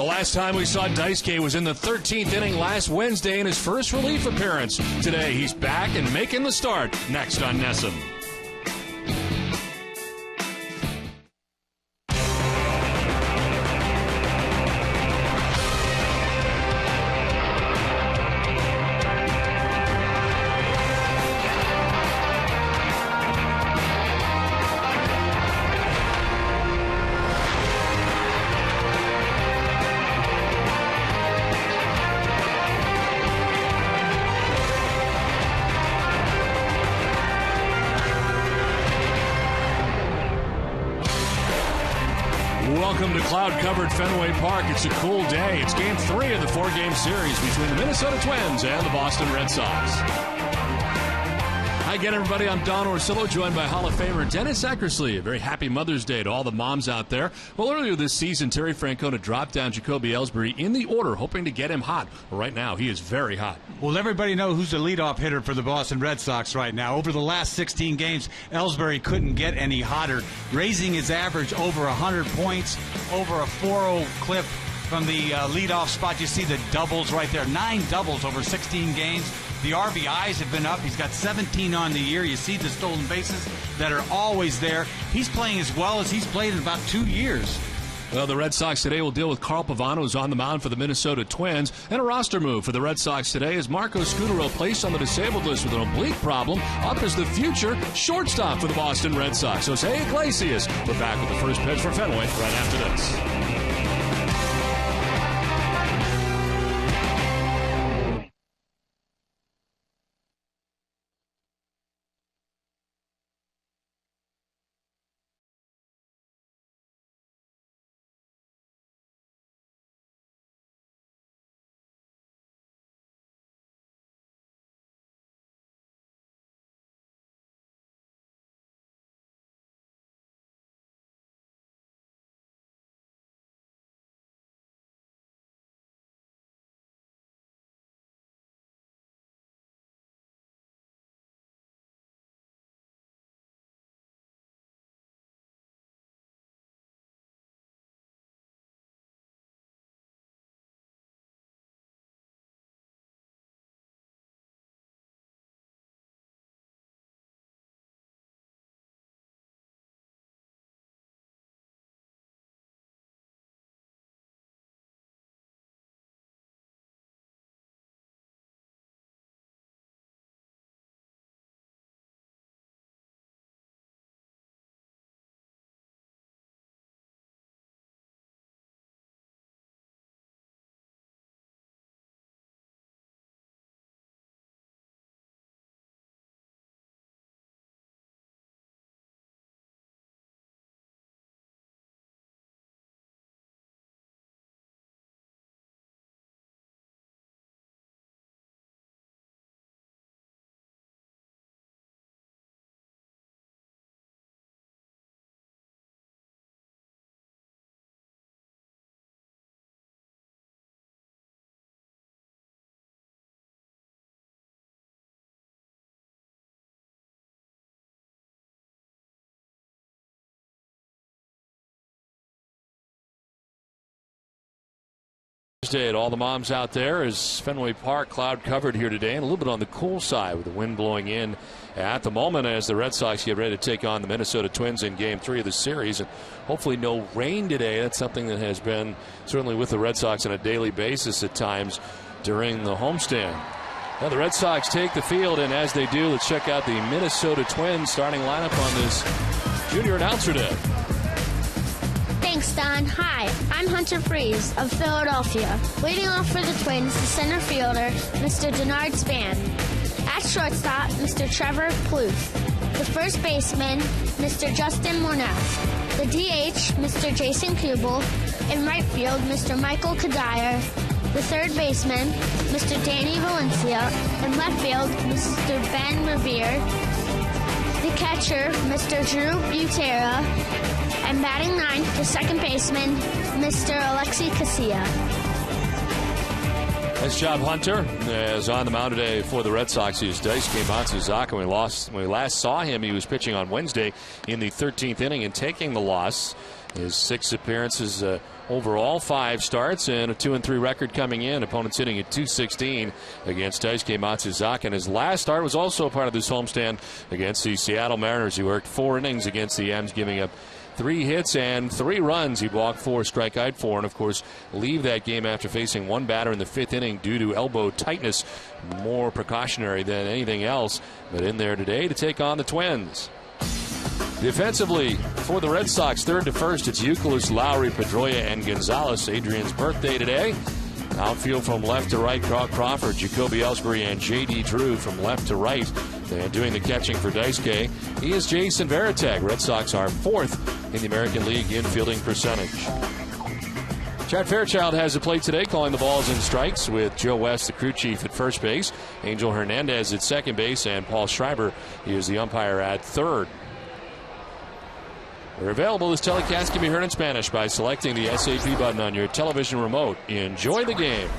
The last time we saw Daisuke was in the 13th inning last Wednesday in his first relief appearance. Today he's back and making the start. Next on NESN. Welcome to cloud-covered Fenway Park. It's a cool day. It's Game 3 of the 4-game series between the Minnesota Twins and the Boston Red Sox. Hi again, everybody. I'm Don Orsillo, joined by Hall of Famer Dennis Eckersley. A very happy Mother's Day to all the moms out there. Well, earlier this season, Terry Francona dropped down Jacoby Ellsbury in the order, hoping to get him hot. Well, right now, he is very hot. Well, everybody knows who's the leadoff hitter for the Boston Red Sox right now. Over the last 16 games, Ellsbury couldn't get any hotter, raising his average over 100 points, over a 4-0 clip from the leadoff spot. You see the doubles right there, 9 doubles over 16 games. The RBIs have been up. He's got 17 on the year. You see the stolen bases that are always there. He's playing as well as he's played in about 2 years. Well, the Red Sox today will deal with Carl Pavano, who's on the mound for the Minnesota Twins. And a roster move for the Red Sox today is Marco Scutaro placed on the disabled list with an oblique problem. Up is the future shortstop for the Boston Red Sox, Jose Iglesias. We're back with the first pitch for Fenway right after this. To all the moms out there is Fenway Park cloud covered here today and a little bit on the cool side with the wind blowing in at the moment as the Red Sox get ready to take on the Minnesota Twins in Game 3 of the series. And hopefully no rain today. That's something that has been certainly with the Red Sox on a daily basis at times during the homestand. Now the Red Sox take the field, and as they do, let's check out the Minnesota Twins starting lineup on this junior announcer day. Thanks, Don. Hi, I'm Hunter Freeze of Philadelphia. Leading off for the Twins, the center fielder, Mr. Denard Span. At shortstop, Mr. Trevor Plouffe. The first baseman, Mr. Justin Morneau. The DH, Mr. Jason Kubel. In right field, Mr. Michael Kadire. The third baseman, Mr. Danny Valencia. In left field, Mr. Ben Revere. The catcher, Mr. Drew Butera. And batting ninth, the second baseman, Mr. Alexi Casilla. Nice job, Hunter. As on the mound today for the Red Sox, he is Daisuke Matsuzaka. When we last saw him, he was pitching on Wednesday in the 13th inning and taking the loss His 6 appearances overall, 5 starts, and a 2-3 record coming in. Opponents hitting at .216 against Daisuke Matsuzaka. And his last start was also a part of this homestand against the Seattle Mariners. He worked 4 innings against the M's, giving up 3 hits and 3 runs. He walked 4, strike out 4, and of course leave that game after facing 1 batter in the 5th inning due to elbow tightness. More precautionary than anything else, but in there today to take on the Twins. Defensively, for the Red Sox, 3rd to 1st, it's Youkilis, Lowry, Pedroia, and Gonzalez. Adrian's birthday today. Outfield from left to right, Carl Crawford, Jacoby Ellsbury, and J.D. Drew from left to right. And doing the catching for Daisuke, he is Jason Varitek. Red Sox are 4th in the American League in fielding percentage. Chad Fairchild has the plate today, calling the balls and strikes, with Joe West, the crew chief, at first base, Angel Hernandez at second base, and Paul Schreiber is the umpire at third. They're available. This telecast can be heard in Spanish by selecting the SAP button on your television remote. Enjoy the game.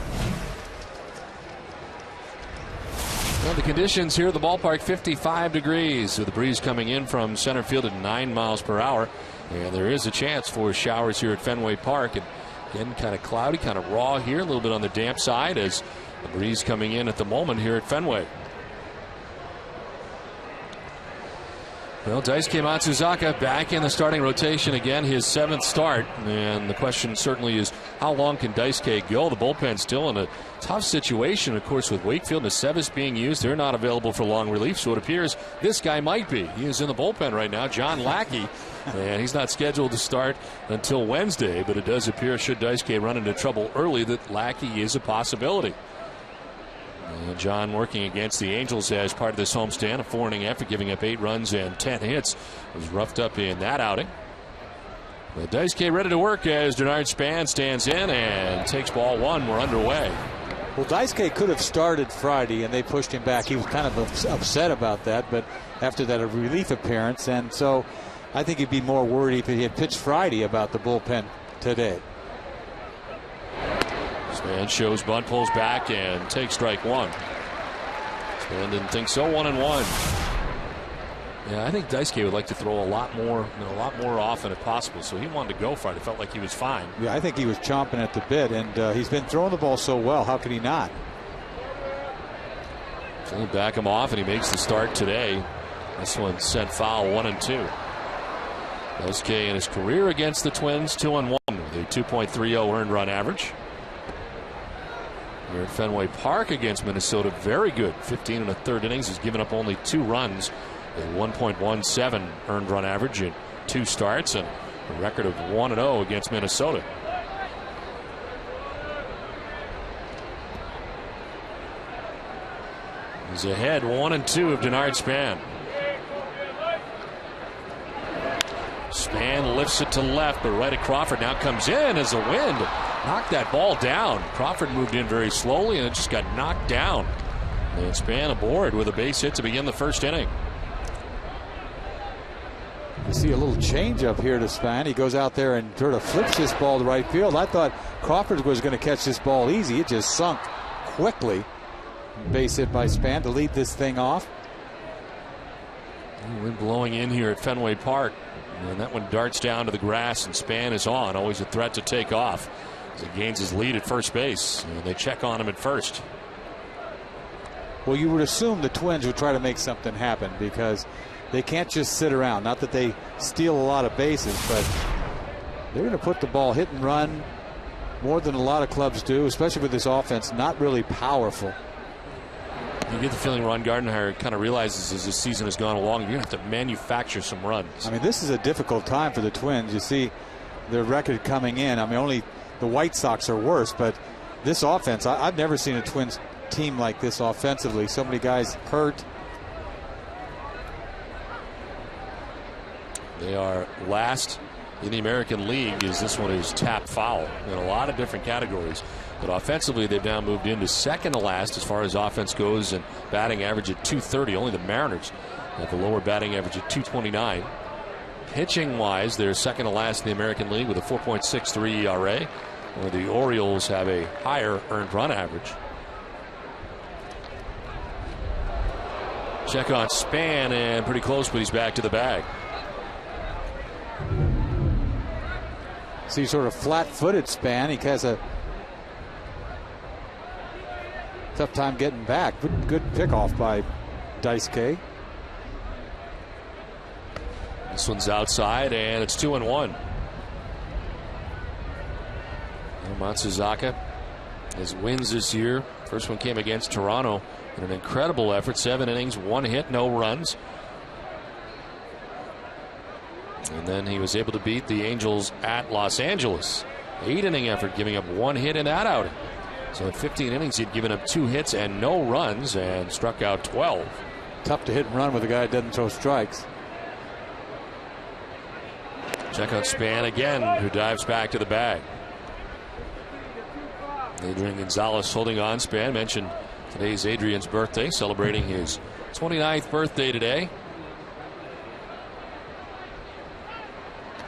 Well, the conditions here at the ballpark, 55 degrees, with the breeze coming in from center field at 9 miles per hour. And there is a chance for showers here at Fenway Park. And again, kind of cloudy, kind of raw here, a little bit on the damp side as the breeze coming in at the moment here at Fenway. Well, Daisuke Matsuzaka back in the starting rotation again, his 7th start. And the question certainly is, how long can Daisuke go? The bullpen's still in a tough situation, of course, with Wakefield and Aceves being used. They're not available for long relief, so it appears this guy might be. He is in the bullpen right now, John Lackey. And he's not scheduled to start until Wednesday, but it does appear, should Daisuke run into trouble early, that Lackey is a possibility. And John working against the Angels as part of this homestand, a 4-inning effort, giving up 8 runs and 10 hits. Was roughed up in that outing. But Daisuke ready to work as Denard Span stands in and takes ball 1. We're underway. Well, Daisuke could have started Friday, and they pushed him back. He was kind of upset about that, but after that, a relief appearance. And so I think he'd be more worried if he had pitched Friday about the bullpen today. Span shows bunt, pulls back, and takes strike 1. Span didn't think so. 1-1. Yeah, I think Daisuke would like to throw a lot more often if possible. So he wanted to go Friday. Felt like he was fine. Yeah, I think he was chomping at the bit, and he's been throwing the ball so well. How could he not? So he'll back him off, and he makes the start today. This one sent foul, 1-2. Daisuke in his career against the Twins, 2-1 with a 2.30 earned run average. Here at Fenway Park against Minnesota, very good. 15 1/3 innings. He's given up only 2 runs, a 1.17 earned run average in 2 starts, and a record of 1-0 against Minnesota. He's ahead 1-2 of Denard Span. Span lifts it to left, but right at Crawford. Now comes in as the wind knocked that ball down. Crawford moved in very slowly, and it just got knocked down. And Span aboard with a base hit to begin the 1st inning. You see a little change up here to Span. He goes out there and sort of flips this ball to right field. I thought Crawford was going to catch this ball easy. It just sunk quickly. Base hit by Span to lead this thing off. Wind blowing in here at Fenway Park. And that one darts down to the grass, and Span is on. Always a threat to take off as he gains his lead at first base. And they check on him at first. Well, you would assume the Twins would try to make something happen because they can't just sit around. Not that they steal a lot of bases, but they're going to put the ball hit and run more than a lot of clubs do, especially with this offense not really powerful. You get the feeling Ron Gardenhire kind of realizes as this season has gone along, you're going to have to manufacture some runs. I mean, this is a difficult time for the Twins. You see their record coming in. I mean, only the White Sox are worse, but this offense, I've never seen a Twins team like this offensively. So many guys hurt. They are last in the American League as this one is tapped foul in a lot of different categories. But offensively, they've now moved into second to last as far as offense goes, and batting average at .230. Only the Mariners have the lower batting average at .229. Pitching wise, they're second to last in the American League with a 4.63 ERA, where the Orioles have a higher earned run average. Check on Span, and pretty close, but he's back to the bag. See, sort of flat-footed Span. He has a tough time getting back. Good pickoff by Daisuke. This one's outside, and it's 2-1. Matsuzaka has wins this year. First one came against Toronto in an incredible effort. 7 innings, 1 hit, no runs. And then he was able to beat the Angels at Los Angeles. 8-inning effort, giving up 1 hit in that outing. So in 15 innings, he'd given up 2 hits and no runs and struck out 12. Tough to hit and run with a guy that doesn't throw strikes. Check out Span again, who dives back to the bag. Adrian Gonzalez holding on. Span mentioned today's Adrian's birthday, celebrating his 29th birthday today.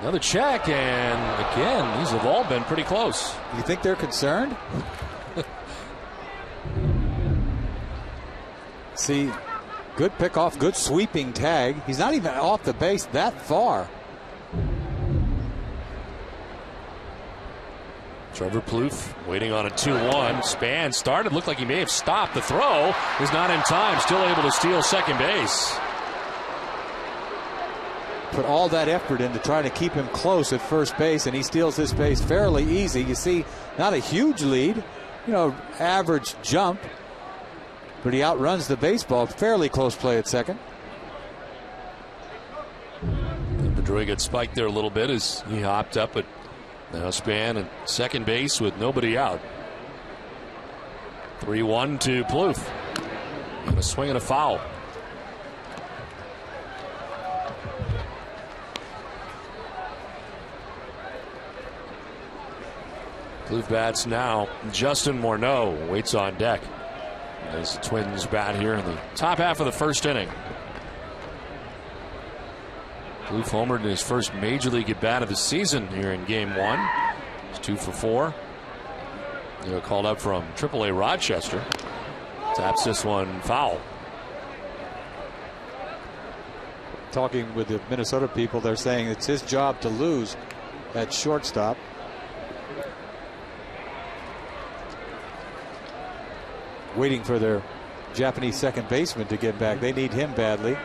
Another check, and again, these have all been pretty close. You think they're concerned? See, good pickoff, good sweeping tag. He's not even off the base that far. Trevor Plouffe waiting on a 2-1. Span started, looked like he may have stopped. The throw is not in time, still able to steal second base. Put all that effort into trying to keep him close at first base, and he steals this base fairly easy. You see, not a huge lead, average jump, but he outruns the baseball. Fairly close play at second. And Pedroia got spiked there a little bit as he hopped up, but now Span at second base with nobody out. 3-1 to Plouffe. And a swing and a foul. Plouffe bats now. Justin Morneau waits on deck as the Twins bat here in the top half of the first inning. Plouffe homered in his first major league at bat of the season here in game 1. He's 2 for 4. Called up from AAA Rochester. Taps this one foul. Talking with the Minnesota people, they're saying it's his job to lose at shortstop. Waiting for their Japanese second baseman to get back. They need him badly.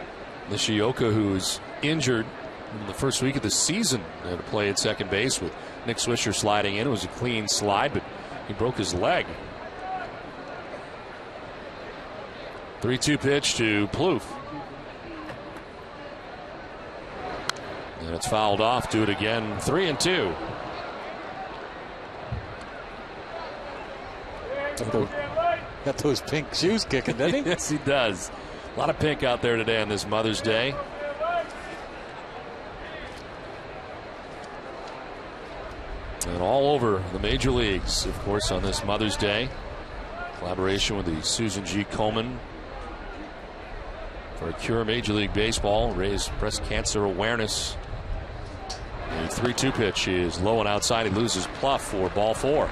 Nishioka, who's injured in the first week of the season, had to play at second base with Nick Swisher sliding in. It was a clean slide, but he broke his leg. 3-2 pitch to Plouffe. And it's fouled off. Do it again. 3-2. Got those pink shoes kicking, doesn't he? Yes, he does. A lot of pink out there today on this Mother's Day. And all over the major leagues, of course, on this Mother's Day. Collaboration with the Susan G. Komen for a Cure Major League Baseball, raise breast cancer awareness. The 3-2 pitch is low and outside. He loses Pluff for ball 4.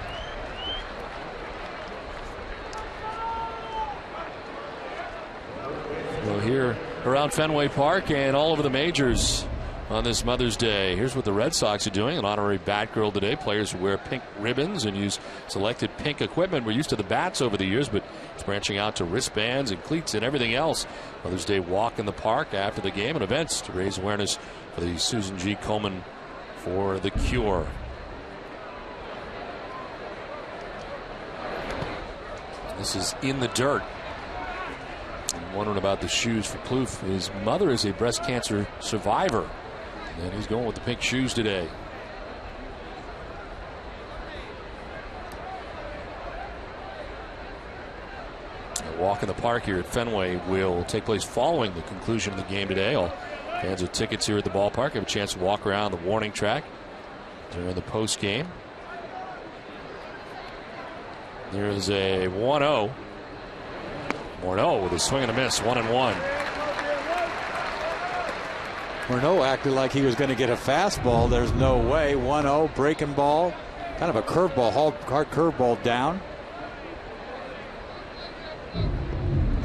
Well, here around Fenway Park and all over the majors on this Mother's Day. Here's what the Red Sox are doing. An honorary bat girl today. Players who wear pink ribbons and use selected pink equipment. We're used to the bats over the years, but it's branching out to wristbands and cleats and everything else. Mother's Day walk in the park after the game and events to raise awareness for the Susan G. Komen for the Cure. This is in the dirt. I'm wondering about the shoes for Plouffe. His mother is a breast cancer survivor, and he's going with the pink shoes today. A walk in the park here at Fenway will take place following the conclusion of the game today. All fans with tickets here at the ballpark have a chance to walk around the warning track during the post game. There is a 1-0. Morneau with a swing and a miss, 1-1. Morneau acted like he was going to get a fastball. There's no way. 1-0, breaking ball. Kind of a curveball, hard curveball down.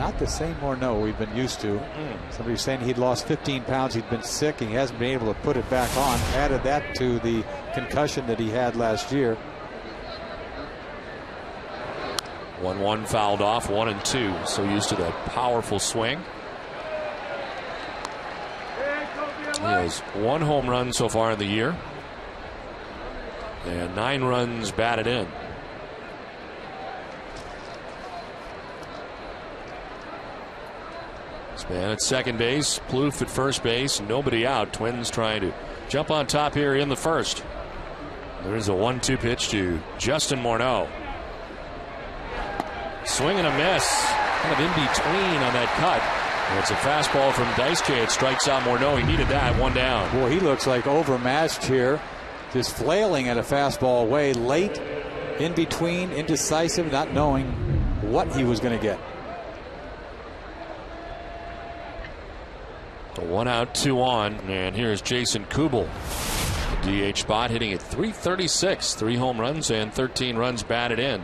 not the same Morneau we've been used to. Somebody was saying he'd lost 15 pounds. He'd been sick. He hasn't been able to put it back on. Added that to the concussion that he had last year. 1-1 fouled off, 1-2. So used to that powerful swing. He has 1 home run so far in the year. And 9 runs batted in. Span at second base, Plouffe at first base, nobody out. Twins trying to jump on top here in the first. There's a 1-2 pitch to Justin Morneau. Swing and a miss, kind of in between on that cut. And it's a fastball from Daisuke. It strikes out Morneau. He needed that. 1 down. Boy, he looks like overmatched here. Just flailing at a fastball away, late, in between, indecisive, not knowing what he was going to get. A 1 out, 2 on, and here's Jason Kubel. The DH spot, hitting at .336, 3 home runs and 13 runs batted in.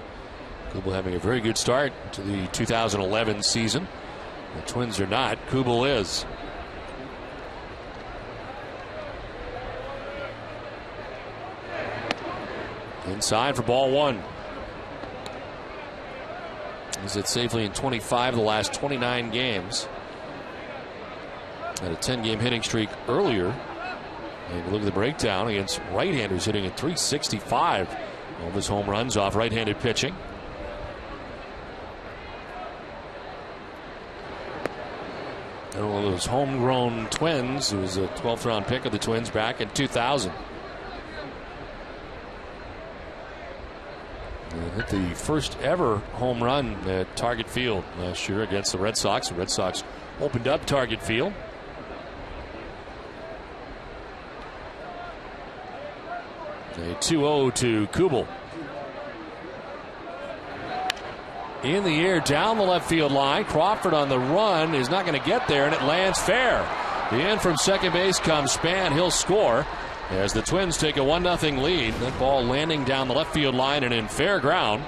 Kubel having a very good start to the 2011 season. The Twins are not. Kubel is. Inside for ball 1. He's hit safely in 25 of the last 29 games. Had a 10-game hitting streak earlier. And look at the breakdown against right-handers, hitting at .365. All of his home runs off right-handed pitching. And one of those homegrown Twins, who was a 12th round pick of the Twins back in 2000. And hit the first ever home run at Target Field last year against the Red Sox. The Red Sox opened up Target Field. A 2-0 to Kubel. In the air, down the left field line. Crawford on the run is not going to get there, and it lands fair. The in from second base comes Span. He'll score as the Twins take a 1-0 lead. That ball landing down the left field line and in fair ground.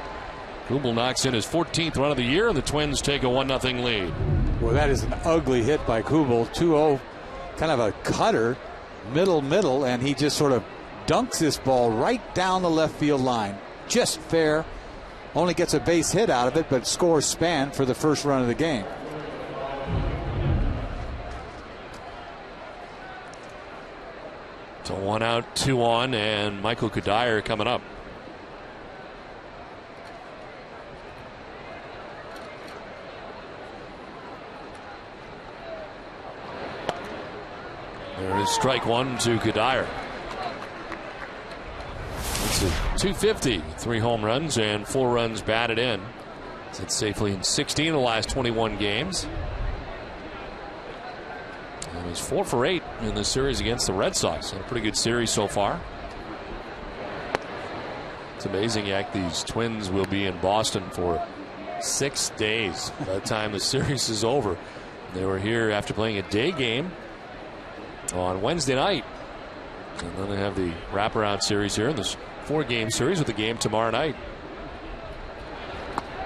Kubel knocks in his 14th run of the year, and the Twins take a 1-0 lead. Well, that is an ugly hit by Kubel. 2-0, kind of a cutter, middle, and he just sort of dunks this ball right down the left field line. Just fair. Only gets a base hit out of it, but scores Span for the first run of the game. So 1 out, 2 on, and Michael Cuddyer coming up. There is strike 1 to Cuddyer. It's a .250, 3 home runs and 4 runs batted in. It's safely in 16 of the last 21 games. And he's 4 for 8 in the series against the Red Sox. A pretty good series so far. It's amazing, Yak. These Twins will be in Boston for 6 days by the time the series is over. They were here after playing a day game on Wednesday night. And then they have the wraparound series here in this 4-game series with a game tomorrow night.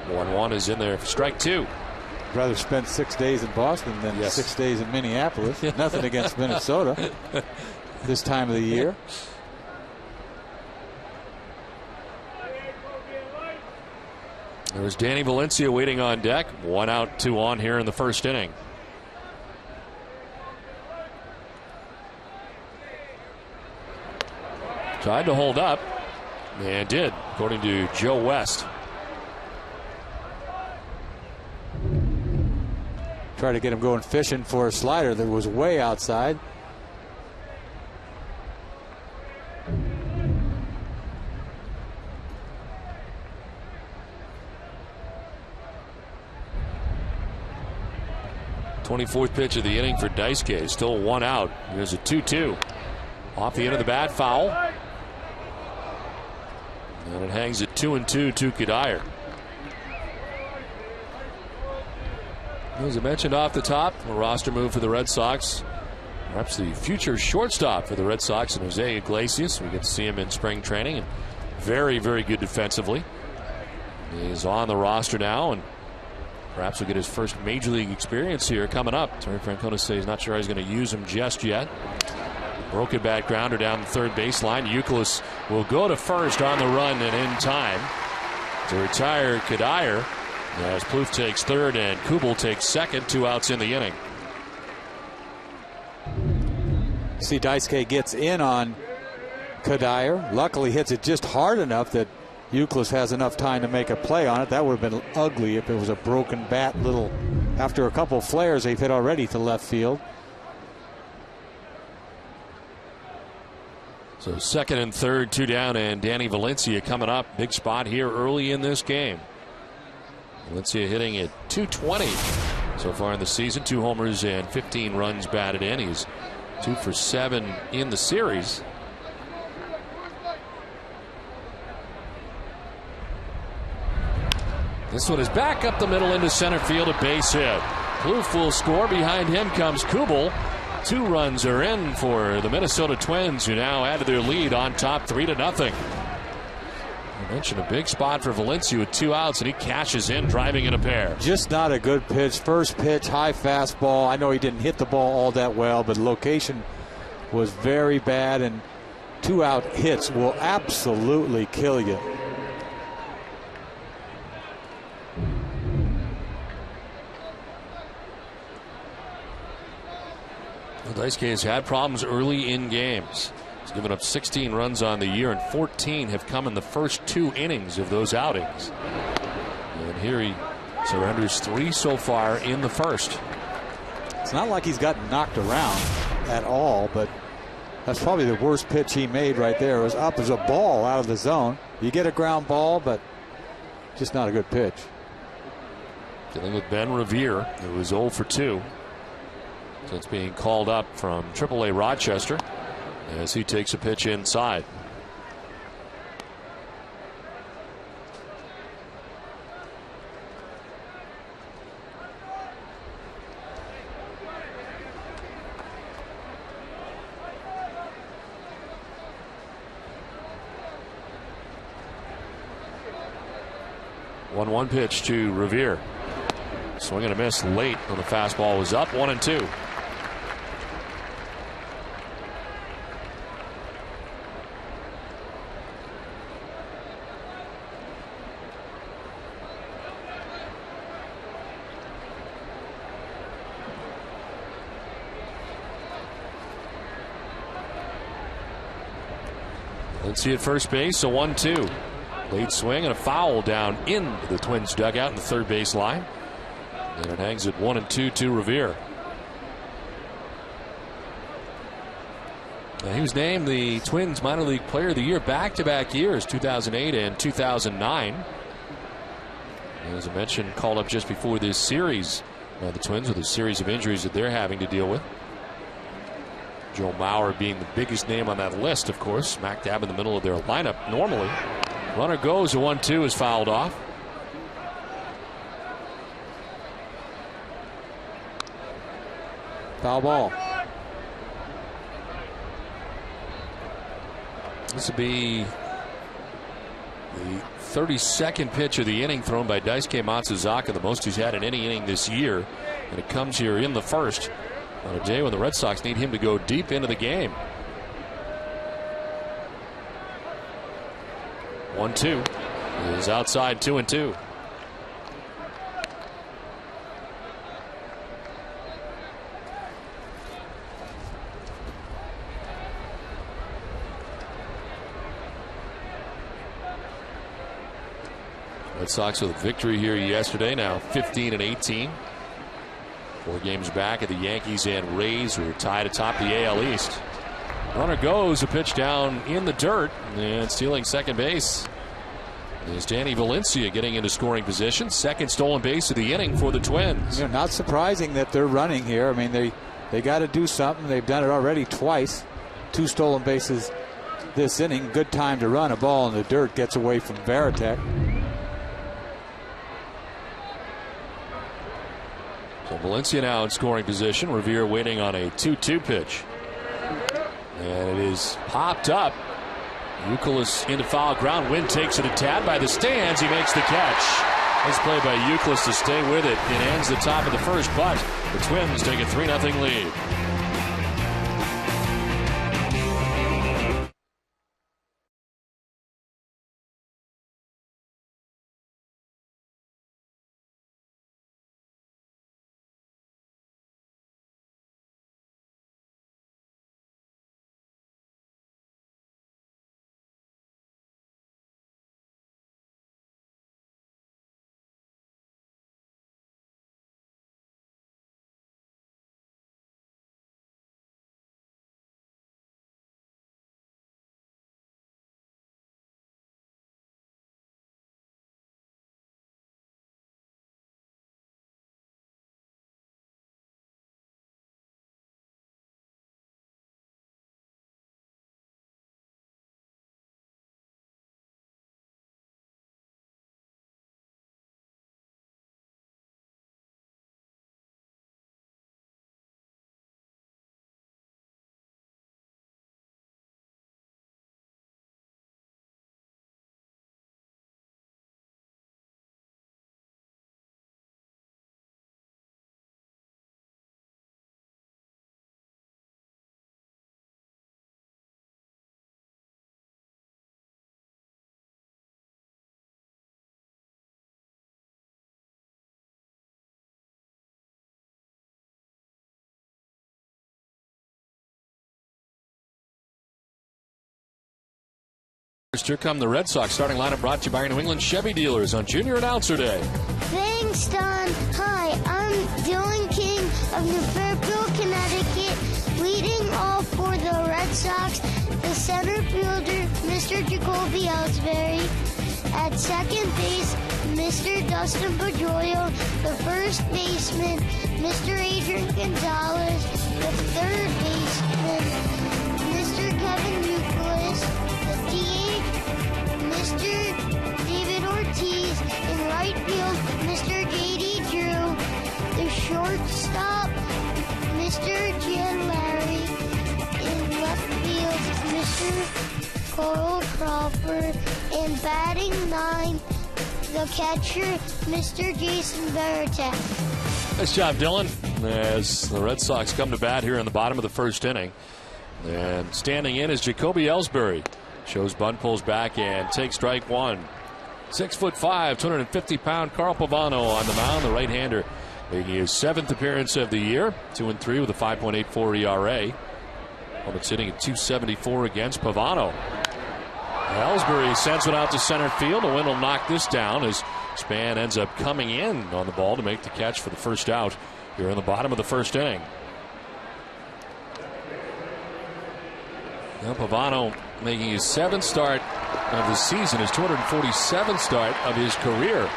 1-1 is in there for strike 2. I'd rather spend 6 days in Boston than 6 days in Minneapolis. Nothing against Minnesota this time of the year. There's Danny Valencia waiting on deck. 1 out, 2 on here in the first inning. Tried to hold up and did, according to Joe West. Tried to get him going fishing for a slider that was way outside. '24th pitch of the inning for Daisuke. Still 1 out. Here's a 2-2. Off the end of the bat, foul. And it hangs at 2-2 to Cuddyer. As I mentioned off the top, a roster move for the Red Sox. Perhaps the future shortstop for the Red Sox, and Jose Iglesias. We get to see him in spring training. And very, very good defensively. He's on the roster now, and Perhaps he'll get his first major league experience here coming up. Terry Francona says he's not sure how he's going to use him just yet. Broken back grounder down the third baseline. Youkilis will go to first on the run and in time to retire Kadire as Plouffe takes third and Kubel takes second. 2 outs in the inning. See, Daisuke gets in on Kadire. Luckily hits it just hard enough that Youkilis has enough time to make a play on it. That would have been ugly if it was a broken bat. After a couple of flares they've hit already to left field. So second and third, 2 down, and Danny Valencia coming up. Big spot here early in this game. Valencia hitting at .220 so far in the season. 2 homers and 15 runs batted in. He's 2 for 7 in the series. This one is back up the middle into center field, a base hit. Plouffe will score. Behind him comes Kubel. 2 runs are in for the Minnesota Twins, who now added their lead on top 3-0. I mentioned a big spot for Valencia with 2 outs, and he cashes in, driving in a pair. Just not a good pitch. First pitch, high fastball. I know he didn't hit the ball all that well, but location was very bad, and 2-out hits will absolutely kill you. Daisuke has had problems early in games. He's given up 16 runs on the year, and 14 have come in the first 2 innings of those outings. And here he surrenders 3 so far in the first. It's not like he's gotten knocked around at all, but that's probably the worst pitch he made right there. It was up as a ball out of the zone. You get a ground ball, but just not a good pitch. Dealing with Ben Revere, who was 0 for 2. So it's being called up from AAA Rochester as he takes a pitch inside. One pitch to Revere. Swing and a miss late when the fastball was up. 1-2. Let's see at first base, a 1-2. Late swing and a foul down into the Twins dugout in the third base line. And it hangs at 1-2 to Revere. Now, he was named the Twins minor league player of the year back-to-back years, 2008 and 2009. And as I mentioned, called up just before this series. The Twins with a series of injuries that they're having to deal with. Joe Mauer being the biggest name on that list, of course, smack dab in the middle of their lineup normally. Runner goes, a 1-2 is fouled off. Foul ball. This will be the 32nd pitch of the inning thrown by Daisuke Matsuzaka, the most he's had in any inning this year. And it comes here in the first on a day when the Red Sox need him to go deep into the game. 1-2 is outside, 2-2. Red Sox with a victory here yesterday, now 15-18. 4 games back at the Yankees and Rays, who are tied atop the AL East. Runner goes, a pitch down in the dirt, and stealing second base is Danny Valencia getting into scoring position. Second stolen base of the inning for the Twins. You know, not surprising that they're running here. I mean, they got to do something. They've done it already twice. 2 stolen bases this inning. Good time to run. A ball in the dirt gets away from Varitek. So Valencia now in scoring position. Revere waiting on a 2-2 pitch. And it is popped up. Youkilis into foul ground. Wynn takes it a tad by the stands. He makes the catch. Nice play by Euclid to stay with it. It ends the top of the first, but the Twins take a 3-0 lead. Here come the Red Sox starting lineup, brought to you by your New England Chevy dealers on Junior Announcer Day. Thanks, Don. Hi, I'm Dylan King of New Fairfield, Connecticut, leading off for the Red Sox, the center fielder, Mr. Jacoby Ellsbury. At second base, Mr. Dustin Pedroia. The first baseman, Mr. Adrian Gonzalez. The third baseman, Mr. Kevin Euclid. The DH, Mr. David Ortiz. In right field, Mr. J.D. Drew. The shortstop, Mr. Jan Larry. In left field, Mr. Carl Crawford. And batting 9, the catcher, Mr. Jason Veritek. Nice job, Dylan, as the Red Sox come to bat here in the bottom of the first inning. And standing in is Jacoby Ellsbury. Shows bunt, pulls back, and takes strike one. 6'5", 250-pound Carl Pavano on the mound, the right-hander, making his 7th appearance of the year. 2-3 with a 5.84 ERA. Opponent sitting at .274 against Pavano. Ellsbury sends it out to center field. The wind will knock this down as Span ends up coming in on the ball to make the catch for the first out here in the bottom of the first inning. Now Pavano making his 7th start of the season, his 247th start of his career.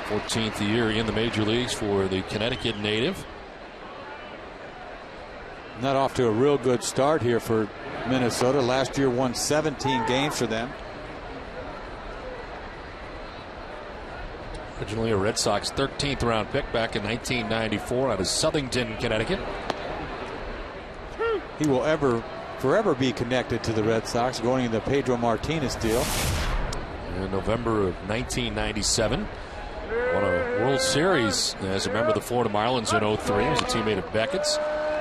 14th year in the major leagues for the Connecticut native. Not off to a real good start here for Minnesota. Last year won 17 games for them. Originally a Red Sox 13th round pick back in 1994 out of Southington, Connecticut. He will forever be connected to the Red Sox, going in the Pedro Martinez deal. In November of 1997. Won a World Series as a member of the Florida Marlins in 03. He was a teammate of Beckett's.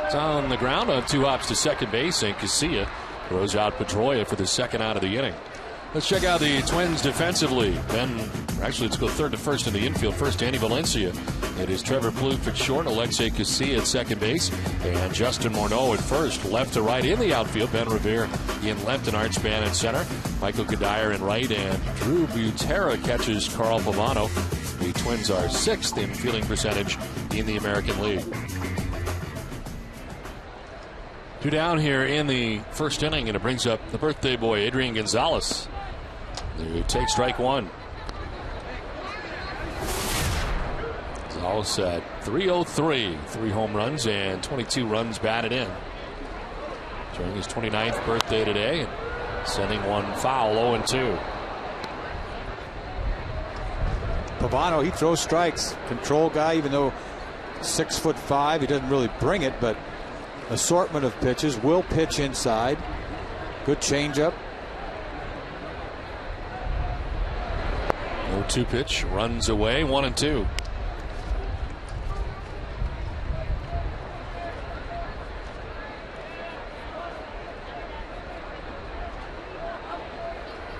It's on the ground on 2 hops to second base, and Casilla throws out Pedroia for the second out of the inning. Let's check out the Twins defensively. Let's go third to first in the infield. First, Danny Valencia. It is Trevor Plouffe at short, Alexei Casilla at second base, and Justin Morneau at first. Left to right in the outfield, Ben Revere in left and Art Span in center. Michael Kadire in right, and Drew Butera catches Carl Pavano. The Twins are 6th in fielding percentage in the American League. 2 down here in the first inning, and it brings up the birthday boy, Adrian Gonzalez. They take strike one. Gonzalez at .303, 3 home runs and 22 runs batted in. During his 29th birthday today, and sending one foul, 0-2. Pavano, he throws strikes. Control guy, even though 6'5", he doesn't really bring it, but assortment of pitches. Will pitch inside. Good changeup. 0-2 pitch, runs away, 1-2.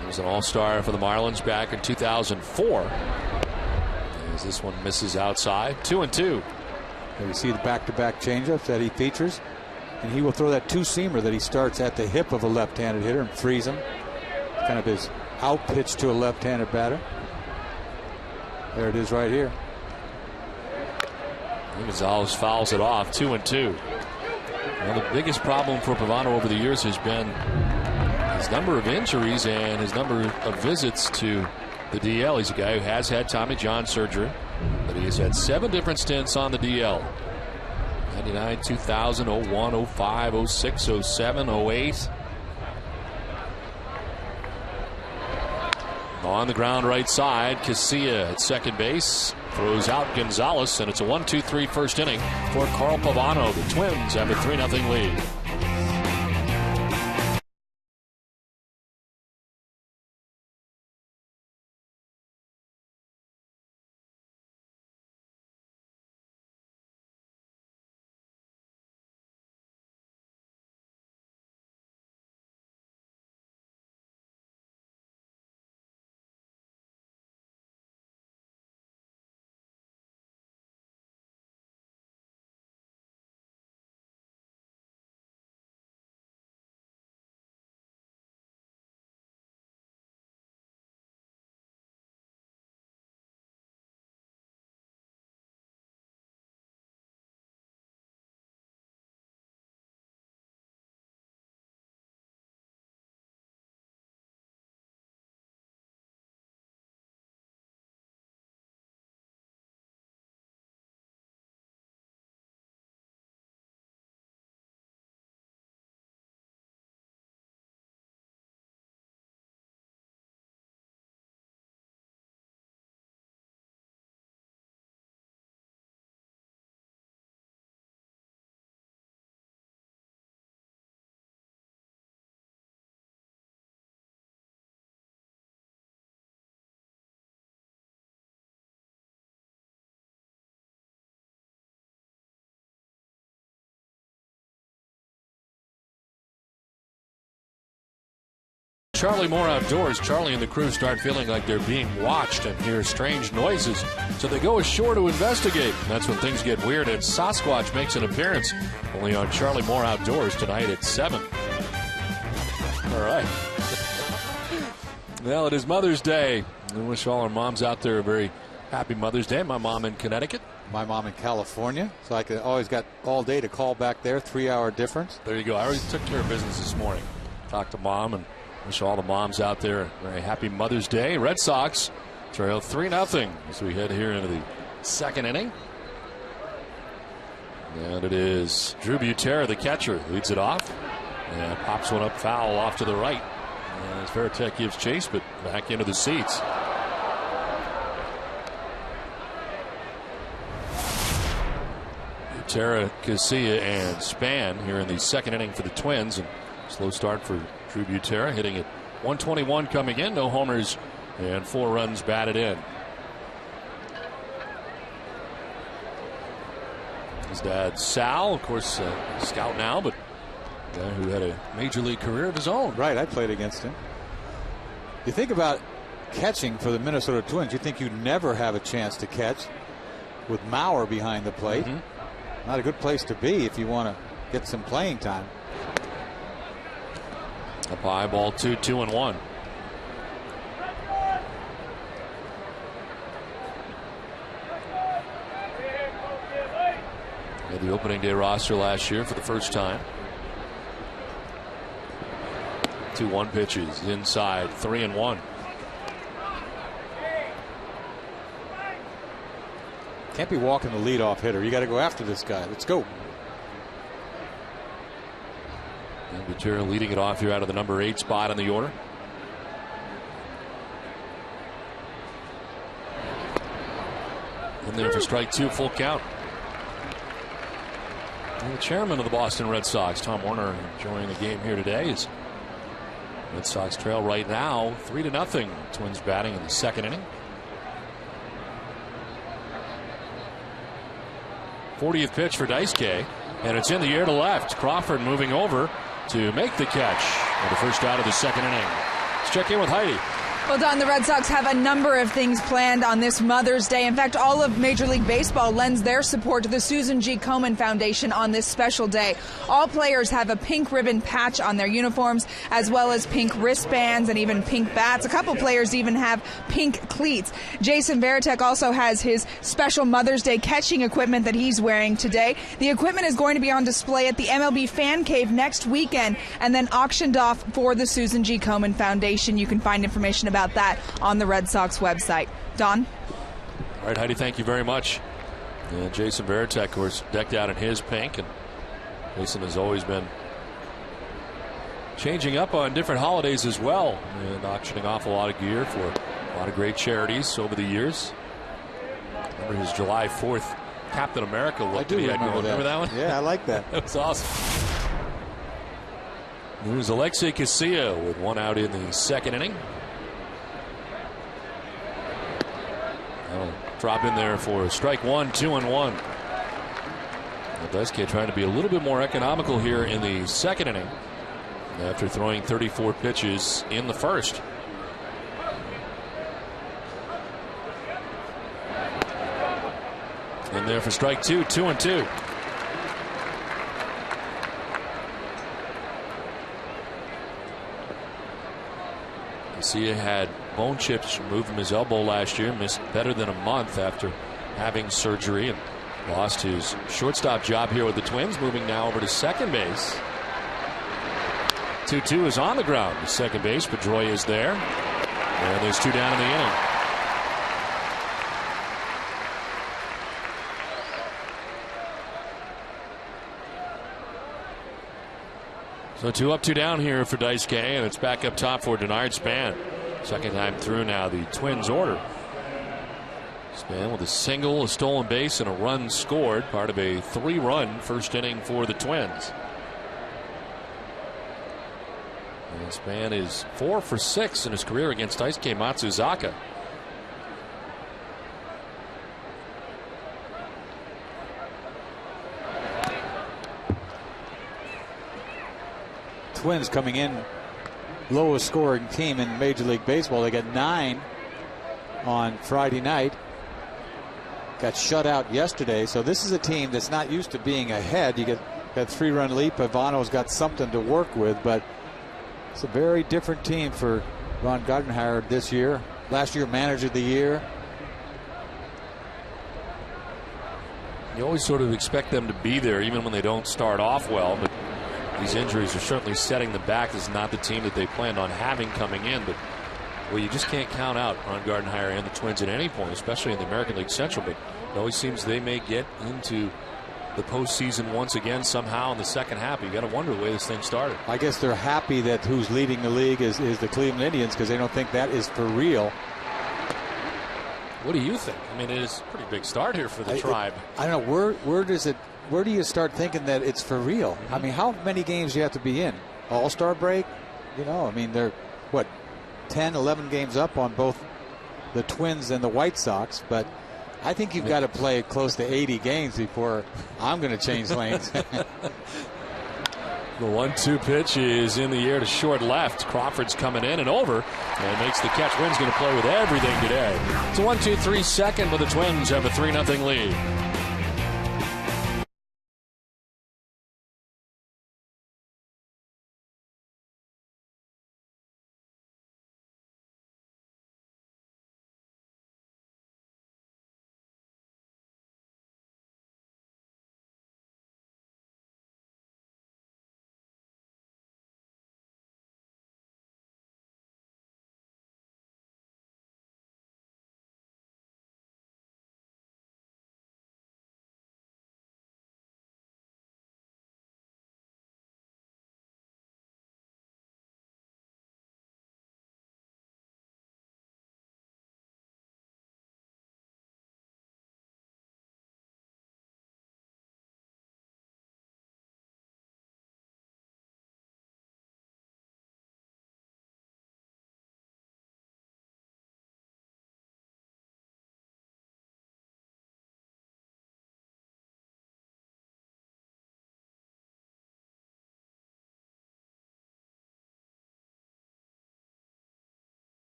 He was an all-star for the Marlins back in 2004. As this one misses outside, 2-2. And we see the back-to-back changeups that he features, and he will throw that two-seamer that he starts at the hip of a left-handed hitter and freeze him. Kind of his out pitch to a left-handed batter. There it is right here. Gonzalez fouls it off, 2-2. Well, the biggest problem for Pavano over the years has been his number of injuries and his number of visits to the DL. He's a guy who has had Tommy John surgery, but he has had 7 different stints on the DL. 99, 2000, 01, 05, 06, 07, 08. On the ground right side, Casilla at second base throws out Gonzalez, and it's a 1-2-3 first inning for Carl Pavano. The Twins have a 3-0 lead. Charlie Moore Outdoors. Charlie and the crew start feeling like they're being watched and hear strange noises, so they go ashore to investigate. That's when things get weird, and Sasquatch makes an appearance only on Charlie Moore Outdoors tonight at 7. All right. Well, it is Mother's Day. I wish all our moms out there a very happy Mother's Day. My mom in Connecticut. My mom in California, so I always got all day to call back there. 3-hour difference. There you go. I already took care of business this morning. Talked to Mom and wish all the moms out there a very happy Mother's Day. Red Sox trail 3-0 as we head here into the second inning. And it is Drew Butera, the catcher, leads it off and pops one up foul off to the right. As Veritek gives chase, but back into the seats. Butera, Casilla, and Span here in the second inning for the Twins. And slow start for Drew Butera, hitting at 121 coming in. No homers and 4 runs batted in. His dad, Sal, of course, scout now, but a guy who had a major league career of his own. Right, I played against him. You think about catching for the Minnesota Twins, you think you never have a chance to catch with Mauer behind the plate. Not a good place to be if you want to get some playing time. Up high, ball 2, 2-1. Made the opening day roster last year for the first time. 2-1 pitches inside, 3-1. Can't be walking the leadoff hitter. You got to go after this guy. Let's go. And Butera leading it off here out of the number 8 spot in the order. In there for strike 2, full count. And the chairman of the Boston Red Sox, Tom Werner, enjoying the game here today. As Red Sox trail right now 3-0. Twins batting in the second inning. 40th pitch for Daisuke, and it's in the air to left. Crawford moving over to make the catch for the first out of the second inning. Let's check in with Heidi. Well, Don, the Red Sox have a number of things planned on this Mother's Day. In fact, all of Major League Baseball lends their support to the Susan G. Komen Foundation on this special day. All players have a pink ribbon patch on their uniforms, as well as pink wristbands and even pink bats. A couple players even have pink cleats. Jason Varitek also has his special Mother's Day catching equipment that he's wearing today. The equipment is going to be on display at the MLB Fan Cave next weekend and then auctioned off for the Susan G. Komen Foundation. You can find information about that on the Red Sox website. Don? All right, Heidi, thank you very much. Jason Varitek, of course, decked out in his pink, and Jason has always been changing up on different holidays as well and auctioning off a lot of gear for a lot of great charities over the years. Remember his July 4th Captain America look? I do remember that. Remember that one? Yeah, I like that. That was awesome. There's Alexei Casilla with one out in the second inning. That'll drop in there for strike one, 2-1. Daisuke trying to be a little bit more economical here in the second inning after throwing 34 pitches in the first. In there for strike two, 2-2. Casilla had bone chips removed from his elbow last year, missed better than a month after having surgery, and lost his shortstop job here with the Twins, moving now over to second base. 2-2 is on the ground to second base. Pedroia is there, and there's two down in the inning. So 2 up, 2 down here for Daisuke, and it's back up top for Denard Span. Second time through now, the Twins order. Span with a single, a stolen base, and a run scored, part of a 3-run first inning for the Twins. And Span is 4 for 6 in his career against Daisuke Matsuzaka. Twins coming in lowest scoring team in Major League Baseball. They got 9 on Friday night. Got shut out yesterday. So this is a team that's not used to being ahead. You get that 3-run lead. Pavano's got something to work with, but it's a very different team for Ron Gardenhire this year. Last year, manager of the year. You always sort of expect them to be there even when they don't start off well, but these injuries are certainly setting them back. This is not the team that they planned on having coming in, but well, you just can't count out Ron Gardenhire and the Twins at any point, especially in the American League Central. But it always seems they may get into the postseason once again somehow in the second half. You got to wonder the way this thing started. I guess they're happy that who's leading the league is the Cleveland Indians, because they don't think that is for real. What do you think? I mean, it is a pretty big start here for the Tribe. I don't know, where do you start thinking that it's for real? I mean, how many games do you have to be in? All-Star break? You know, I mean, they're, 10, 11 games up on both the Twins and the White Sox, but I think you've got to play close to 80 games before I'm going to change lanes. The 1-2 pitch is in the air to short left. Crawford's coming in and over and makes the catch. Wynn's going to play with everything today. It's a 1-2-3 second, but the Twins have a 3-0 lead.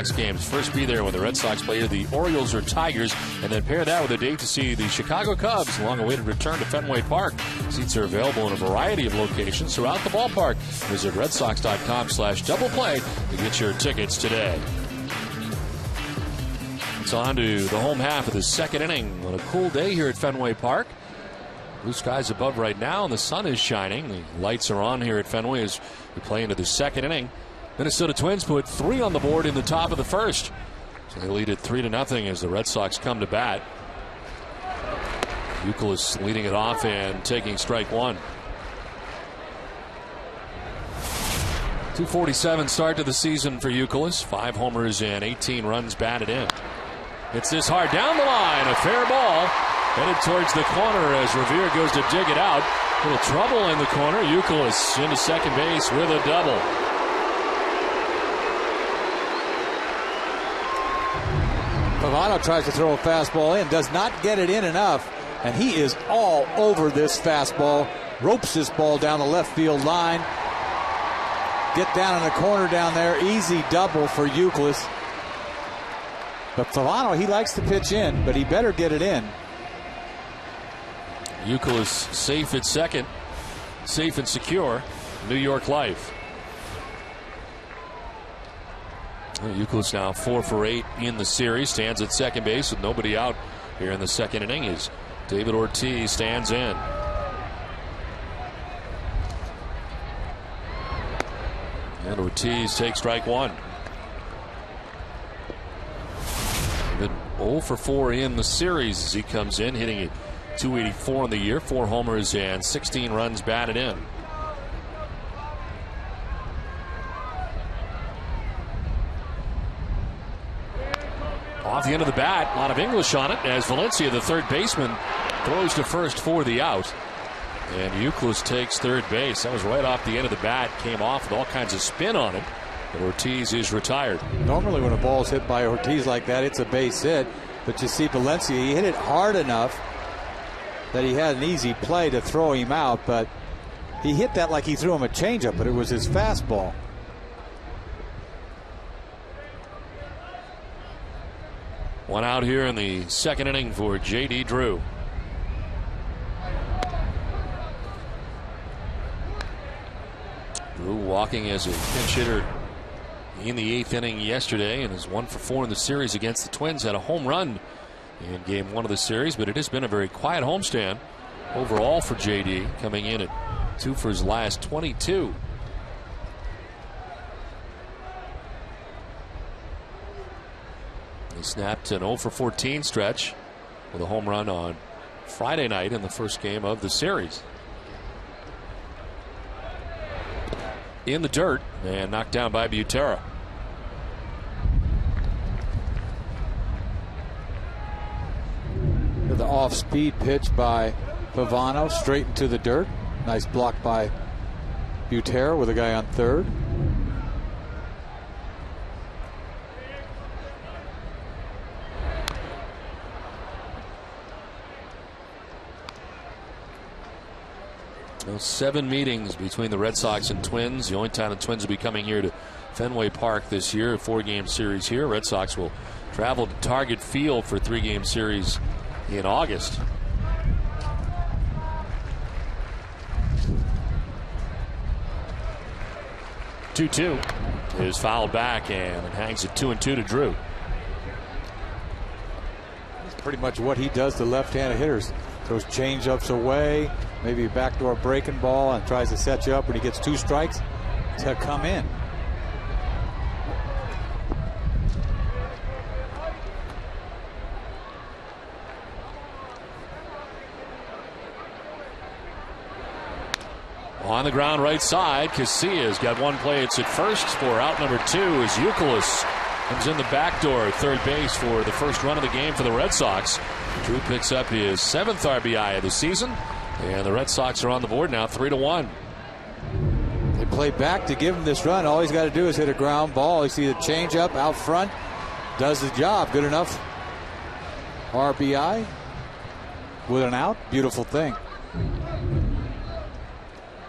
Sox games. First be there when the Red Sox play the Orioles or Tigers, and then pair that with a date to see the Chicago Cubs. Long-awaited return to Fenway Park. Seats are available in a variety of locations throughout the ballpark. Visit redsox.com/doubleplay to get your tickets today. It's on to the home half of the second inning on a cool day here at Fenway Park. Blue skies above right now, and the sun is shining. The lights are on here at Fenway as we play into the second inning. Minnesota Twins put 3 on the board in the top of the first. So they lead it 3-0 as the Red Sox come to bat. Youkilis leading it off and taking strike one. 247 start to the season for Youkilis. 5 homers and 18 runs batted in. It's this hard down the line. A fair ball. Headed towards the corner as Revere goes to dig it out. A little trouble in the corner. Youkilis into second base with a double. Pavano tries to throw a fastball in, does not get it in enough, and he is all over this fastball. Ropes this ball down the left field line. Get down in the corner down there. Easy double for Youkilis. But Pavano, he likes to pitch in, but he better get it in. Youkilis safe at second, safe and secure. New York Life. Youkilis now 4 for 8 in the series. Stands at second base with nobody out here in the second inning as David Ortiz stands in. And Ortiz takes strike one. David 0 for 4 in the series as he comes in, hitting it .284 in the year, 4 homers and 16 runs batted in. Off the end of the bat, a lot of English on it as Valencia, the third baseman, throws to first for the out. And Youkilis takes third base. That was right off the end of the bat, came off with all kinds of spin on it. But Ortiz is retired. Normally when a ball is hit by Ortiz like that, it's a base hit. But you see Valencia, he hit it hard enough that he had an easy play to throw him out, but he hit that like he threw him a changeup, but it was his fastball. One out here in the second inning for J.D. Drew. Drew walking as a pinch hitter in the 8th inning yesterday and is 1 for 4 in the series against the Twins. Had a home run in game 1 of the series, but it has been a very quiet homestand overall for J.D., coming in at 2 for his last 22. He snapped an 0 for 14 stretch with a home run on Friday night in the first game of the series. In the dirt and knocked down by Butera. The off-speed pitch by Pavano straight into the dirt. Nice block by Butera with a guy on third. Those 7 meetings between the Red Sox and Twins. The only time the Twins will be coming here to Fenway Park this year. A 4-game series here. Red Sox will travel to Target Field for a 3-game series in August. Two is fouled back and it hangs at 2-2 to Drew. That's pretty much what he does to left-handed hitters. Throws change-ups away, maybe a backdoor breaking ball, and tries to set you up when he gets 2 strikes to come in. On the ground right side, Casillas got one play. It's at first for out number 2 as Youkilis comes in the back door at third base for the first run of the game for the Red Sox. Drew picks up his 7th RBI of the season, and the Red Sox are on the board now 3-1. They play back to give him this run. All he's got to do is hit a ground ball. You see the changeup out front. Does the job. Good enough. RBI with an out. Beautiful thing.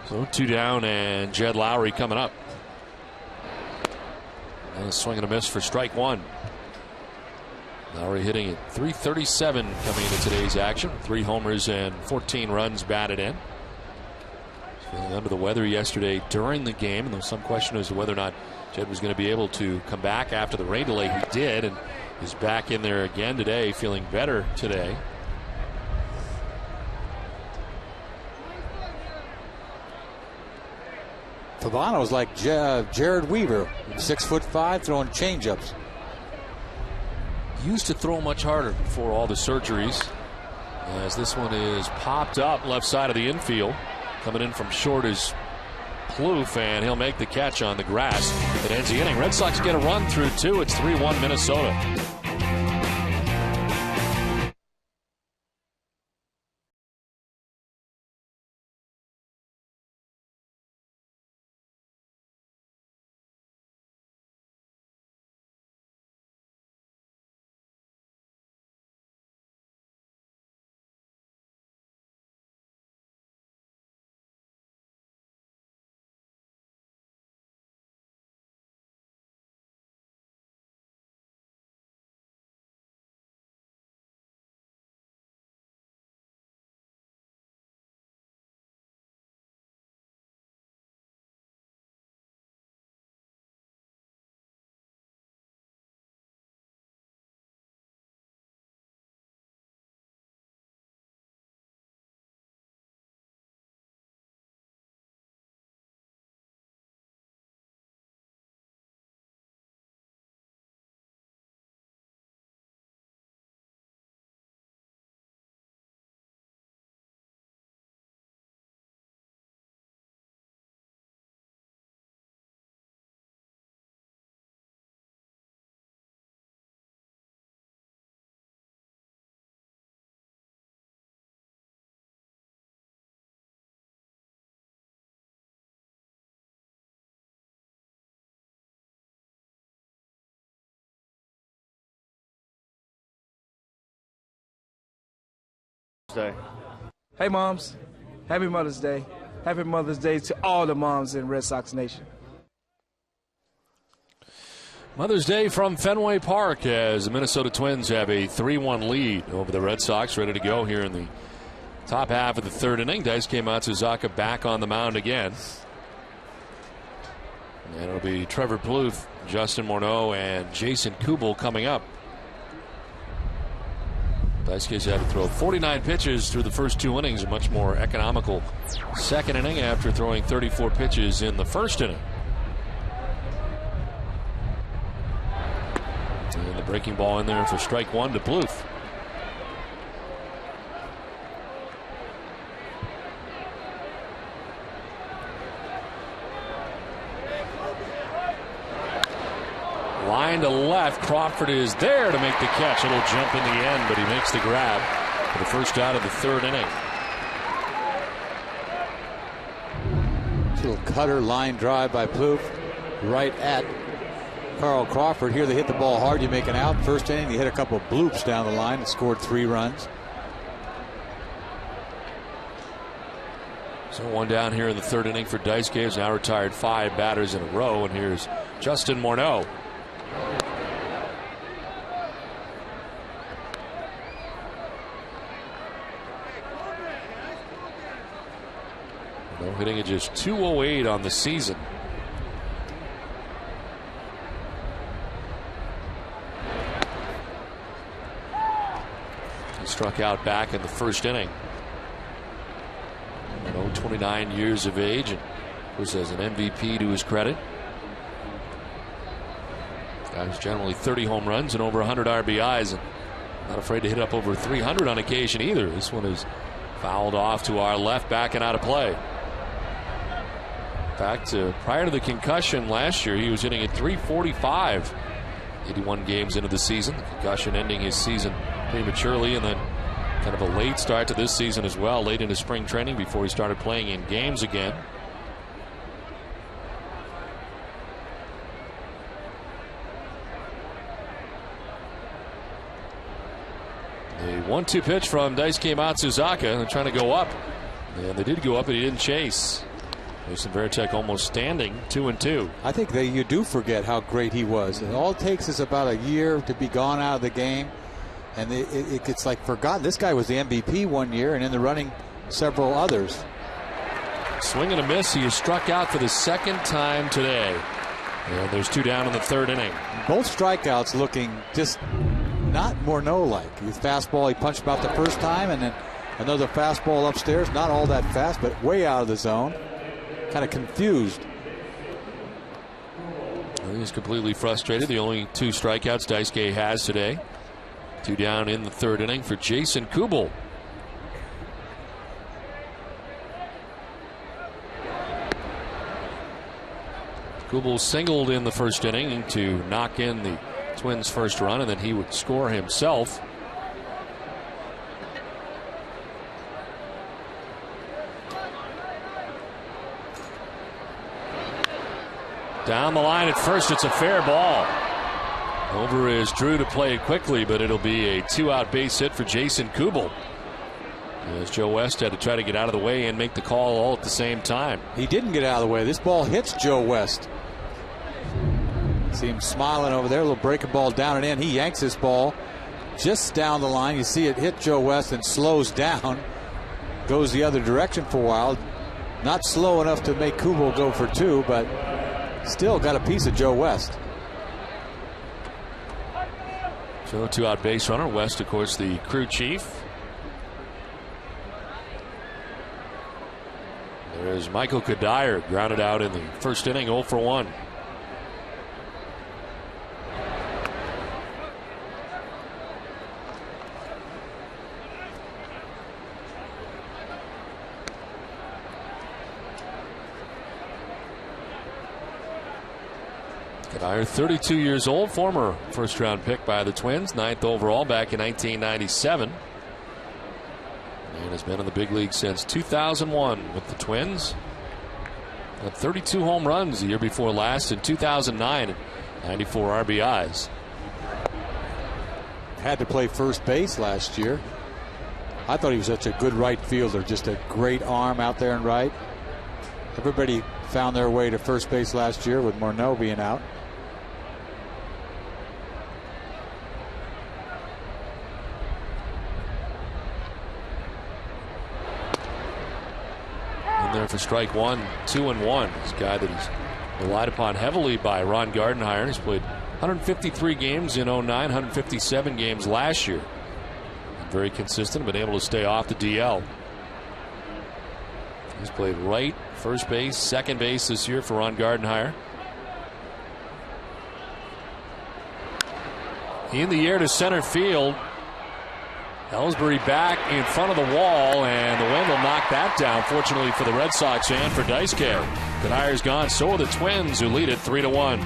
So 2 down and Jed Lowry coming up. And a swing and a miss for strike one. Lowry hitting at .337 coming into today's action. 3 homers and 14 runs batted in. Feeling under the weather yesterday during the game, and there was some question as to whether or not Jed was going to be able to come back after the rain delay. He did, and is back in there again today, feeling better today. Favano's like Jared Weaver, 6'5", throwing changeups. Used to throw much harder before all the surgeries, as this one is popped up left side of the infield. Coming in from short is Plouffe, and he'll make the catch on the grass. It ends the inning. Red Sox get a run through 2. It's 3-1 Minnesota. Day. Hey moms, happy Mother's Day. Happy Mother's Day to all the moms in Red Sox Nation. Mother's Day from Fenway Park as the Minnesota Twins have a 3-1 lead over the Red Sox, ready to go here in the top half of the third inning. Daisuke Matsuzaka back on the mound again. And it'll be Trevor Plouffe, Justin Morneau, and Jason Kubel coming up. Daisuke's had to throw 49 pitches through the first 2 innings, a much more economical second inning after throwing 34 pitches in the first inning. And the breaking ball in there for strike one to Plouffe. Line to left. Crawford is there to make the catch. It'll jump in the end, but he makes the grab for the first out of the third inning. Little cutter line drive by Plouffe right at Carl Crawford. Here they hit the ball hard. You make an out. First inning, he hit a couple of bloops down the line and scored 3 runs. So one down here in the third inning for Daisuke. Has now retired 5 batters in a row, and here's Justin Morneau. Morneau hitting at just .208 on the season. He struck out back in the first inning. Morneau, 29 years of age, and was as an MVP to his credit. Guys generally 30 home runs and over 100 RBIs, and not afraid to hit up over 300 on occasion either. This one is fouled off to our left, back and out of play. In fact, prior to the concussion last year, he was hitting at .345, 81 games into the season. The concussion ending his season prematurely, and then kind of a late start to this season as well, late into spring training before he started playing in games again. A 1-2 pitch from Daisuke Matsuzaka. They're trying to go up. And they did go up, but he didn't chase. Jason Varitek almost standing 2-2. I think that you do forget how great he was. And all it takes is about a year to be gone out of the game, and it gets like forgotten. This guy was the MVP one year and in the running several others. Swing and a miss. He is struck out for the second time today. And there's 2 down in the 3rd inning. Both strikeouts looking just not Morneau-like. His fastball he punched about the first time, and then another fastball upstairs, not all that fast, but way out of the zone. Kind of confused. Well, he's completely frustrated. The only 2 strikeouts Daisuke has today. 2 down in the 3rd inning for Jason Kubel. Kubel singled in the 1st inning to knock in the Twins' first run, and then he would score himself. Down the line at first, it's a fair ball. Over is Drew to play it quickly, but it'll be a 2-out base hit for Jason Kubel. As Joe West had to try to get out of the way and make the call all at the same time. He didn't get out of the way. This ball hits Joe West. See him smiling over there. A little breaking ball down and in. He yanks this ball just down the line. You see it hit Joe West and slows down. Goes the other direction for a while. Not slow enough to make Kubel go for 2, but still got a piece of Joe West. So 2-out base runner. West, of course, the crew chief. There's Michael Kadire, grounded out in the 1st inning, 0 for 1. Kadire, 32 years old, former 1st-round pick by the Twins, 9th overall back in 1997. And has been in the big league since 2001 with the Twins. Had 32 home runs the year before last in 2009 and 94 RBIs. Had to play first base last year. I thought he was such a good right fielder, just a great arm out there in right. Everybody found their way to first base last year with Morneau being out. There for strike 1, 2-1. This guy that he's relied upon heavily by Ron Gardenhire. He's played 153 games in 09, 157 games last year. Very consistent, been able to stay off the DL. He's played right, first base, second base this year for Ron Gardenhire. In the air to center field. Ellsbury back in front of the wall, and the wind will knock that down, fortunately for the Red Sox and for Daisuke. Kadire's gone, so are the Twins, who lead it 3-1.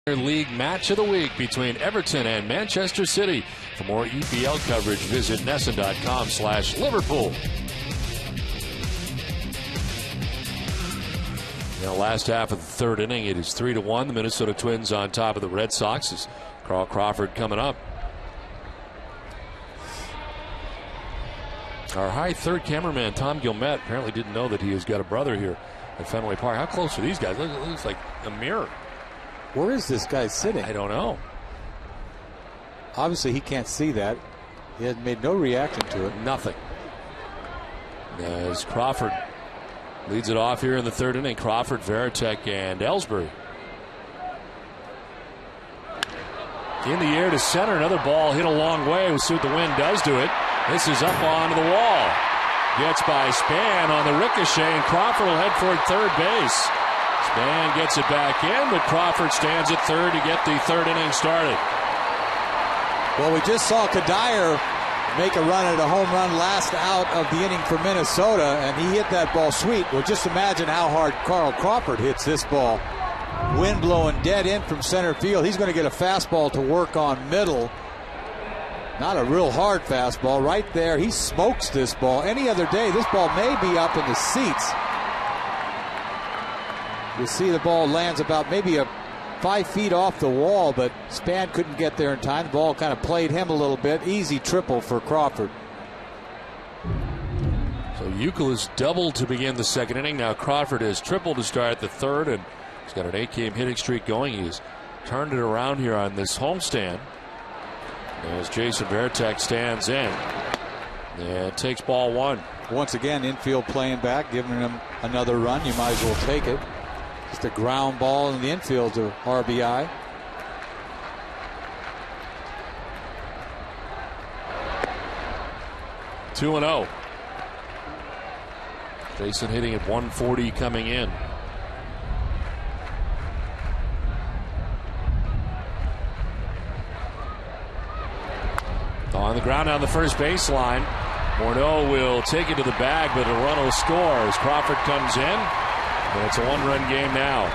League match of the week between Everton and Manchester City. For more EPL coverage, visit NESN.com/Liverpool. Now, last half of the third inning, it is 3-1. The Minnesota Twins on top of the Red Sox as Carl Crawford coming up. Our high third cameraman, Tom Gilmet, apparently didn't know that he has got a brother here at Fenway Park. How close are these guys? It looks like a mirror. Where is this guy sitting? I don't know. Obviously, he can't see that. He has made no reaction to it. Nothing. As Crawford leads it off here in the third inning. Crawford, Varitek, and Ellsbury. In the air to center. Another ball hit a long way. We'll see what the wind does to it. This is up onto the wall. Gets by Span on the ricochet, and Crawford will head for third base. Span gets it back in, but Crawford stands at third to get the third inning started. Well, we just saw Kadire make a run at a home run last out of the inning for Minnesota, and he hit that ball sweet. Well, just imagine how hard Carl Crawford hits this ball. Wind blowing dead in from center field. He's going to get a fastball to work on middle. Not a real hard fastball right there. He smokes this ball. Any other day, this ball may be up in the seats. You see the ball lands about maybe 5 feet off the wall, but Span couldn't get there in time. The ball kind of played him a little bit. Easy triple for Crawford. So Euchel has doubled to begin the second inning. Now Crawford has tripled to start the third, and he's got an 8-game hitting streak going. He's turned it around here on this homestand. As Jason Varitek stands in and takes ball one. Once again, infield playing back, giving him another run. You might as well take it. Just a ground ball in the infield to RBI. Two and 0. Jason hitting at 140 coming in. On the ground on the first baseline. Morneau will take it to the bag, but a run will score as Crawford comes in. And it's a one-run game now.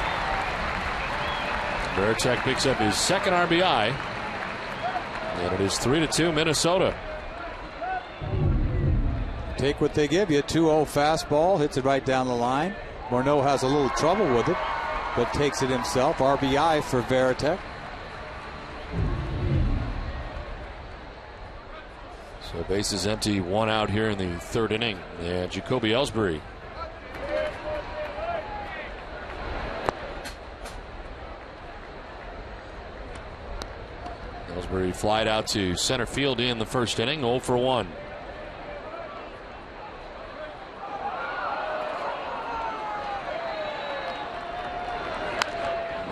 Varitek picks up his second RBI. And it is 3-2 Minnesota. Take what they give you. 2-0 fastball. Hits it right down the line. Morneau has a little trouble with it, but takes it himself. RBI for Varitek. So bases empty, one out here in the third inning. And Jacoby Ellsbury. Ellsbury flied out to center field in the first inning, 0 for 1.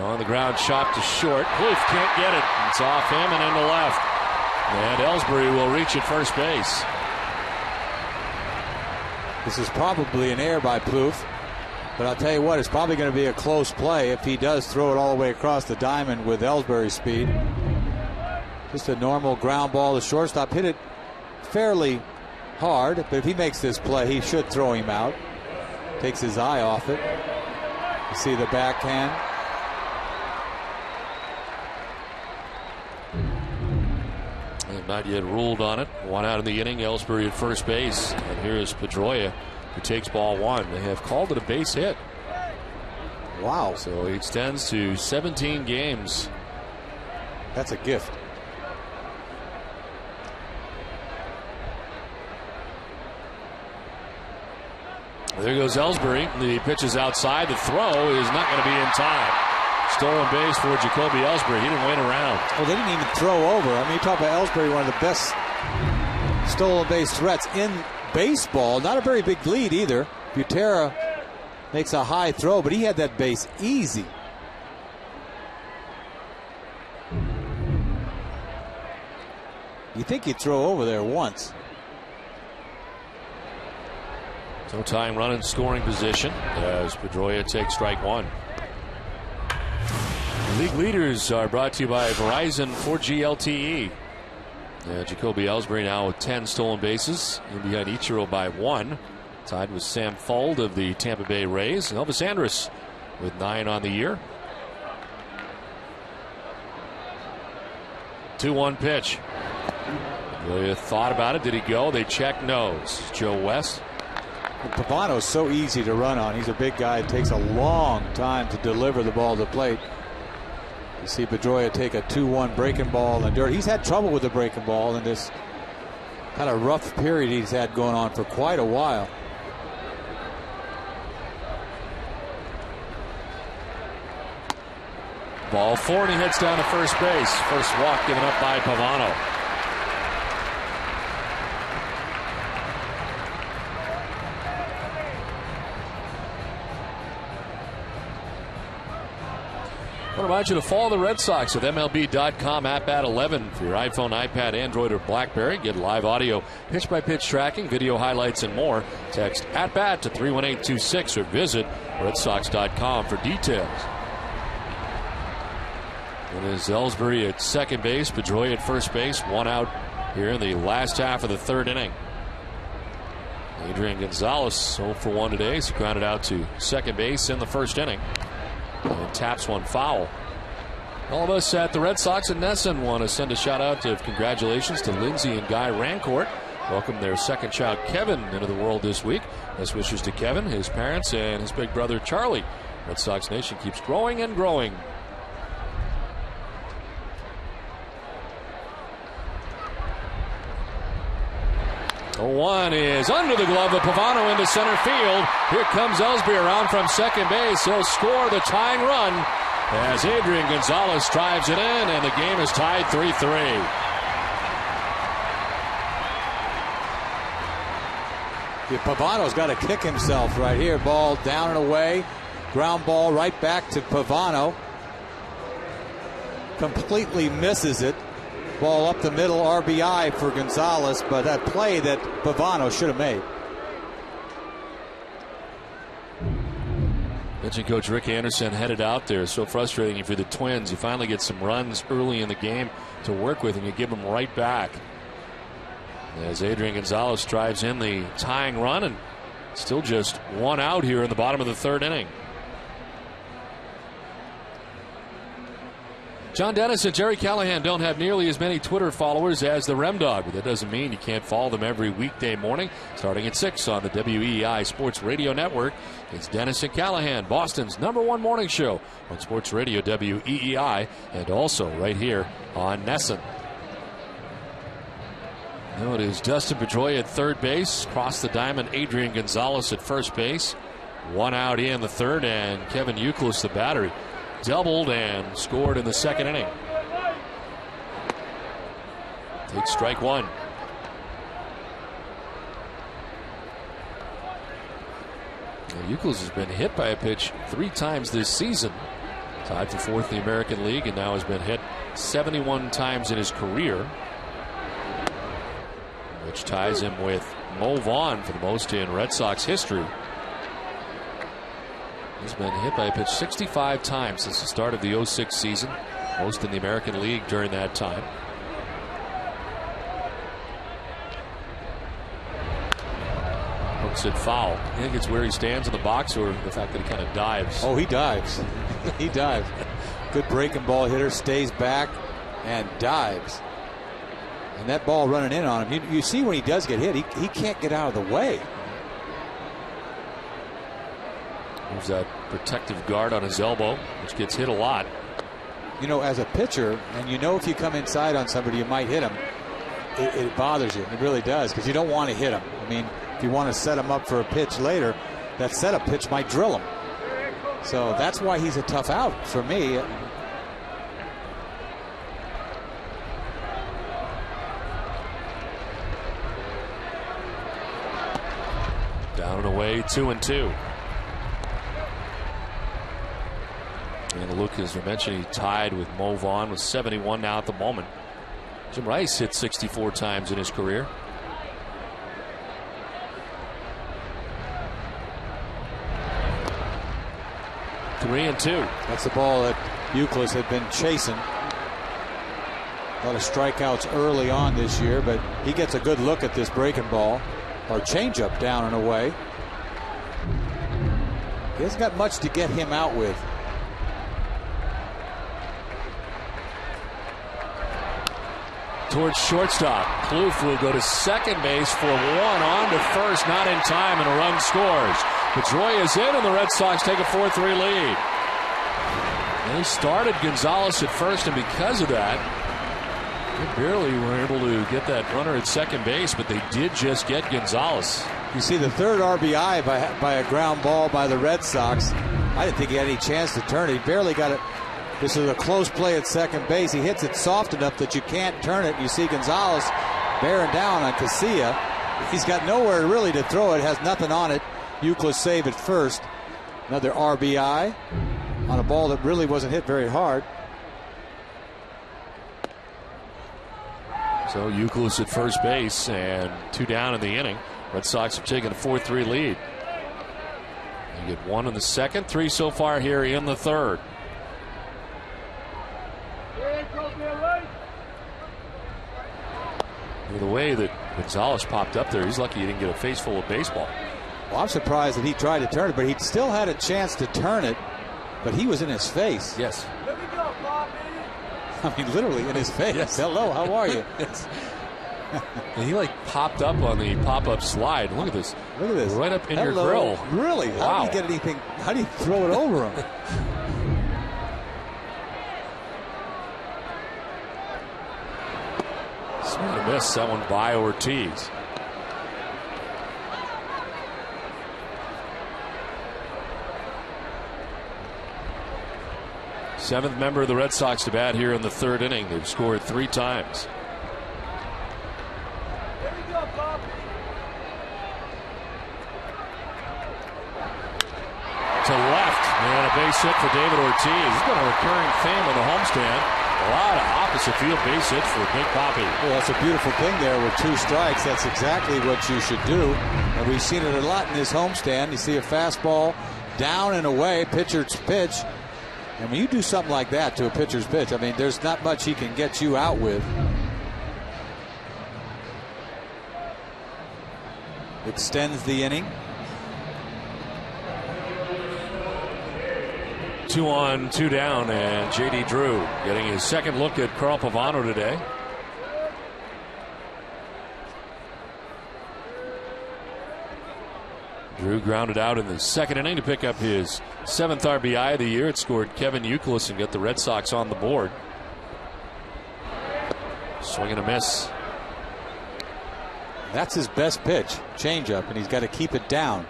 On the ground, shot to short. Plouffe can't get it. It's off him and into left. And Ellsbury will reach at first base. This is probably an error by Plouffe, but I'll tell you what, it's probably going to be a close play if he does throw it all the way across the diamond with Ellsbury's speed. Just a normal ground ball. The shortstop hit it fairly hard, but if he makes this play, he should throw him out. Takes his eye off it. You see the backhand. Not yet ruled on it. One out in the inning. Ellsbury at first base. And here is Pedroia, who takes ball one. They have called it a base hit. Wow. So he extends to 17 games. That's a gift. There goes Ellsbury. The pitch is outside. The throw is not going to be in time. Stolen base for Jacoby Ellsbury. He didn't wait around. Well, they didn't even throw over. I mean, you talk about Ellsbury, one of the best stolen base threats in baseball. Not a very big lead either. Butera makes a high throw, but he had that base easy. You think he'd throw over there once. So tying run in scoring position as Pedroia takes strike one. League leaders are brought to you by Verizon 4G LTE. Jacoby Ellsbury now with 10 stolen bases. In behind Ichiro by 1. Tied with Sam Fuld of the Tampa Bay Rays. Elvis Andrus with 9 on the year. 2-1 pitch. Really thought about it. Did he go? They check nose. Joe West. Pavano's so easy to run on. He's a big guy. It takes a long time to deliver the ball to the plate. You see Pedroia take a 2-1 breaking ball in the dirt. He's had trouble with the breaking ball in this kind of rough period he's had going on for quite a while. Ball 4, and he hits down to first base. First walk given up by Pavano. I want to remind you to follow the Red Sox with MLB.com at Bat 11 for your iPhone, iPad, Android, or BlackBerry. Get live audio, pitch-by-pitch tracking, video highlights, and more. Text at Bat to 31826 or visit RedSox.com for details. It is Ellsbury at second base, Pedroia at first base. 1 out here in the last half of the third inning. Adrian Gonzalez 0 for 1 today. He's grounded out to second base in the first inning. And taps one foul. All of us at the Red Sox and Nesson want to send a shout out of congratulations to Lindsay and Guy Rancourt. Welcome their second child Kevin into the world this week. Best wishes to Kevin, his parents, and his big brother Charlie. Red Sox Nation keeps growing and growing. 0-1 is under the glove of Pavano into center field. Here comes Ellsbury around from second base. He'll score the tying run as Adrian Gonzalez drives it in, and the game is tied 3-3. Pavano's got to kick himself right here. Ball down and away. Ground ball right back to Pavano. Completely misses it. Ball up the middle, RBI for Gonzalez, but that play that Pavano should have made. Pitching coach Rick Anderson headed out there. So frustrating for the Twins. You finally get some runs early in the game to work with, and you give them right back. As Adrian Gonzalez drives in the tying run, and still just 1 out here in the bottom of the third inning. John Dennis and Jerry Callahan don't have nearly as many Twitter followers as the Rem Dog, but that doesn't mean you can't follow them every weekday morning, starting at 6 on the WEEI Sports Radio Network. It's Dennis and Callahan, Boston's #1 morning show on Sports Radio WEEI, and also right here on Nesson. Now it is Dustin Pedroia at third base, across the diamond Adrian Gonzalez at first base. 1 out in the third, and Kevin Youkilis, the battery, doubled and scored in the second inning. Takes strike one. Youkilis has been hit by a pitch 3 times this season. Tied for 4th in the American League, and now has been hit 71 times in his career, which ties him with Mo Vaughn for the most in Red Sox history. He's been hit by a pitch 65 times since the start of the 06 season, most in the American League during that time. Hooks it foul. I think it's where he stands in the box, or the fact that he kind of dives. Oh, he dives. He dives. Good breaking ball hitter, stays back and dives. And that ball running in on him, you see when he does get hit, he can't get out of the way. There's that protective guard on his elbow, which gets hit a lot. You know, as a pitcher, and you know if you come inside on somebody, you might hit him. It bothers you. It really does, because you don't want to hit him. I mean, if you want to set him up for a pitch later, that setup pitch might drill him. So that's why he's a tough out for me. Down and away, 2-2. And Luke, as we mentioned, he tied with Mo Vaughn with 71 now at the moment. Jim Rice hit 64 times in his career. Three and two. That's the ball that Youkilis had been chasing. A lot of strikeouts early on this year, but he gets a good look at this breaking ball, or changeup down and away. He hasn't got much to get him out with. towards shortstop. Kloof will go to second base for one, on to first, not in time, and a run scores. Pedroia is in, and the Red Sox take a 4-3 lead. They started Gonzalez at first, and because of that, they barely were able to get that runner at second base, but they did just get Gonzalez. You see the third RBI by a ground ball by the Red Sox. I didn't think he had any chance to turn it. He barely got it. This is a close play at second base. He hits it soft enough that you can't turn it. You see Gonzalez bearing down on Casilla. He's got nowhere really to throw it. Has nothing on it. Euclid save at first. Another RBI on a ball that really wasn't hit very hard. So Euclid at first base and 2 down in the inning. Red Sox have taken a 4-3 lead. They get 1 in the second, 3 so far here in the third. The way that Gonzalez popped up there, he's lucky he didn't get a face full of baseball. Well, I'm surprised that he tried to turn it, but he still had a chance to turn it, but he was in his face. Yes. I mean, literally in his face. Yes. Hello, how are you? Yes. And he like popped up on the pop-up slide. Look at this. Look at this. Right up in Hello. your grill. Really? Wow. How do you get anything? How do you throw it over him? Swing and a miss. That one by Ortiz. Seventh member of the Red Sox to bat here in the third inning. They've scored 3 times. To left, and a base hit for David Ortiz. He's been a recurring theme on the homestand. A lot of opposite field base hits for Big Poppy. Well, that's a beautiful thing there with 2 strikes. That's exactly what you should do. And we've seen it a lot in this homestand. You see a fastball down and away, pitcher's pitch. And when you do something like that to a pitcher's pitch, I mean, there's not much he can get you out with. Extends the inning. 2 on, 2 down, and J.D. Drew getting his second look at Carl Pavano today. Drew grounded out in the second inning to pick up his 7th RBI of the year. It scored Kevin Youkilis and got the Red Sox on the board. Swing and a miss. That's his best pitch, changeup, and he's got to keep it down.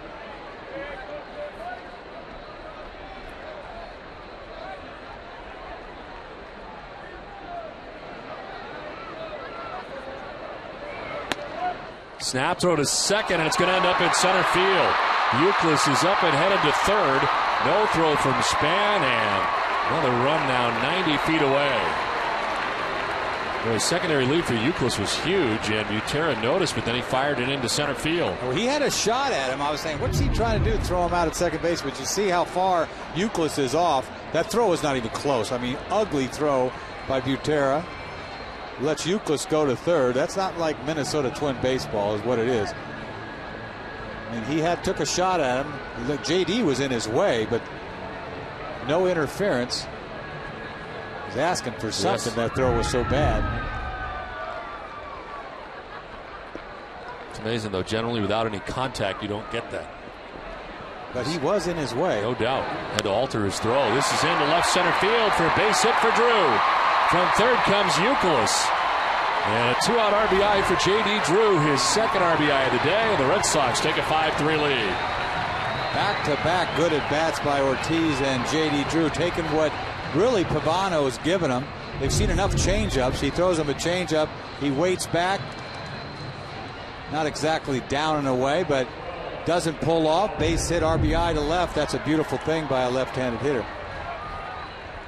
Snap throw to second, and it's going to end up in center field. Euclid is up and headed to third. No throw from Span, and another run now 90 feet away. The secondary lead for Euclid was huge, and Butera noticed, but then he fired it into center field. Well, he had a shot at him. I was saying, what's he trying to do? Throw him out at second base, but you see how far Euclid is off. That throw was not even close. I mean, ugly throw by Butera. Lets Euclid go to third. That's not like Minnesota Twin baseball is what it is. I mean, he took a shot at him. JD was in his way, but no interference. He's asking for something. Yes. That throw was so bad. It's amazing, though. Generally, without any contact, you don't get that. But he was in his way. No doubt. Had to alter his throw. This is into left center field for a base hit for Drew. From third comes Youkilis. And a 2-out RBI for J.D. Drew, his second RBI of the day. And the Red Sox take a 5-3 lead. Back-to-back good at-bats by Ortiz and J.D. Drew, taking what really Pavano has given him. They've seen enough changeups. He throws him a changeup. He waits back. Not exactly down and away, but doesn't pull off. Base hit RBI to left. That's a beautiful thing by a left-handed hitter.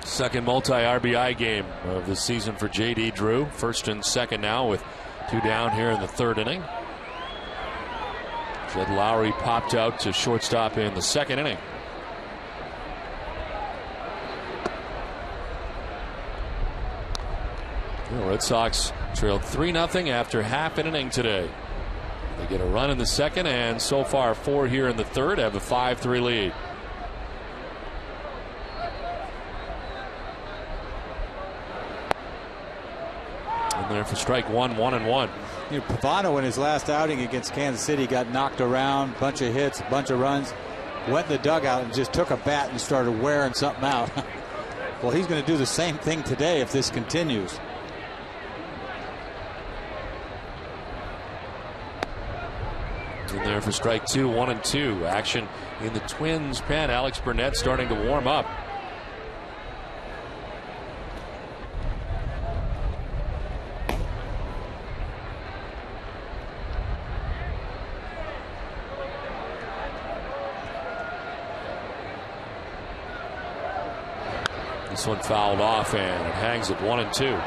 Second multi-RBI game of the season for J.D. Drew. First and second now with 2 down here in the third inning. Jed Lowry popped out to shortstop in the second inning. The Red Sox trailed 3-0 after half an inning today. They get a run in the second, and so far 4 here in the third, have a 5-3 lead. In there for strike one, 1-1. You know, Pavano in his last outing against Kansas City got knocked around, bunch of hits, a bunch of runs, went in the dugout and just took a bat and started wearing something out. Well, he's going to do the same thing today if this continues. In there for strike two, 1-2. Action in the Twins pen. Alex Burnett starting to warm up. This one fouled off and it hangs at 1-2.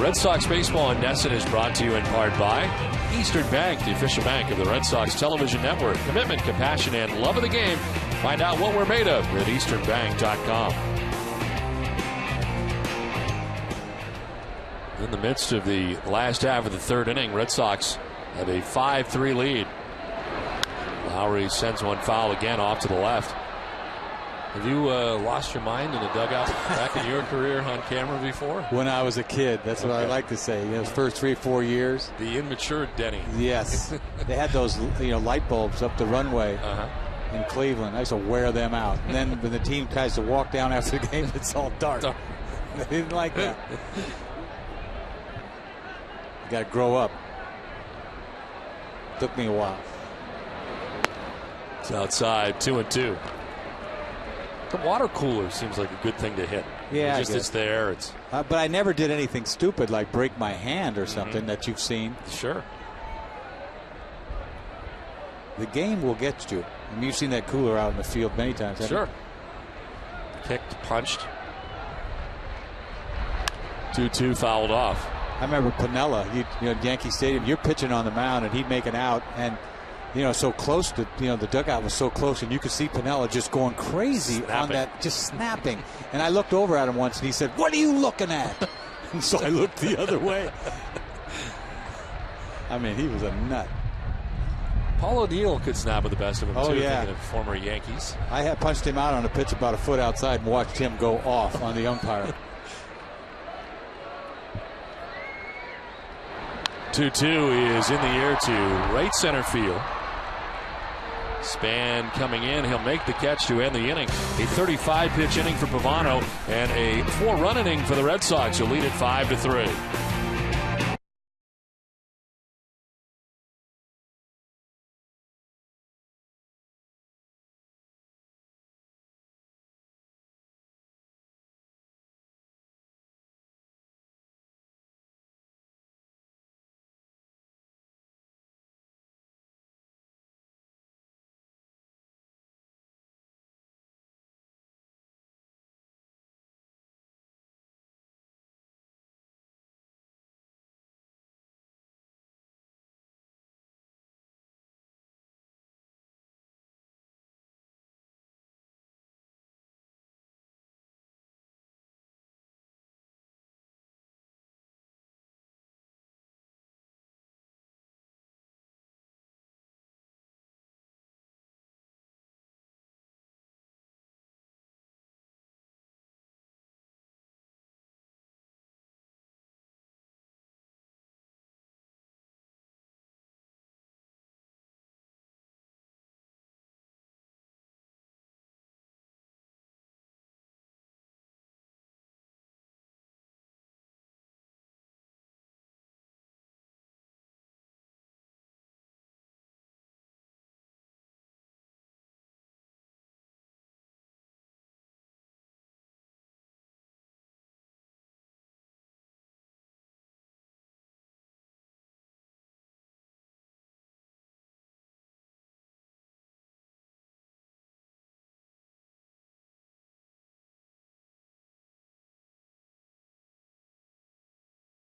Red Sox baseball in Nesson is brought to you in part by Eastern Bank, the official bank of the Red Sox television network. Commitment, compassion, and love of the game. Find out what we're made of at easternbank.com. In the midst of the last half of the third inning, Red Sox have a 5-3 lead. Lowry sends one foul again off to the left. Have you lost your mind in a dugout back in your career on camera before? When I was a kid, that's what I like to say. You know, his first 3-4 years. The immature Denny. Yes. They had those, light bulbs up the runway in Cleveland. I used to wear them out. And then when the team tries to walk down after the game, it's all dark. They didn't like that. You got to grow up. Took me a while. It's outside, 2-2. The water cooler seems like a good thing to hit. Yeah, it's there. It's but I never did anything stupid like break my hand or something that you've seen. Sure. The game will get you. I mean, you've seen that cooler out in the field many times. Sure. Kicked, punched. 2-2 fouled off. I remember Piniella, Yankee Stadium. You're pitching on the mound and he'd make an out and. So close to, the dugout was so close, and you could see Piniella just going crazy on that, just snapping. And I looked over at him once, and he said, "What are you looking at?" And so I looked the other way. I mean, he was a nut. Paul O'Neill could snap at the best of him, too. Yeah. Thinking of former Yankees. I had punched him out on a pitch about a foot outside and watched him go off on the umpire. 2-2 is in the air to right center field. Span coming in. He'll make the catch to end the inning. A 35-pitch inning for Pavano and a 4-run inning for the Red Sox, who lead it 5-3.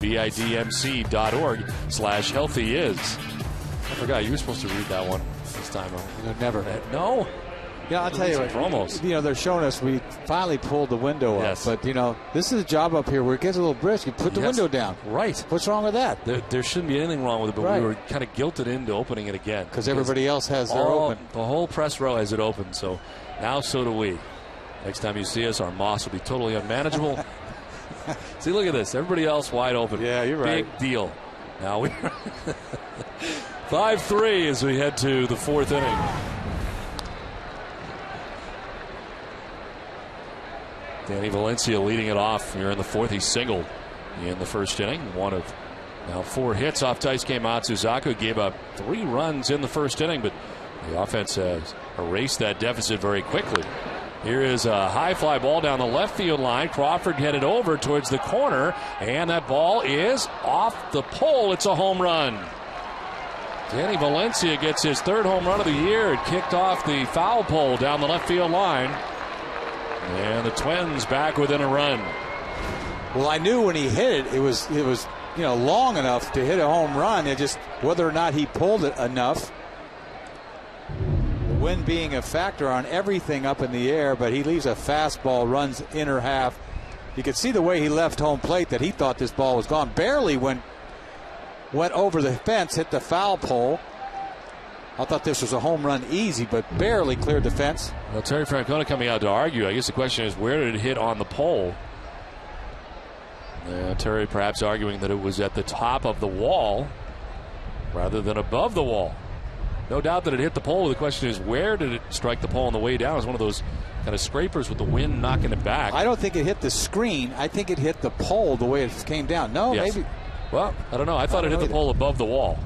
BIDMC.org/healthyis. I forgot you were supposed to read that one this time. Never. No. Yeah, I'll tell you what. Promos. They're showing us we finally pulled the window up. But, this is a job up here where it gets a little brisk. You put the window down. Right. What's wrong with that? There shouldn't be anything wrong with it, but we were kind of guilted into opening it again. Because everybody else has their open. The whole press row has it open, so now so do we. Next time you see us, our moss will be totally unmanageable. See, look at this. Everybody else wide open. Yeah, you're right. Big deal. Now we 5-3 as we head to the fourth inning. Danny Valencia leading it off here in the fourth. He singled in the first inning. One of now 4 hits off Taisuke Matsuzaku. Gave up 3 runs in the first inning, but the offense has erased that deficit very quickly. Here is a high fly ball down the left field line. Crawford headed over towards the corner, and that ball is off the pole. It's a home run. Danny Valencia gets his 3rd home run of the year. It kicked off the foul pole down the left field line. And the Twins back within a run. Well, I knew when he hit it, it was long enough to hit a home run. It just whether or not he pulled it enough. Wind being a factor on everything up in the air, but he leaves a fastball, runs inner half. You could see the way he left home plate that he thought this ball was gone. Barely went over the fence, hit the foul pole. I thought this was a home run easy, but barely cleared the fence. Well, Terry Francona coming out to argue. I guess the question is, where did it hit on the pole? Terry perhaps arguing that it was at the top of the wall rather than above the wall. No doubt that it hit the pole. The question is, where did it strike the pole on the way down? It was one of those kind of scrapers with the wind knocking it back. I don't think it hit the screen. I think it hit the pole the way it came down. No, yes. Maybe. Well, I don't know. I thought it hit the pole above the wall,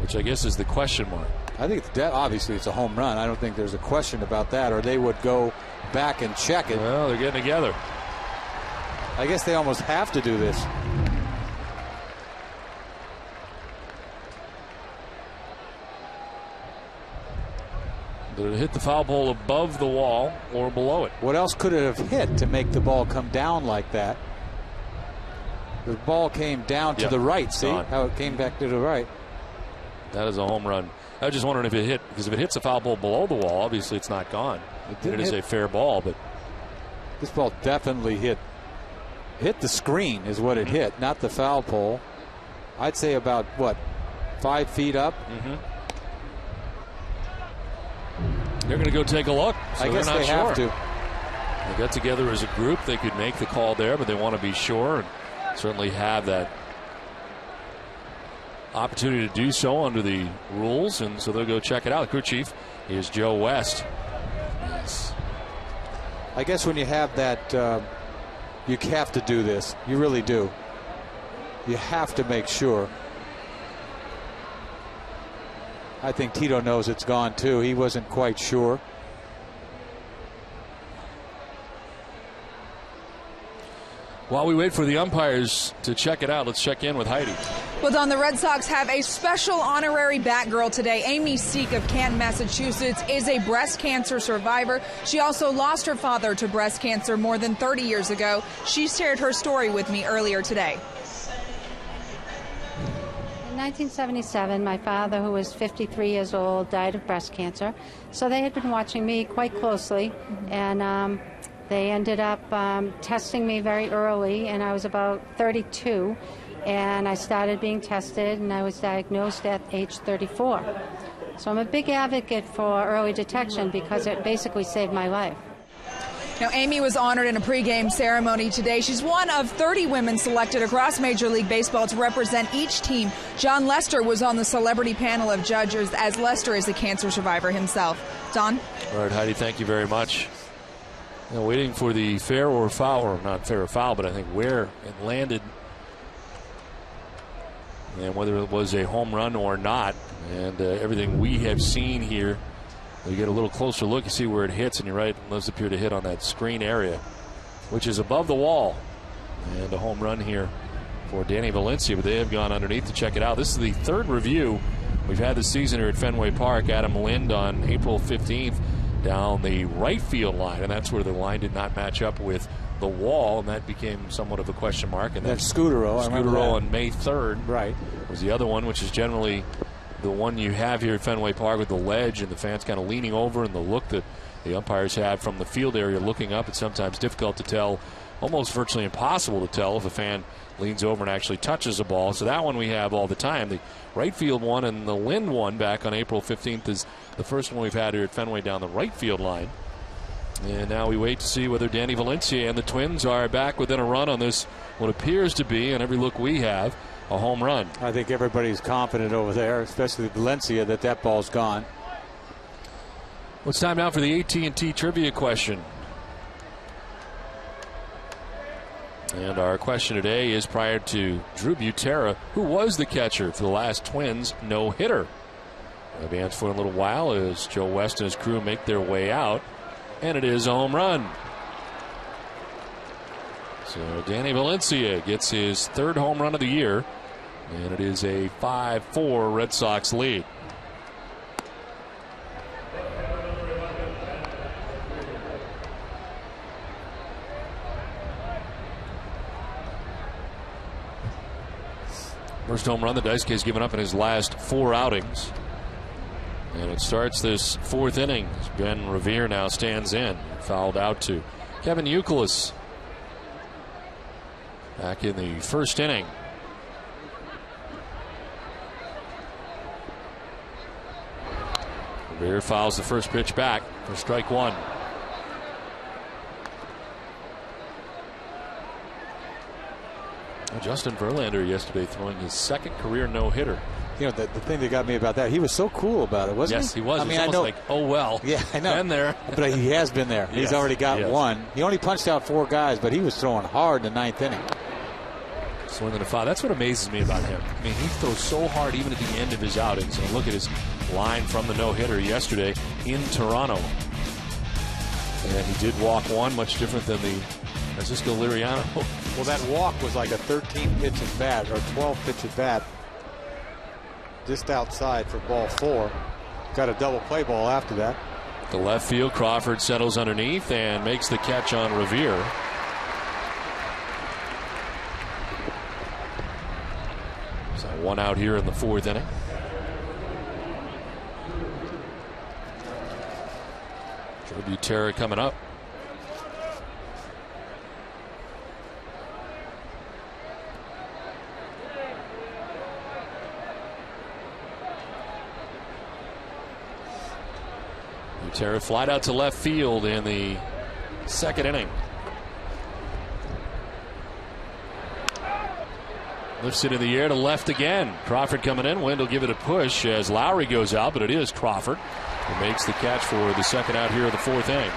which I guess is the question mark. I think obviously it's a home run. I don't think there's a question about that, or they would go back and check it. Well, they're getting together. I guess they almost have to do this. Did it hit the foul pole above the wall or below it? What else could it have hit to make the ball come down like that? The ball came down to the right. See how it came back to the right? That is a home run. I was just wondering if it hit, because if it hits a foul ball below the wall, obviously it's not gone. It is a fair ball, but this ball definitely hit the screen is what it hit, not the foul pole. I'd say about 5 feet up. Mm-hmm. They're going to go take a look. So I guess they're not they have to. They got together as a group. They could make the call there, but they want to be sure and certainly have that opportunity to do so under the rules, and so they'll go check it out. The crew chief is Joe West. Yes. I guess when you have that, you have to do this. You really do. You have to make sure. I think Tito knows it's gone too. He wasn't quite sure. While we wait for the umpires to check it out, let's check in with Heidi. Well, Don, the Red Sox have a special honorary Batgirl today. Amy Seek of Canton, Massachusetts is a breast cancer survivor. She also lost her father to breast cancer more than 30 years ago. She shared her story with me earlier today. In 1977, my father, who was 53 years old, died of breast cancer. So they had been watching me quite closely, and they ended up testing me very early, and I was about 32, and I started being tested, and I was diagnosed at age 34. So I'm a big advocate for early detection because it basically saved my life. Now, Amy was honored in a pregame ceremony today. She's one of 30 women selected across Major League Baseball to represent each team. John Lester was on the celebrity panel of judges, as Lester is a cancer survivor himself. Don? All right, Heidi, thank you very much. Waiting for the fair or foul, or not fair or foul, but I think where it landed and whether it was a home run or not. And everything we have seen here, you get a little closer look, you see where it hits, and you're right, it does appear to hit on that screen area, which is above the wall. And a home run here for Danny Valencia, but they have gone underneath to check it out. This is the third review we've had this season here at Fenway Park. Adam Lind on April 15th down the right field line, and that's where the line did not match up with the wall, and that became somewhat of a question mark. And that's Scudero. Scudero on May 3rd. Right. Was the other one, which is generally the one you have here at Fenway Park with the ledge and the fans kind of leaning over, and the look that the umpires have from the field area looking up. It's sometimes difficult to tell, almost virtually impossible to tell if a fan leans over and actually touches a ball. So that one we have all the time. The right field one and the Lind one back on April 15th is the first one we've had here at Fenway down the right field line. And now we wait to see whether Danny Valencia and the Twins are back within a run on this, what appears to be, and every look we have, a home run. I think everybody's confident over there, especially Valencia, that ball's gone. Well, it's time now for the AT&T trivia question. And our question today is prior to Drew Butera, who was the catcher for the last Twins no-hitter. We'll be answering for a little while as Joe West and his crew make their way out. And it is a home run. So Danny Valencia gets his third home run of the year. And it is a 5-4 Red Sox lead. First home run the Daisuke has given up in his last 4 outings. And it starts this 4th inning. Ben Revere now stands in. Fouled out to Kevin Youkilis. Back in the 1st inning. Revere fouls the first pitch back for strike 1. Justin Verlander yesterday throwing his 2nd career no-hitter. You know, the thing that got me about that, he was so cool about it, wasn't he? Yes, he was. I mean, I know. Like, oh, well. Yeah, I know. Been there. But he has been there. He's already got one. He only punched out 4 guys, but he was throwing hard in the 9th inning. Swinging a foul. That's what amazes me about him. I mean, he throws so hard even at the end of his outings. And look at his line from the no-hitter yesterday in Toronto. And he did walk 1, much different than the Francisco Liriano. Well, that walk was like a 13-pitch at bat or 12-pitch at bat. Just outside for ball 4. Got a double play ball after that. The left field, Crawford settles underneath and makes the catch on Revere. So 1 out here in the 4th inning. Joe Butera coming up. Butera flied out to left field in the 2nd inning. Lifts it in the air to left again. Crawford coming in. Wind will give it a push as Lowry goes out, but it is Crawford who makes the catch for the 2nd out here in the 4th inning.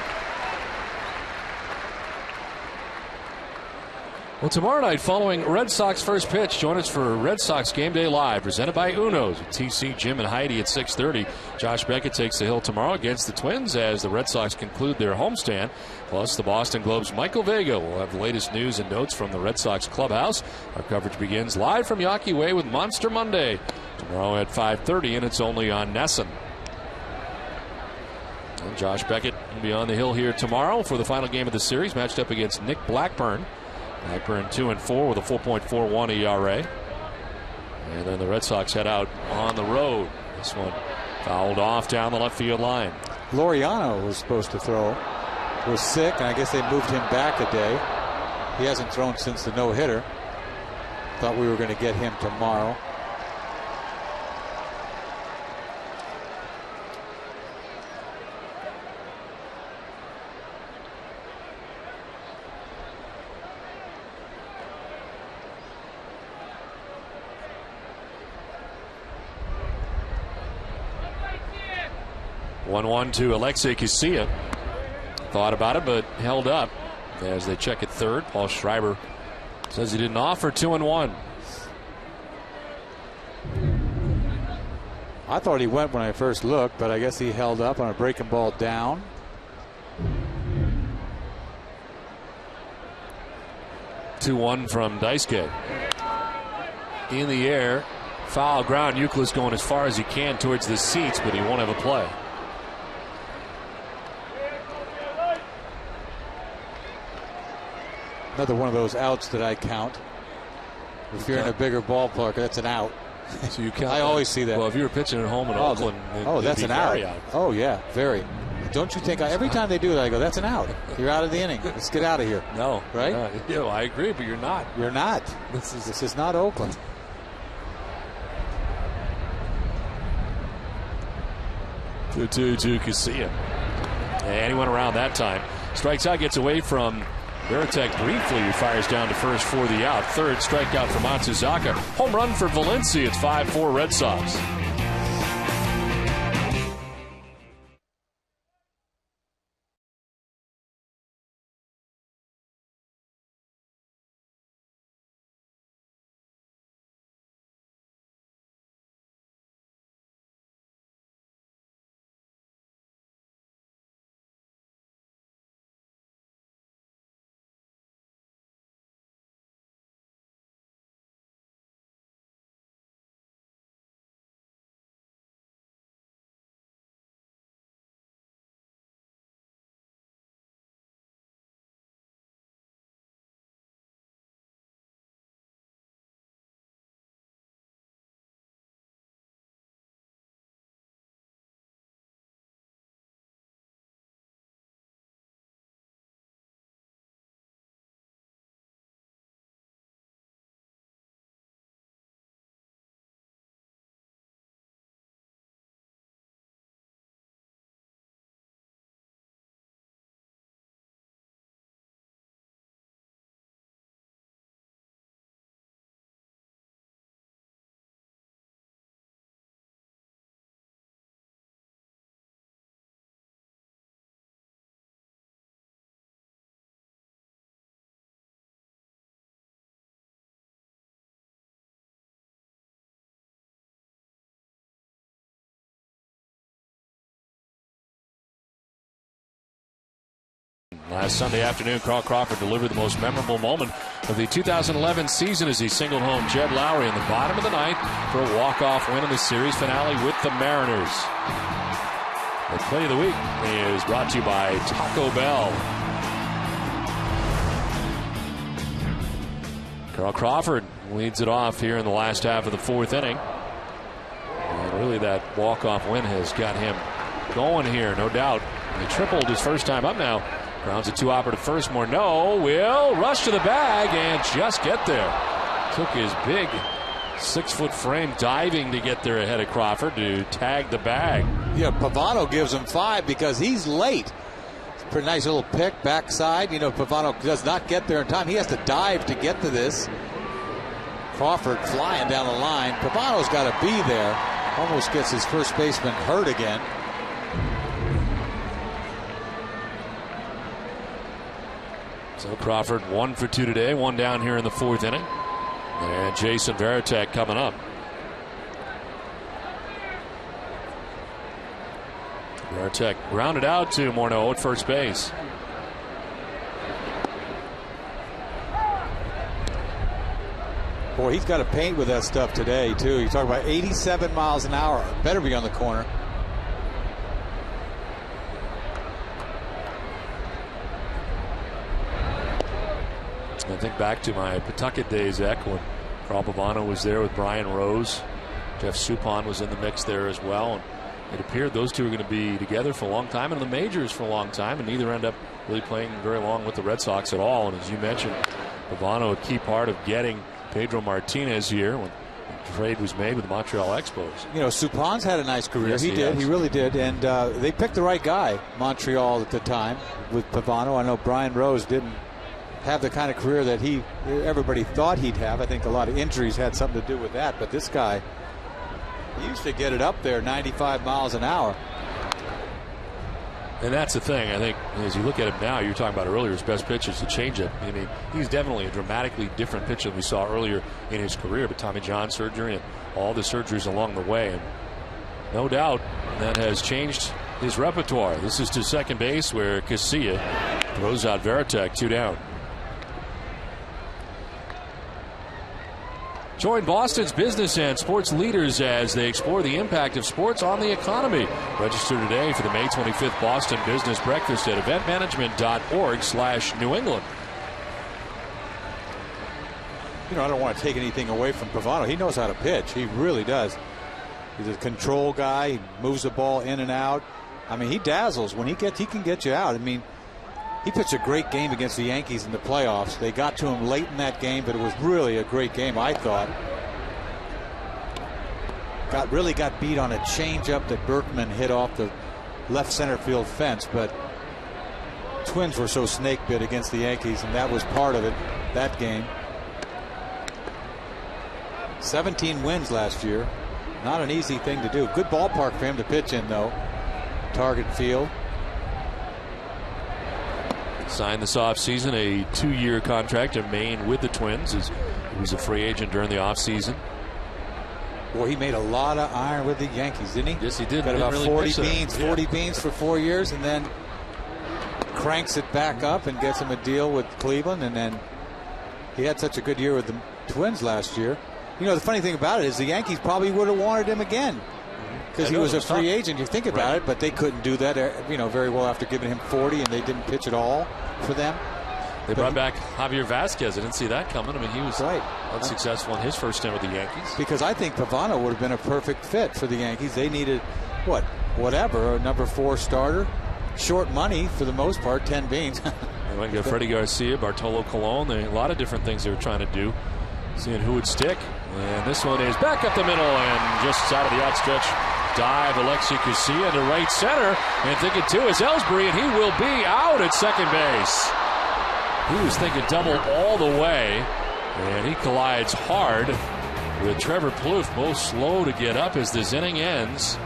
Well, tomorrow night, following Red Sox first pitch, join us for Red Sox Game Day Live, presented by Uno's with TC, Jim, and Heidi at 6:30. Josh Beckett takes the hill tomorrow against the Twins as the Red Sox conclude their homestand. Plus, the Boston Globe's Michael Vega will have the latest news and notes from the Red Sox clubhouse. Our coverage begins live from Yawkey Way with Monster Monday tomorrow at 5:30, and it's only on NESN. And Josh Beckett will be on the hill here tomorrow for the final game of the series, matched up against Nick Blackburn. Blackburn 2-4 with a 4.41 ERA. And then the Red Sox head out on the road. This one fouled off down the left field line. Loriano was supposed to throw. Was sick, and I guess they moved him back a day. He hasn't thrown since the no-hitter. Thought we were going to get him tomorrow. One to Alexei Casilla. Thought about it, but held up as they check at 3rd. Paul Schreiber says he didn't offer. 2-1. I thought he went when I first looked, but I guess he held up on a breaking ball down. Two-1 from Daisuke. In the air, foul ground. Youkilis going as far as he can towards the seats, but he won't have a play. Another one of those outs that I count. If you're in a bigger ballpark, that's an out. So you count. I always see that. Well, if you were pitching at home in Oakland, that's an out. Oh yeah, very. Don't you think? Every time they do that, I go, "That's an out. You're out of the inning. Let's get out of here." No, right? Yeah, I agree, but you're not. You're not. This is not Oakland. To Casilla. And he went around that time. Strikes out, gets away from Veritek briefly, who fires down to first for the out. Third strikeout for Matsuzaka. Home run for Valencia. It's 5-4 Red Sox. Last Sunday afternoon, Carl Crawford delivered the most memorable moment of the 2011 season as he singled home Jed Lowry in the bottom of the ninth for a walk-off win in the series finale with the Mariners. The play of the week is brought to you by Taco Bell. Carl Crawford leads it off here in the last half of the fourth inning. And really that walk-off win has got him going here, no doubt. He tripled his first time up now. Grounds a 2-hopper to first. Morneau will rush to the bag and just get there. Took his big 6-foot frame diving to get there ahead of Crawford to tag the bag. Yeah, Pavano gives him 5 because he's late. It's a pretty nice little pick backside. You know, Pavano does not get there in time. He has to dive to get to this. Crawford flying down the line. Pavano's got to be there. Almost gets his first baseman hurt again. So Crawford 1 for 2 today, 1 down here in the fourth inning. And Jason Veritek coming up. Veritek grounded out to Morneau at first base. Boy, he's got to paint with that stuff today, too. You talk about 87 miles an hour. Better be on the corner. I think back to my Pawtucket days, Eck, when Carl Pavano was there with Brian Rose. Jeff Suppan was in the mix there as well. And it appeared those two were going to be together for a long time and in the majors for a long time, and neither end up really playing very long with the Red Sox at all. And as you mentioned, Pavano a key part of getting Pedro Martinez here when the trade was made with the Montreal Expos. You know, Suppan's had a nice career. Yes, he did. has. He really did. And they picked the right guy, Montreal, at the time with Pavano. I know Brian Rose didn't have the kind of career that everybody thought he'd have. I think a lot of injuries had something to do with that. But this guy, he used to get it up there 95 miles an hour. And that's the thing. I think as you look at him now, you were talking about earlier, his best pitch is the changeup. I mean, he's definitely a dramatically different pitcher than we saw earlier in his career. But Tommy John surgery and all the surgeries along the way, and no doubt that has changed his repertoire. This is to second base where Casilla throws out Veritek, 2 down. Join Boston's business and sports leaders as they explore the impact of sports on the economy. Register today for the May 25th Boston Business Breakfast at eventmanagement.org/New England. You know, I don't want to take anything away from Pavano. He knows how to pitch. He really does. He's a control guy. He moves the ball in and out. I mean, he dazzles. When he can get you out. I mean, he pitched a great game against the Yankees in the playoffs. They got to him late in that game, but it was really a great game, I thought. Really got beat on a changeup that Berkman hit off the left center field fence, but Twins were so snake bit against the Yankees, and that was part of it, that game. 17 wins last year. Not an easy thing to do. Good ballpark for him to pitch in, though. Target field. Signed this offseason a 2-year contract in Maine with the Twins. He was a free agent during the offseason. Boy, he made a lot of iron with the Yankees, didn't he? Yes, he did. Got about really 40 beans for 4 years, and then cranks it back up and gets him a deal with Cleveland. And then he had such a good year with the Twins last year. You know, the funny thing about it is the Yankees probably would have wanted him again because he was a free agent. You think about it, but they couldn't do that, very well after giving him 40, and they didn't pitch at all for them. They brought back Javier Vasquez. I didn't see that coming. I mean, he was unsuccessful in his first stint with the Yankees. Because I think Pavano would have been a perfect fit for the Yankees. They needed, a number 4 starter. Short money for the most part, 10 beans. They went and got Freddie Garcia, Bartolo Colon. A lot of different things they were trying to do, seeing who would stick. And this one is back up the middle and just out of the outstretch dive. Alexi Casilla to right center. And thinking too is Ellsbury, and he will be out at second base. He was thinking double all the way, and he collides hard with Trevor Plouffe, most slow to get up as this inning ends.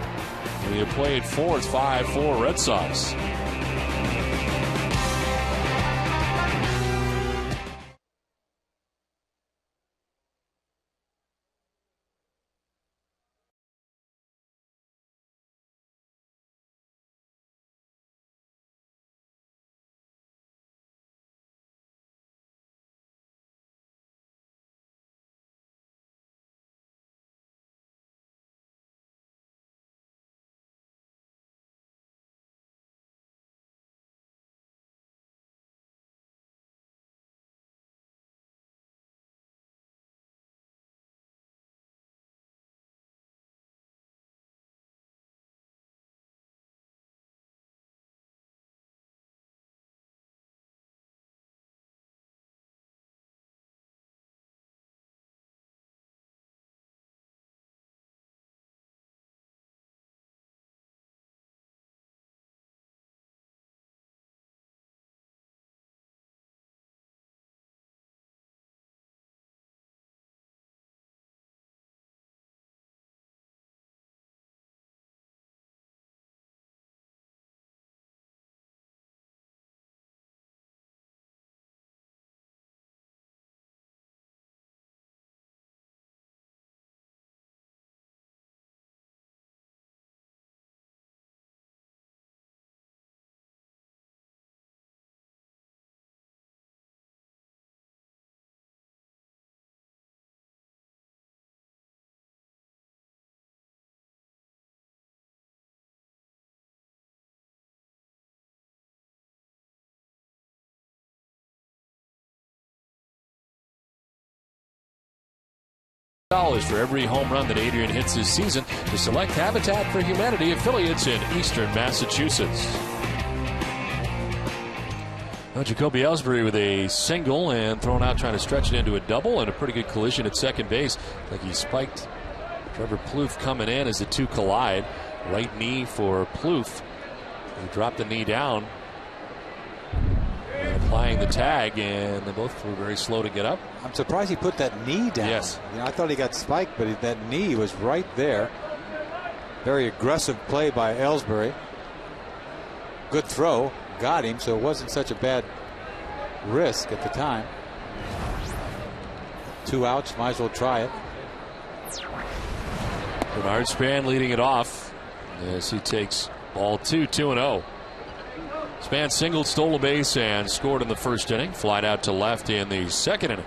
And he played 4. It's 5-4 Red Sox. For every home run that Adrian hits this season to select Habitat for Humanity affiliates in eastern Massachusetts. Well, Jacoby Ellsbury with a single and thrown out trying to stretch it into a double, and a pretty good collision at second base. Like he spiked Trevor Plouffe coming in as the two collide. Right knee for Plouffe. He dropped the knee down, applying the tag, and they both were very slow to get up. I'm surprised he put that knee down. Yes. I thought he got spiked, but that knee was right there. Very aggressive play by Ellsbury. Good throw. Got him, so it wasn't such a bad risk at the time. 2 outs, might as well try it. Bernard Span leading it off as he takes ball 2, 2-0. Span singled, stole a base, and scored in the first inning. Flied out to left in the second inning.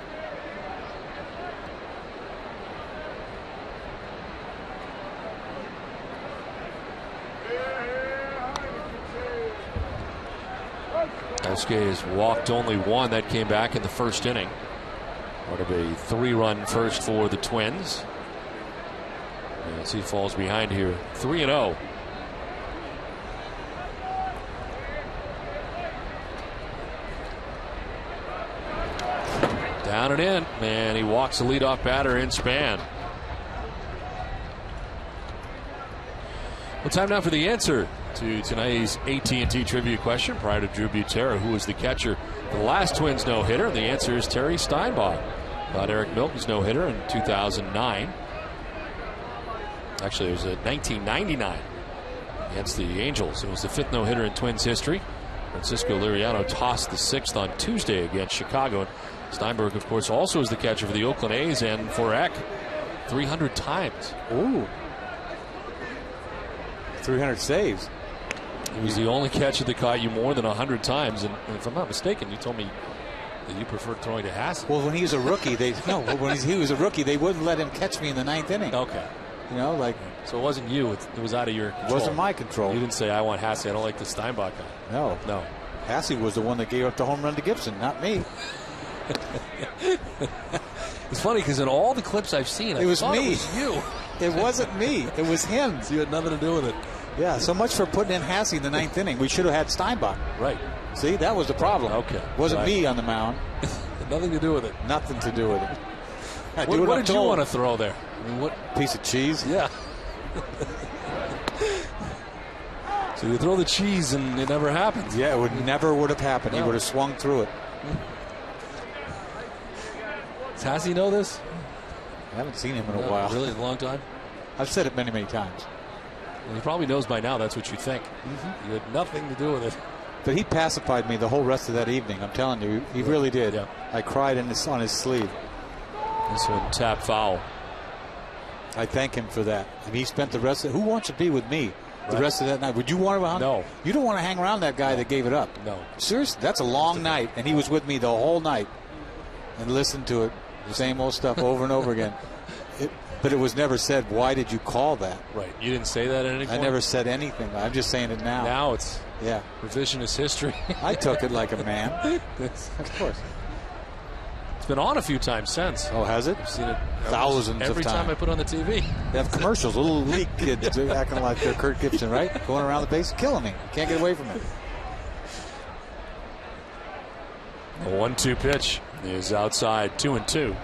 Vasquez walked only 1. That came back in the first inning. Part of a 3-run first for the Twins. As he falls behind here, 3-0. Down and in, and he walks the leadoff batter in Span. Well, time now for the answer To tonight's AT&T trivia question prior to Drew Butera, who was the catcher for the last Twins no-hitter? And the answer is Terry Steinbach. Got Eric Milton's no-hitter in 2009. Actually, it was 1999 against the Angels. It was the 5th no-hitter in Twins history. Francisco Liriano tossed the 6th on Tuesday against Chicago. And Steinberg, of course, also is the catcher for the Oakland A's, and for Eck, 300 times. Ooh. 300 saves. He was the only catcher that caught you more than 100 times. And if I'm not mistaken, you told me that you preferred throwing to Hassel. Well, when he was a rookie, he was a rookie, they wouldn't let him catch me in the 9th inning. Okay. You know, like. So it wasn't you. It was out of your control. It wasn't my control. You didn't say, I want Hassel. I don't like the Steinbach guy. No. Hassel was the one that gave up the home run to Gibson, not me. It's funny because in all the clips I've seen, it was me. It was you. It wasn't me. It was him. So you had nothing to do with it. Yeah, so much for putting in Hassel in the 9th inning. We should have had Steinbach. Right. See, that was the problem. Okay. Wasn't me on the mound. Nothing to do with it. Nothing to do with it. What did you want to throw there? I mean, what piece of cheese? Yeah. So you throw the cheese and it never happens. Yeah, it would have happened. No. He would have swung through it. Does Hassel know this? I haven't seen him in a while. Really, a long time? I've said it many, many times. Well, he probably knows by now that's what you think. You had nothing to do with it. But he pacified me the whole rest of that evening. I'm telling you, he really did. Yeah. I cried on his sleeve. This one tap foul. I thank him for that. And he spent the rest of who wants to be with me the rest of that night? Would you want to? No. You don't want to hang around that guy that gave it up. No. Seriously, that's a long night. And he was with me the whole night and listened to it. The same old stuff over and over again. But it was never said, why did you call that? Right. You didn't say that at any point? I never said anything. I'm just saying it now. Now it's yeah, revisionist history. I took it like a man. Of course. It's been on a few times since. Oh, has it? I've seen it thousands of times. Every time I put on the TV. They have commercials. Little league kids acting like they're Kurt Gibson, right? Going around the base, killing me. Can't get away from it. The 1-2 pitch is outside, 2-2.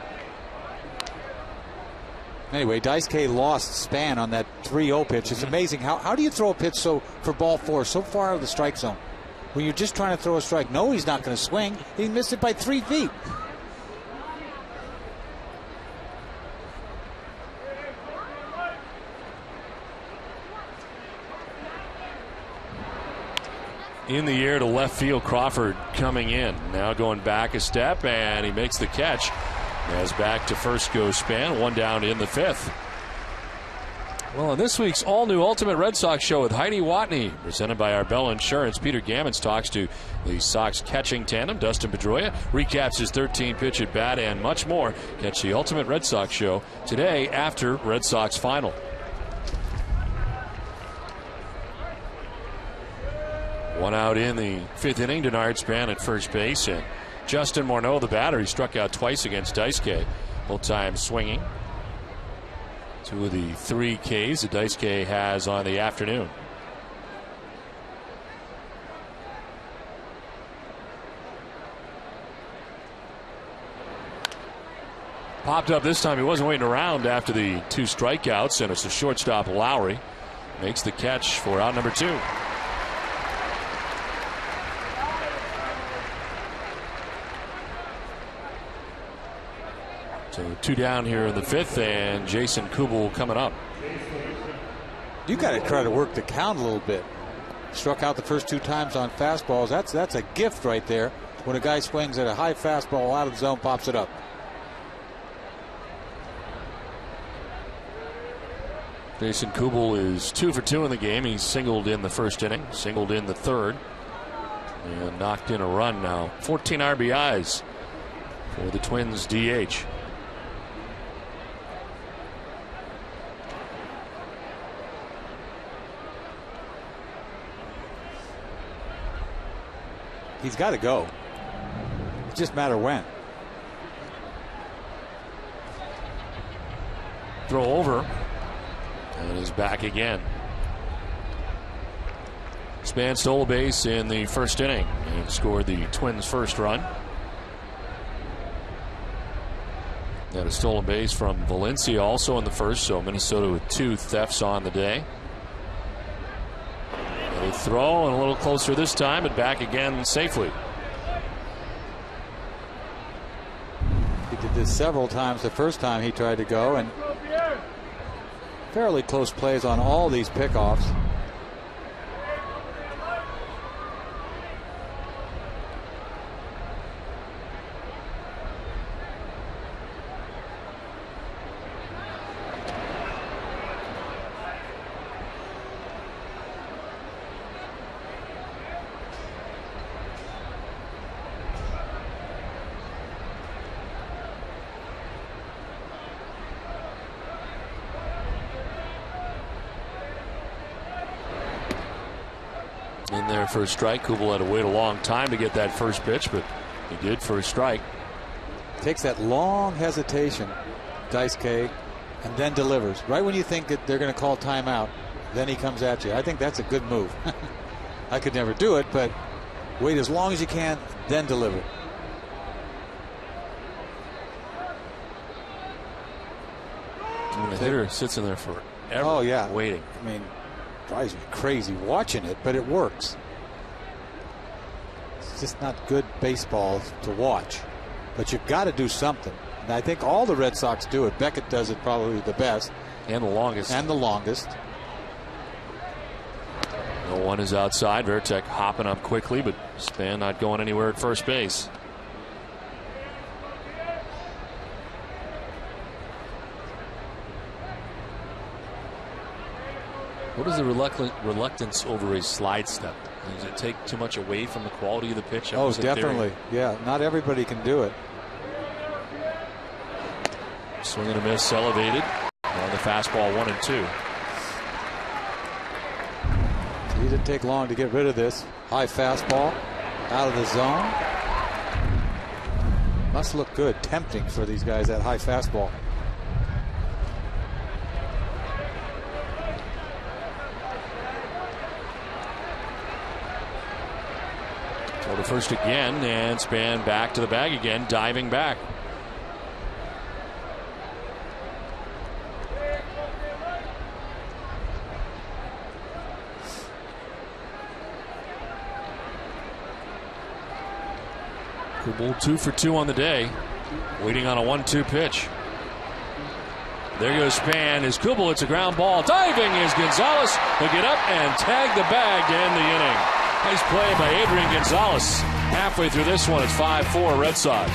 Anyway, Daisuke lost span on that 3-0 pitch. It's amazing. How do you throw a pitch for ball 4 so far out of the strike zone? When you're just trying to throw a strike. No, he's not going to swing. He missed it by 3 feet. In the air to left field, Crawford coming in. Now going back a step, and he makes the catch. As back to first goes Span, 1 down in the 5th. Well, on this week's all-new Ultimate Red Sox show with Heidi Watney, presented by Arbella Insurance, Peter Gammons talks to the Sox catching tandem, Dustin Pedroia, recaps his 13-pitch at bat, and much more. Catch the Ultimate Red Sox show today after Red Sox final. One out in the 5th inning. Denard Span at first base, and Justin Morneau, the batter, he struck out twice against Daisuke, both times swinging. 2 of the 3 Ks that Daisuke has on the afternoon. Popped up this time. He wasn't waiting around after the 2 strikeouts, and it's the shortstop Lowry makes the catch for out number 2. So 2 down here in the 5th, and Jason Kubel coming up. You got to try to work the count a little bit. Struck out the first 2 times on fastballs. That's a gift right there. When a guy swings at a high fastball out of the zone, pops it up. Jason Kubel is 2 for 2 in the game. He's singled in the 1st inning, singled in the 3rd, and knocked in a run now. 14 RBIs for the Twins DH. He's got to go. It's just a matter when. Throw over. And he's back again. Span stole a base in the 1st inning and scored the Twins' first run. And a stolen base from Valencia also in the 1st, so Minnesota with 2 thefts on the day. And throw and a little closer this time, and back again safely. He did this several times the first time he tried to go, and fairly close plays on all these pickoffs. In there for a strike. Kubel had to wait a long time to get that first pitch, but he did for a strike. Takes that long hesitation, Dice K, and then delivers. Right when you think that they're going to call timeout, then he comes at you. I think that's a good move. I could never do it, but wait as long as you can, then deliver. And the hitter sits in there forever. Oh, yeah. Waiting. I mean, drives me crazy watching it, but it works. It's just not good baseball to watch, but you've got to do something. And I think all the Red Sox do it. Beckett does it probably the best. And the longest. And the longest. No one is outside. Veritek hopping up quickly, but Span not going anywhere at first base. What is the reluctance over a slide step? Does it take too much away from the quality of the pitch? Oh, definitely. Yeah, not everybody can do it. Swing and a miss, elevated on the fastball, 1-2. He didn't take long to get rid of this. High fastball out of the zone. Must look good, tempting for these guys, that high fastball. So the first again, and Span back to the bag again, diving back. Kubel 2 for 2 on the day, waiting on a 1-2 pitch. There goes Span. Is Kubel? It's a ground ball. Diving is Gonzalez. He'll get up and tag the bag to end the inning. Nice play by Adrian Gonzalez. Halfway through this one, it's 5-4 Red Sox.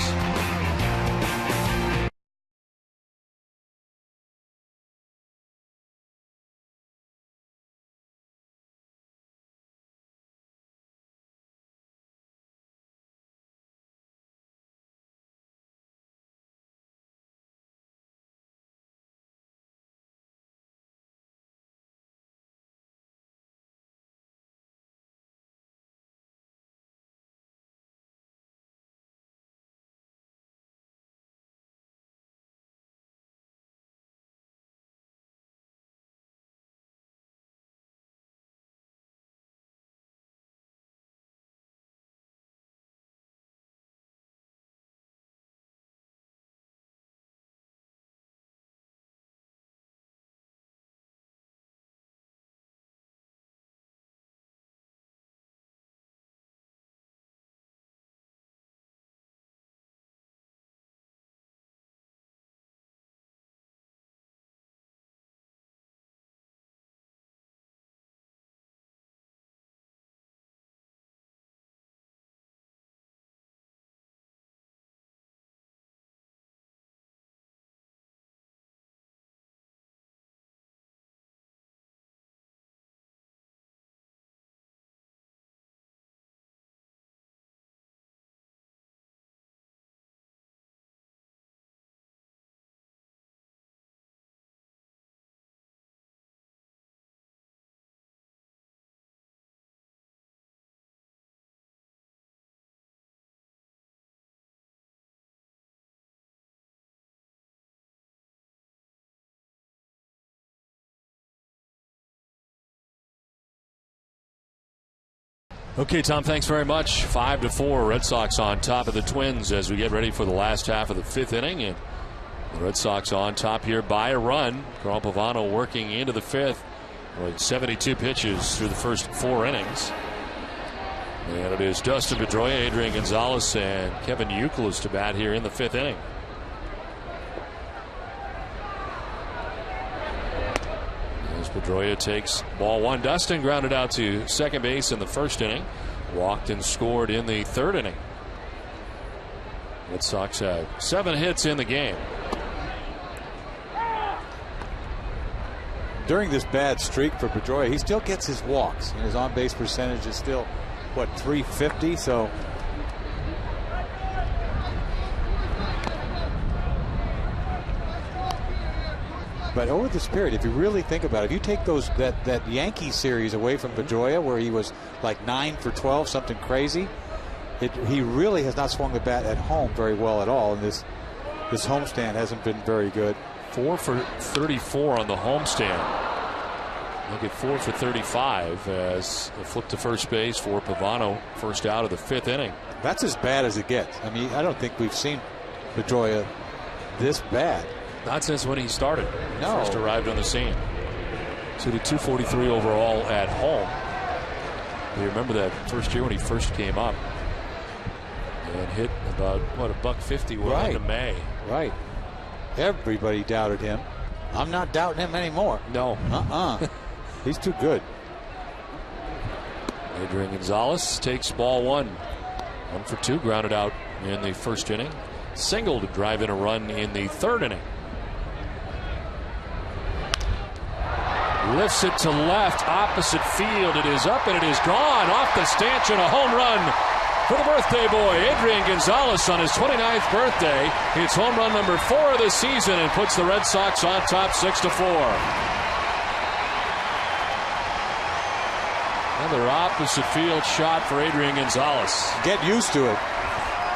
Okay, Tom, thanks very much. 5-4, Red Sox on top of the Twins as we get ready for the last half of the 5th inning. And the Red Sox on top here by a run. Carl Pavano working into the 5th. With 72 pitches through the first 4 innings. And it is Dustin Pedroia, Adrian Gonzalez, and Kevin Youkilis to bat here in the 5th inning. As Pedroia takes ball 1. Dustin grounded out to second base in the 1st inning. Walked and scored in the 3rd inning. Red Sox have 7 hits in the game. During this bad streak for Pedroia, he still gets his walks, and his on-base percentage is still, what, 350? So but over this period, if you really think about it, if you take that Yankee series away from Pedroia, where he was like 9 for 12, something crazy, he really has not swung the bat at home very well at all, and this homestand hasn't been very good. 4 for 34 on the homestand. Look at 4 for 35 as a flip to first base for Pavano, first out of the 5th inning. That's as bad as it gets. I mean, I don't think we've seen Pedroia this bad. Not since when he started. No. First arrived on the scene. So the 243 overall at home. You remember that first year when he first came up and hit about, what, $150 well into May. Right. Everybody doubted him. I'm not doubting him anymore. No. He's too good. Adrian Gonzalez takes ball 1. 1 for 2, grounded out in the 1st inning. Single to drive in a run in the 3rd inning. Lifts it to left, opposite field. It is up and it is gone. Off the stanchion, a home run for the birthday boy, Adrian Gonzalez, on his 29th birthday. It's home run number 4 of the season and puts the Red Sox on top 6-4. Another opposite field shot for Adrian Gonzalez. Get used to it.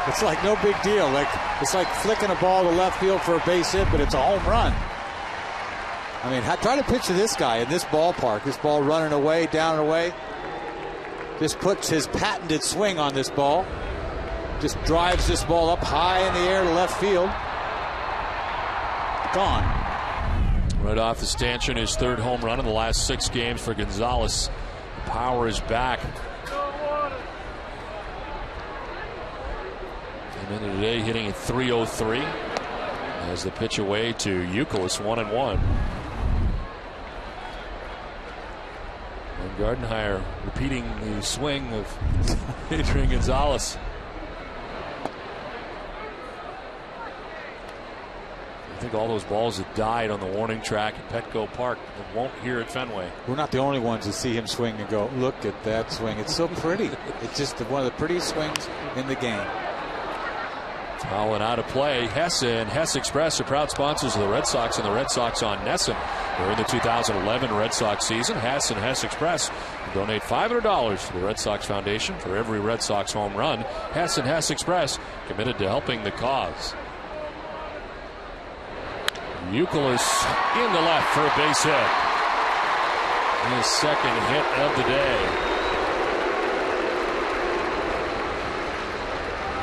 It's like no big deal. It's like flicking a ball to left field for a base hit, but it's a home run. I mean, try to picture this guy in this ballpark. This ball running away, down and away. Just puts his patented swing on this ball. Just drives this ball up high in the air to left field. Gone. Right off the stanchion, his 3rd home run in the last 6 games for Gonzalez. The power is back. And then today hitting at 303 as the pitch away to Youkilis, 1-1. And Gardenhire repeating the swing of Adrian Gonzalez. I think all those balls that died on the warning track at Petco Park won't here at Fenway. We're not the only ones to see him swing and go, look at that swing. It's so pretty. It's just one of the prettiest swings in the game. Fouling out of play. Hess and Hess Express are proud sponsors of the Red Sox and the Red Sox on Nesson. During the 2011 Red Sox season, Hess and Hess Express will donate $500 to the Red Sox Foundation for every Red Sox home run. Hess and Hess Express committed to helping the cause. Youkilis in the left for a base hit. His 2nd hit of the day.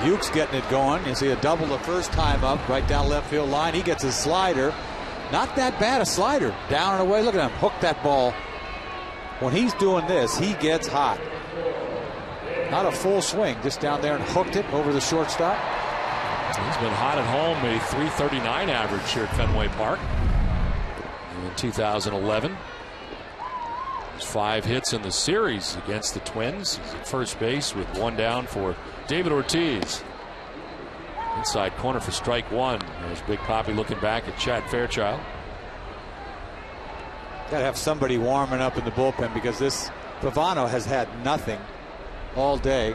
Hughes getting it going. You see a double the first time up, right down left field line. He gets his slider. Not that bad a slider. Down and away. Look at him. Hook that ball. When he's doing this, he gets hot. Not a full swing. Just down there and hooked it over the shortstop. He's been hot at home. A .339 average here at Fenway Park. In 2011. 5 hits in the series against the Twins. He's at first base with 1 down for David Ortiz. Inside corner for strike 1. There's Big Papi looking back at Chad Fairchild. Got to have somebody warming up in the bullpen because this Pavano has had nothing all day.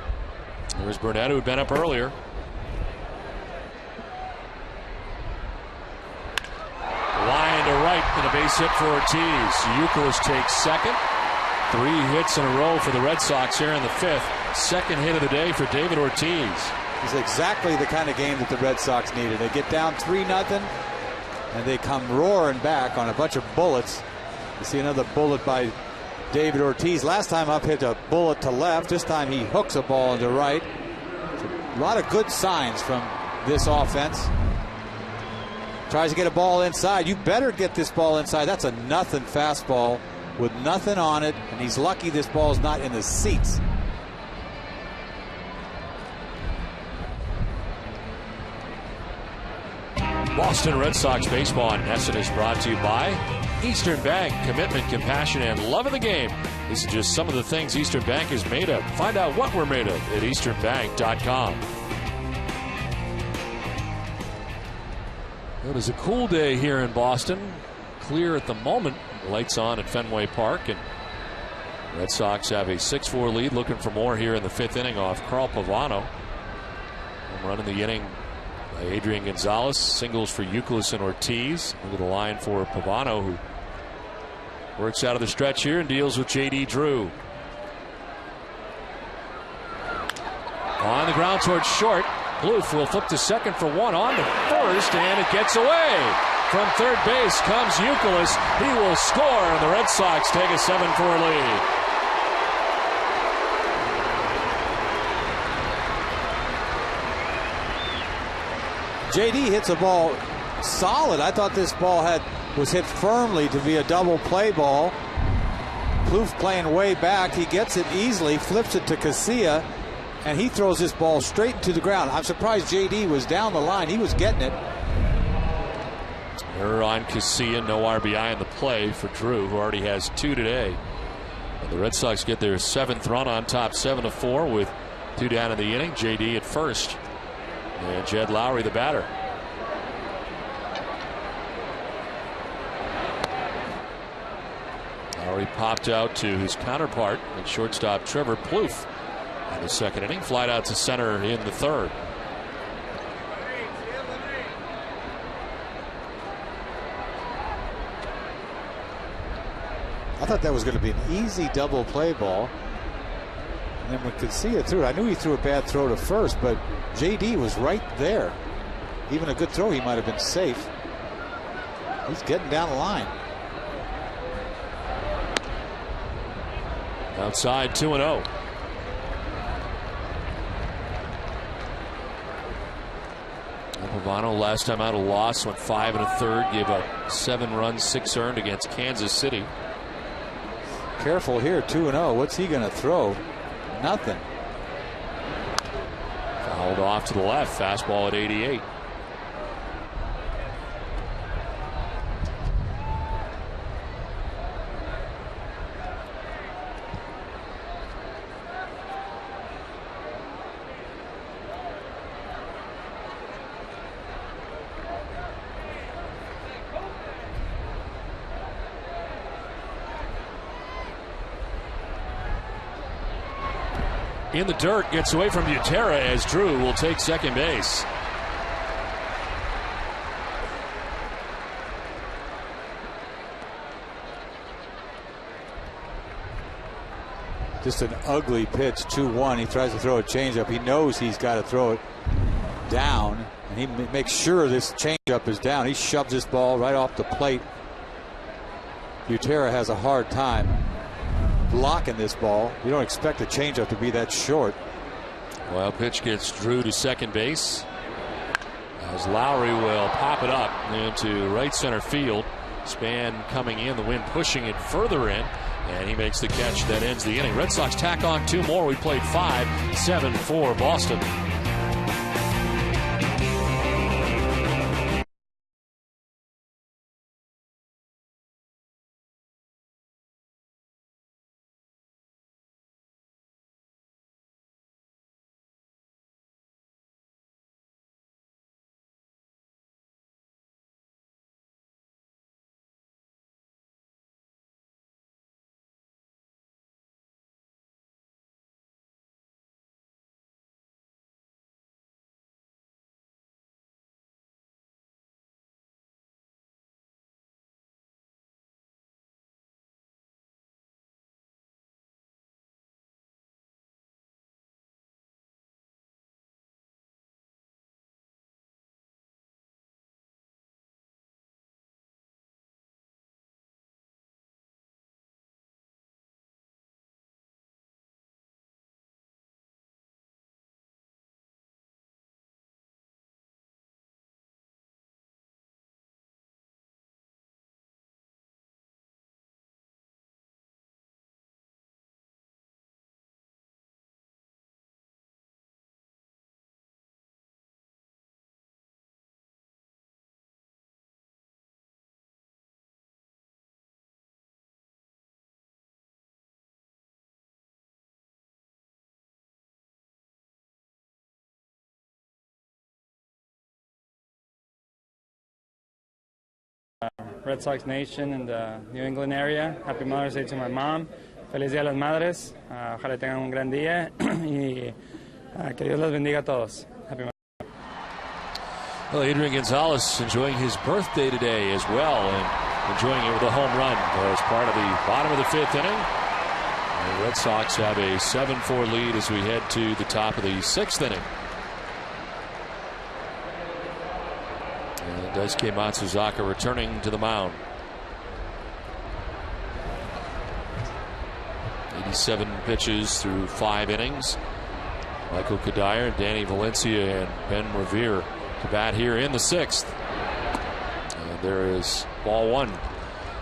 There's Burnett, who had been up earlier. Line to right and a base hit for Ortiz. Youkilis takes 2nd. 3 hits in a row for the Red Sox here in the 5th. 2nd hit of the day for David Ortiz. It's exactly the kind of game that the Red Sox needed. They get down 3-0 and they come roaring back on a bunch of bullets. You see another bullet by David Ortiz. Last time up hit a bullet to left. This time he hooks a ball into right. A lot of good signs from this offense. Tries to get a ball inside. You better get this ball inside. That's a nothing fastball with nothing on it, and he's lucky this ball's not in the seats. Boston Red Sox baseball on NESN is brought to you by Eastern Bank. Commitment, compassion, and love of the game. These are just some of the things Eastern Bank is made of. Find out what we're made of at easternbank.com. It is a cool day here in Boston. Clear at the moment. Lights on at Fenway Park, and Red Sox have a 6-4 lead. Looking for more here in the 5th inning off Carl Pavano. Home run in the inning by Adrian Gonzalez. Singles for Youkilis and Ortiz. Look at the line for Pavano, who works out of the stretch here and deals with J.D. Drew. On the ground towards short. Plouffe will flip to second for one, on to first, and it gets away. From third base comes Youkilis. He will score, and the Red Sox take a 7-4 lead. JD hits a ball solid. I thought this ball was hit firmly to be a double play ball. Plouffe playing way back. He gets it easily, flips it to Casilla, and he throws this ball straight to the ground. I'm surprised JD was down the line. He was getting it. Error on Casilla, no RBI in the play for Drew, who already has 2 today. And the Red Sox get their 7th run on top, 7-4, with 2 down in the inning. JD at first, and Jed Lowry the batter. Lowry popped out to his counterpart at shortstop Trevor Plouffe in the 2nd inning. Flied out to center in the 3rd. I thought that was going to be an easy double play ball. And then when Casilla threw it, I knew he threw a bad throw to first, but JD was right there. Even a good throw, he might have been safe. He's getting down the line. Outside 2-0. Pavano last time out a loss, went 5 1/3, gave up 7 runs, 6 earned against Kansas City. Careful here, 2-0. What's he going to throw? Nothing. Fouled off to the left, fastball at 88. In the dirt, gets away from Butera as Drew will take second base. Just an ugly pitch, 2-1. He tries to throw a changeup. He knows he's got to throw it down, and he makes sure this changeup is down. He shoves this ball right off the plate. Butera has a hard time blocking this ball. You don't expect a changeup to be that short. Well, pitch gets Drew to second base as Lowry will pop it up into right center field. Span coming in, the wind pushing it further in, and he makes the catch that ends the inning. Red Sox tack on 2 more. We played 5, 7-4 Boston. Red Sox Nation in the New England area. Happy Mother's Day to my mom. Feliz Día de las Madres. Ojalá tengan un gran día y que Dios los bendiga a todos. Happy Mother's Day. Well, Adrian Gonzalez enjoying his birthday today as well, and enjoying it with a home run as part of the bottom of the 5th inning. The Red Sox have a 7-4 lead as we head to the top of the 6th inning. And Daisuke Matsuzaka returning to the mound. 87 pitches through 5 innings. Michael Kadire, Danny Valencia, and Ben Revere to bat here in the 6th. And there is ball 1.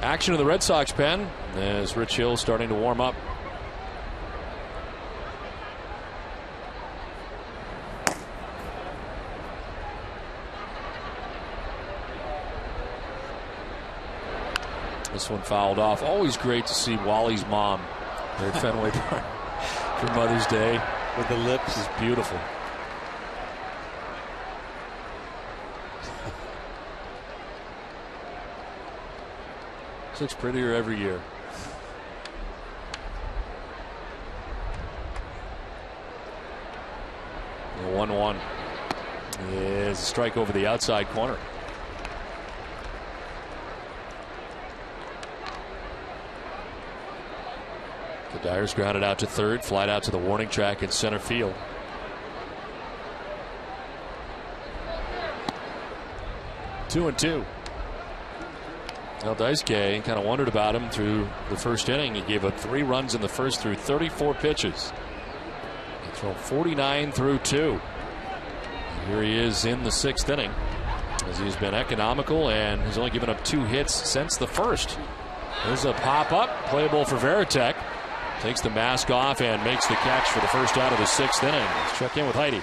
Action in the Red Sox pen as Rich Hill starting to warm up. This one fouled off. Always great to see Wally's mom there at Fenway Park for Mother's Day. With the lips. Is beautiful. She looks prettier every year. The 1-1 is a strike over the outside corner. Dyer's grounded out to third, flied out to the warning track in center field. Two and two. Well, Daisuke kind of wondered about him through the first inning. He gave up 3 runs in the first through 34 pitches. He threw 49 through 2. And here he is in the 6th inning, as he's been economical and has only given up 2 hits since the first. There's a pop up, playable for Varitek. Takes the mask off and makes the catch for the first out of the 6th inning. Let's check in with Heidi.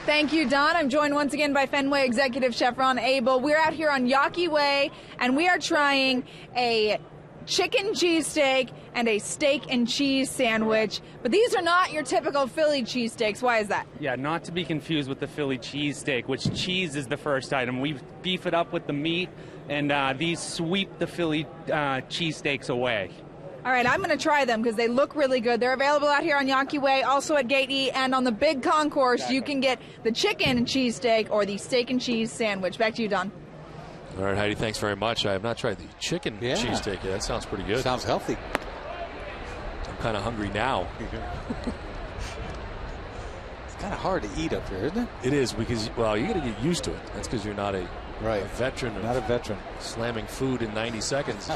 Thank you, Don. I'm joined once again by Fenway Executive Chef Ron Abel. We're out here on Yawkey Way, and we are trying a chicken cheesesteak and a steak and cheese sandwich. But these are not your typical Philly cheesesteaks. Why is that? Yeah, not to be confused with the Philly cheesesteak, which cheese is the first item. We beef it up with the meat, and these sweep the Philly cheesesteaks away. All right, I'm going to try them because they look really good. They're available out here on Yawkey Way, also at Gate E, and on the big concourse, you can get the chicken and cheesesteak or the steak and cheese sandwich. Back to you, Don. All right, Heidi, thanks very much. I have not tried the chicken cheesesteak yet. That sounds pretty good. Sounds healthy. I'm kind of hungry now. It's kind of hard to eat up here, isn't it? It is, because, well, you got to get used to it. That's because you're not a veteran. Not a veteran. Slamming food in 90 seconds.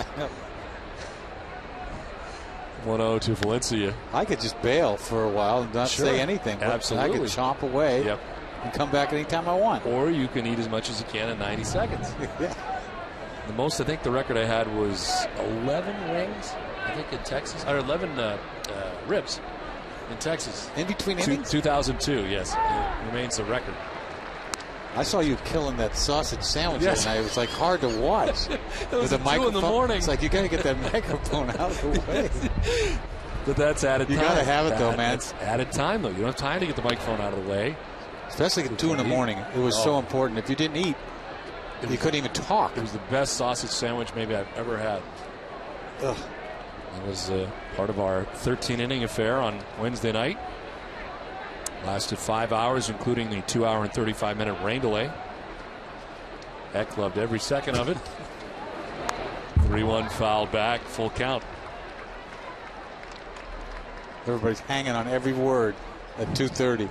1-0 to Valencia. I could just bail for a while and not say anything. Absolutely. I could chomp away and come back anytime I want. Or you can eat as much as you can in 90 seconds. The most, I think the record I had was 11 wings, I think, in Texas. Or 11 ribs in Texas. In between innings? 2002, yes. It remains the record. I saw you killing that sausage sandwich and it was like hard to watch. It was at 2 in the morning. It's like you got to get that microphone out of the way. But that's added time. You got to have it though, man. It's added time though. You don't have time to get the microphone out of the way. Especially at 2 in the morning. It was so important. If you didn't eat, you couldn't even talk. It was the best sausage sandwich maybe I've ever had. Ugh. It was part of our 13-inning affair on Wednesday night. Lasted 5 hours, including the 2-hour and 35-minute rain delay. Eck loved every second of it. 3-1 foul back, full count. Everybody's hanging on every word at 2:30.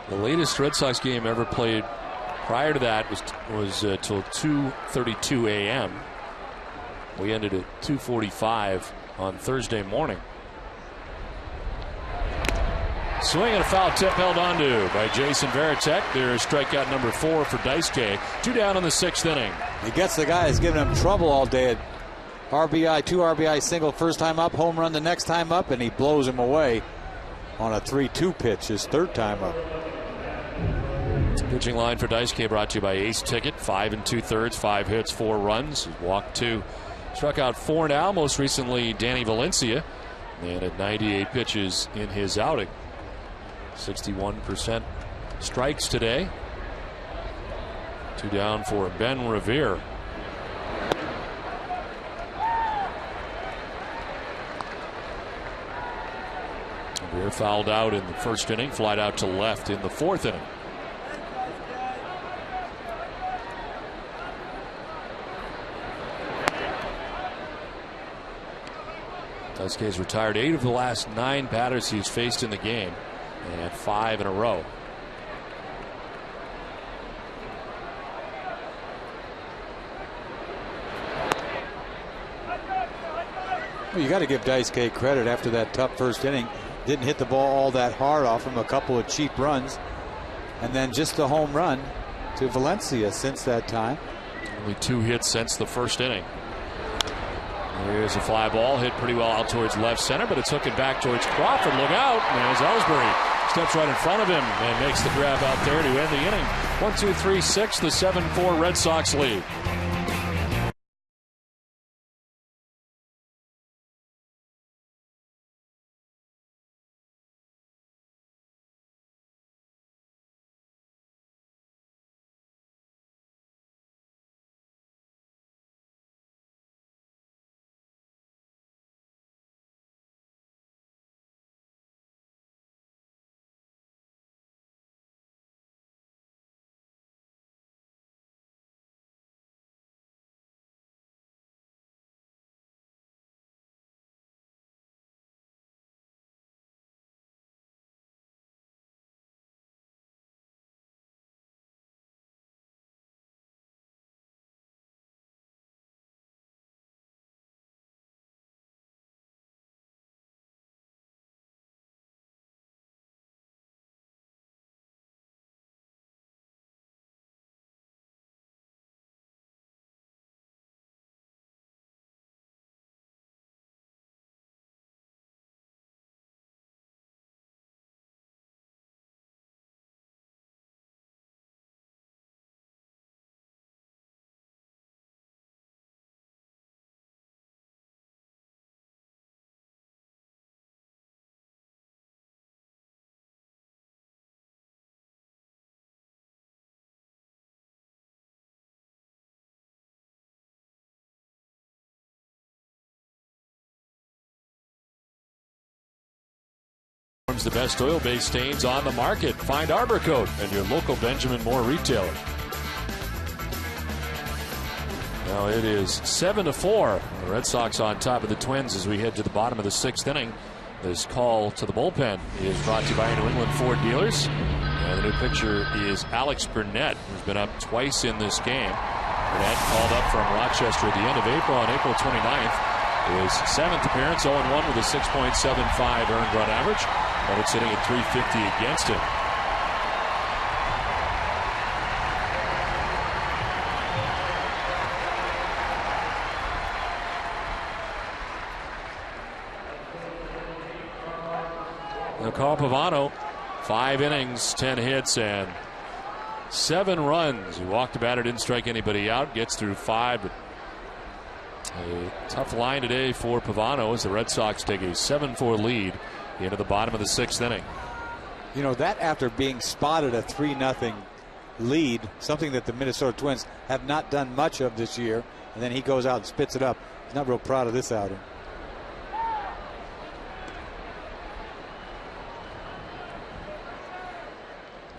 The latest Red Sox game ever played prior to that was till 2:32 a.m. We ended at 2:45 on Thursday morning. Swing and a foul tip held onto by Jason Varitek. There's strikeout number 4 for Daisuke. 2 down in the 6th inning. He gets the guy who's giving him trouble all day. RBI, 2 RBI single first time up, home run the next time up, and he blows him away on a 3-2 pitch his 3rd time up. Pitching line for Daisuke brought to you by Ace Ticket. 5 2/3, 5 hits, 4 runs. He's walked 2. Struck out 4 now, most recently Danny Valencia, and at 98 pitches in his outing. 61% strikes today. 2 down for Ben Revere. Revere fouled out in the first inning, flied out to left in the 4th inning. Tuskegee has retired 8 of the last 9 batters he's faced in the game, and 5 in a row. Well, you got to give Dice K credit after that tough first inning. Didn't hit the ball all that hard off him, a couple of cheap runs, and then just the home run to Valencia since that time. Only 2 hits since the first inning. Here's a fly ball hit pretty well out towards left center, but it's hooking back towards Crawford. Look out. And as Ellsbury steps right in front of him and makes the grab out there to end the inning. 1-2-3-6, the 7-4 Red Sox lead. The best oil-based stains on the market. Find Arbor Coat and your local Benjamin Moore retailer. Now it is 7-4. The Red Sox on top of the Twins as we head to the bottom of the 6th inning. This call to the bullpen is brought to you by New England Ford dealers. And the new pitcher is Alex Burnett, who's been up twice in this game. Burnett called up from Rochester at the end of April on April 29th. His 7th appearance, 0-1 with a 6.75 earned run average. And it's hitting at 350 against him. Now Carl Pavano, 5 innings, 10 hits, and 7 runs. He walked the batter, didn't strike anybody out, gets through 5. But a tough line today for Pavano as the Red Sox take a 7-4 lead into the bottom of the 6th inning. You know, that after being spotted a 3-0 lead, something that the Minnesota Twins have not done much of this year, and then he goes out and spits it up. He's not real proud of this outing.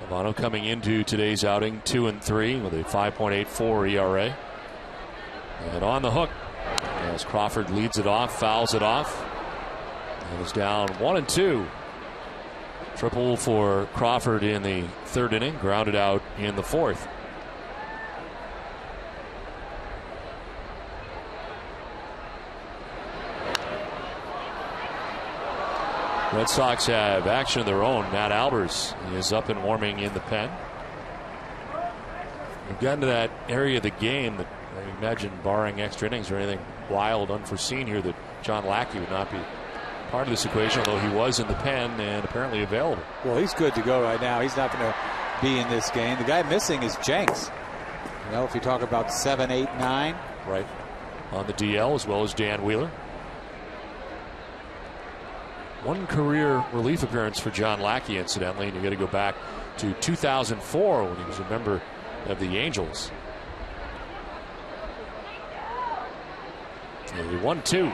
Pavano coming into today's outing 2-3 with a 5.84 ERA. And on the hook as Crawford leads it off, fouls it off. And is down 1-2. Triple for Crawford in the 3rd inning, grounded out in the 4th. Red Sox have action of their own. Matt Albers is up and warming in the pen. We've gotten to that area of the game that I imagine, barring extra innings or anything wild, unforeseen here, that John Lackey would not be part of this equation, although he was in the pen and apparently available. Well, he's good to go right now. He's not going to be in this game. The guy missing is Jenks. You know, if you talk about 7, 8, 9. Right. On the DL, as well as Dan Wheeler. 1 career relief appearance for John Lackey, incidentally, and you got to go back to 2004 when he was a member of the Angels. The 1-2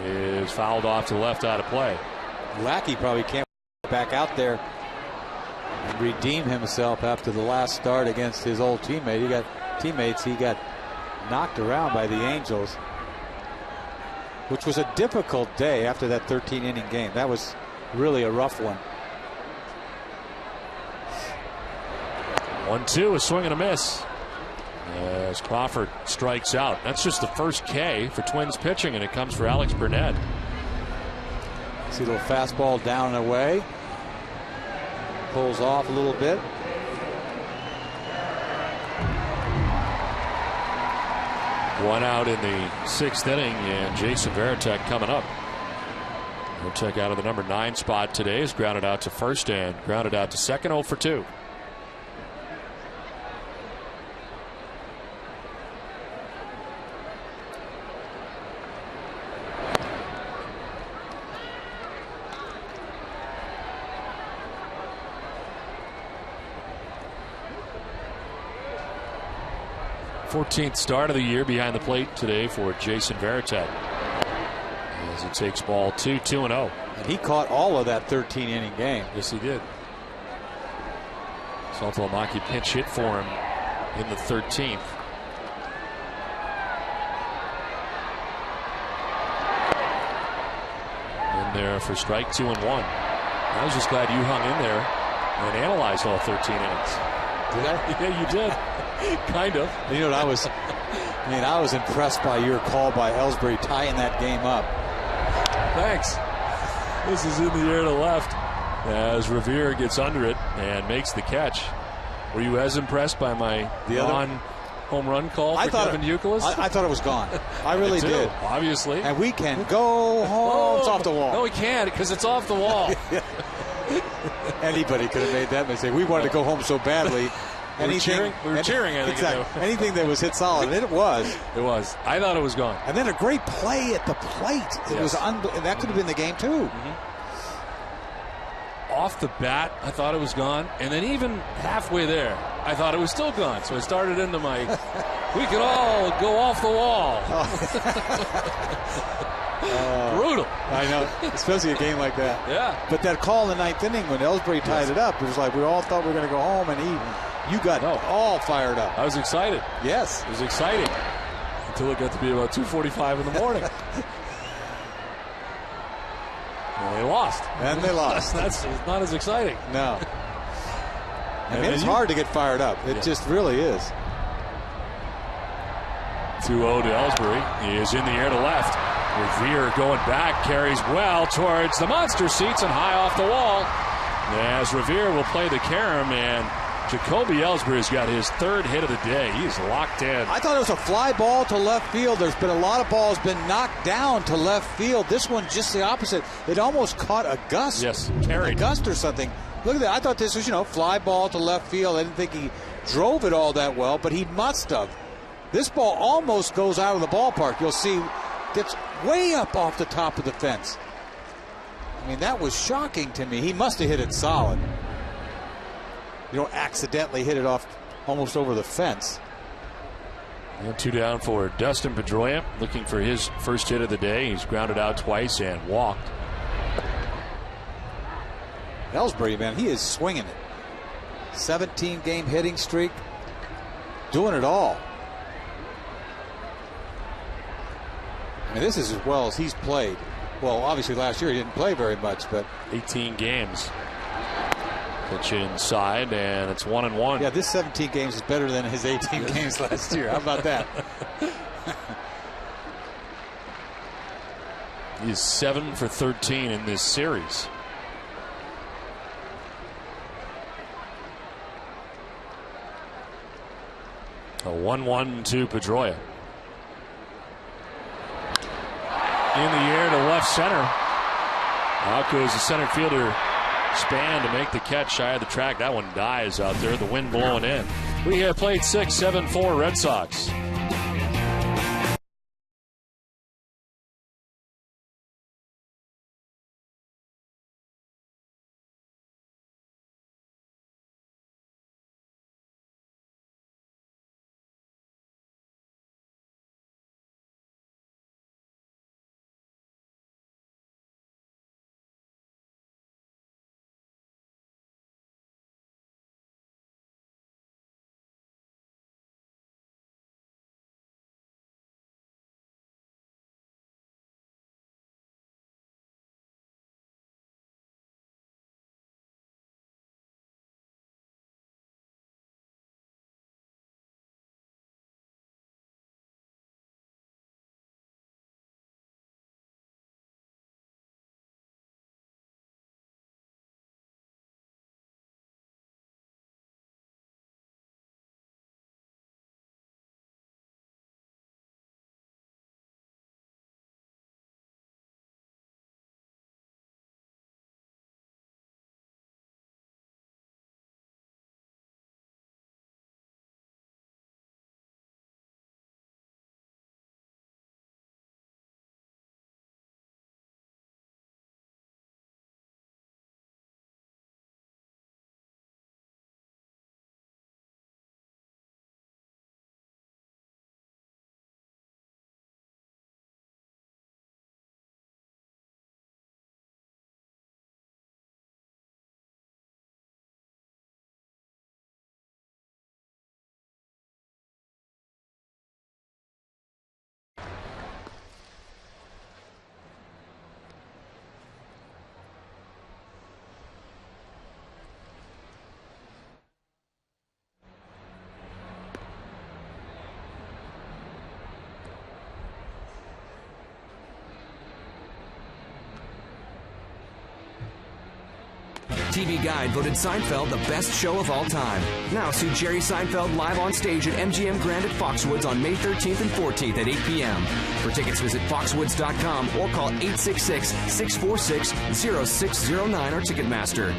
is fouled off to the left out of play. Lackey probably can't back out there and redeem himself after the last start against his old teammate. He got knocked around by the Angels, which was a difficult day after that 13-inning game. That was really a rough one. 1-2, a swing and a miss as Crawford strikes out. That's just the first K for Twins pitching, and it comes for Alex Burnett. See a little fastball down and away. Pulls off a little bit. One out in the 6th inning, and Jason Varitek coming up. Varitek out of the number 9 spot today is grounded out to first and grounded out to second. 0 for 2. Fourteenth start of the year behind the plate today for Jason Varitek as he takes ball 2, 2-0. And he caught all of that 13-inning game. Yes, he did. Saltalamacchia pinch hit for him in the 13th. In there for strike 2 and 1. I was just glad you hung in there and analyzed all 13 innings. Did I? Yeah, you did. Kind of. You know what I was impressed by your call by Ellsbury tying that game up. Thanks. This is in the air to left as Revere gets under it and makes the catch. Were you as impressed by my home run call for Kevin Youkilis? I thought it was gone. I really did. Obviously. And we can go home. It's off the wall. No, we can't because it's off the wall. Anybody could have made that mistake. We wanted to go home so badly. We were cheering. I think. Exactly. Anything that was hit solid, and it was. It was. I thought it was gone. And then a great play at the plate. It was that could have been the game too. Mm-hmm. Off the bat, I thought it was gone, and then even halfway there, I thought it was still gone. So I started into my, we could all go off the wall. Brutal. I know, especially a game like that. Yeah. But that call in the 9th inning when Ellsbury tied it up, it was like we all thought we were going to go home, and you got all fired up. I was excited. Yes. It was exciting until it got to be about 2:45 in the morning. And they lost. That's not as exciting. No. I mean, it's hard to get fired up. It just really is. 2-0 to Ellsbury. He is in the air to left. Revere going back, carries well towards the monster seats and high off the wall. As Revere will play the carom, and Jacoby Ellsbury's got his 3rd hit of the day. He's locked in. I thought it was a fly ball to left field. There's been a lot of balls been knocked down to left field. This one just the opposite. It almost caught a gust. Yes, carried. A gust or something. Look at that. I thought this was, fly ball to left field. I didn't think he drove it all that well, but he must have. This ball almost goes out of the ballpark. You'll see it's way up off the top of the fence. I mean, that was shocking to me. He must have hit it solid. You don't accidentally hit it off almost over the fence. And 2 down for Dustin Pedroia, looking for his first hit of the day. He's grounded out twice and walked. Ellsbury, man, he is swinging it. 17-game hitting streak. Doing it all. I mean, this is as well as he's played. Well, obviously last year he didn't play very much, but 18 games. Pitch inside, and it's 1-1. Yeah, this 17 games is better than his 18 games last year. How about that? He's 7 for 13 in this series. A 1-1 to Pedroia. In the air to left center. Out goes the center fielder Span to make the catch shy of the track. That one dies out there. The wind blowing in. We have played 6-7-4 Red Sox. TV Guide voted Seinfeld the best show of all time. Now see Jerry Seinfeld live on stage at MGM Grand at Foxwoods on May 13th and 14th at 8 p.m. For tickets, visit foxwoods.com or call 866-646-0609 or Ticketmaster.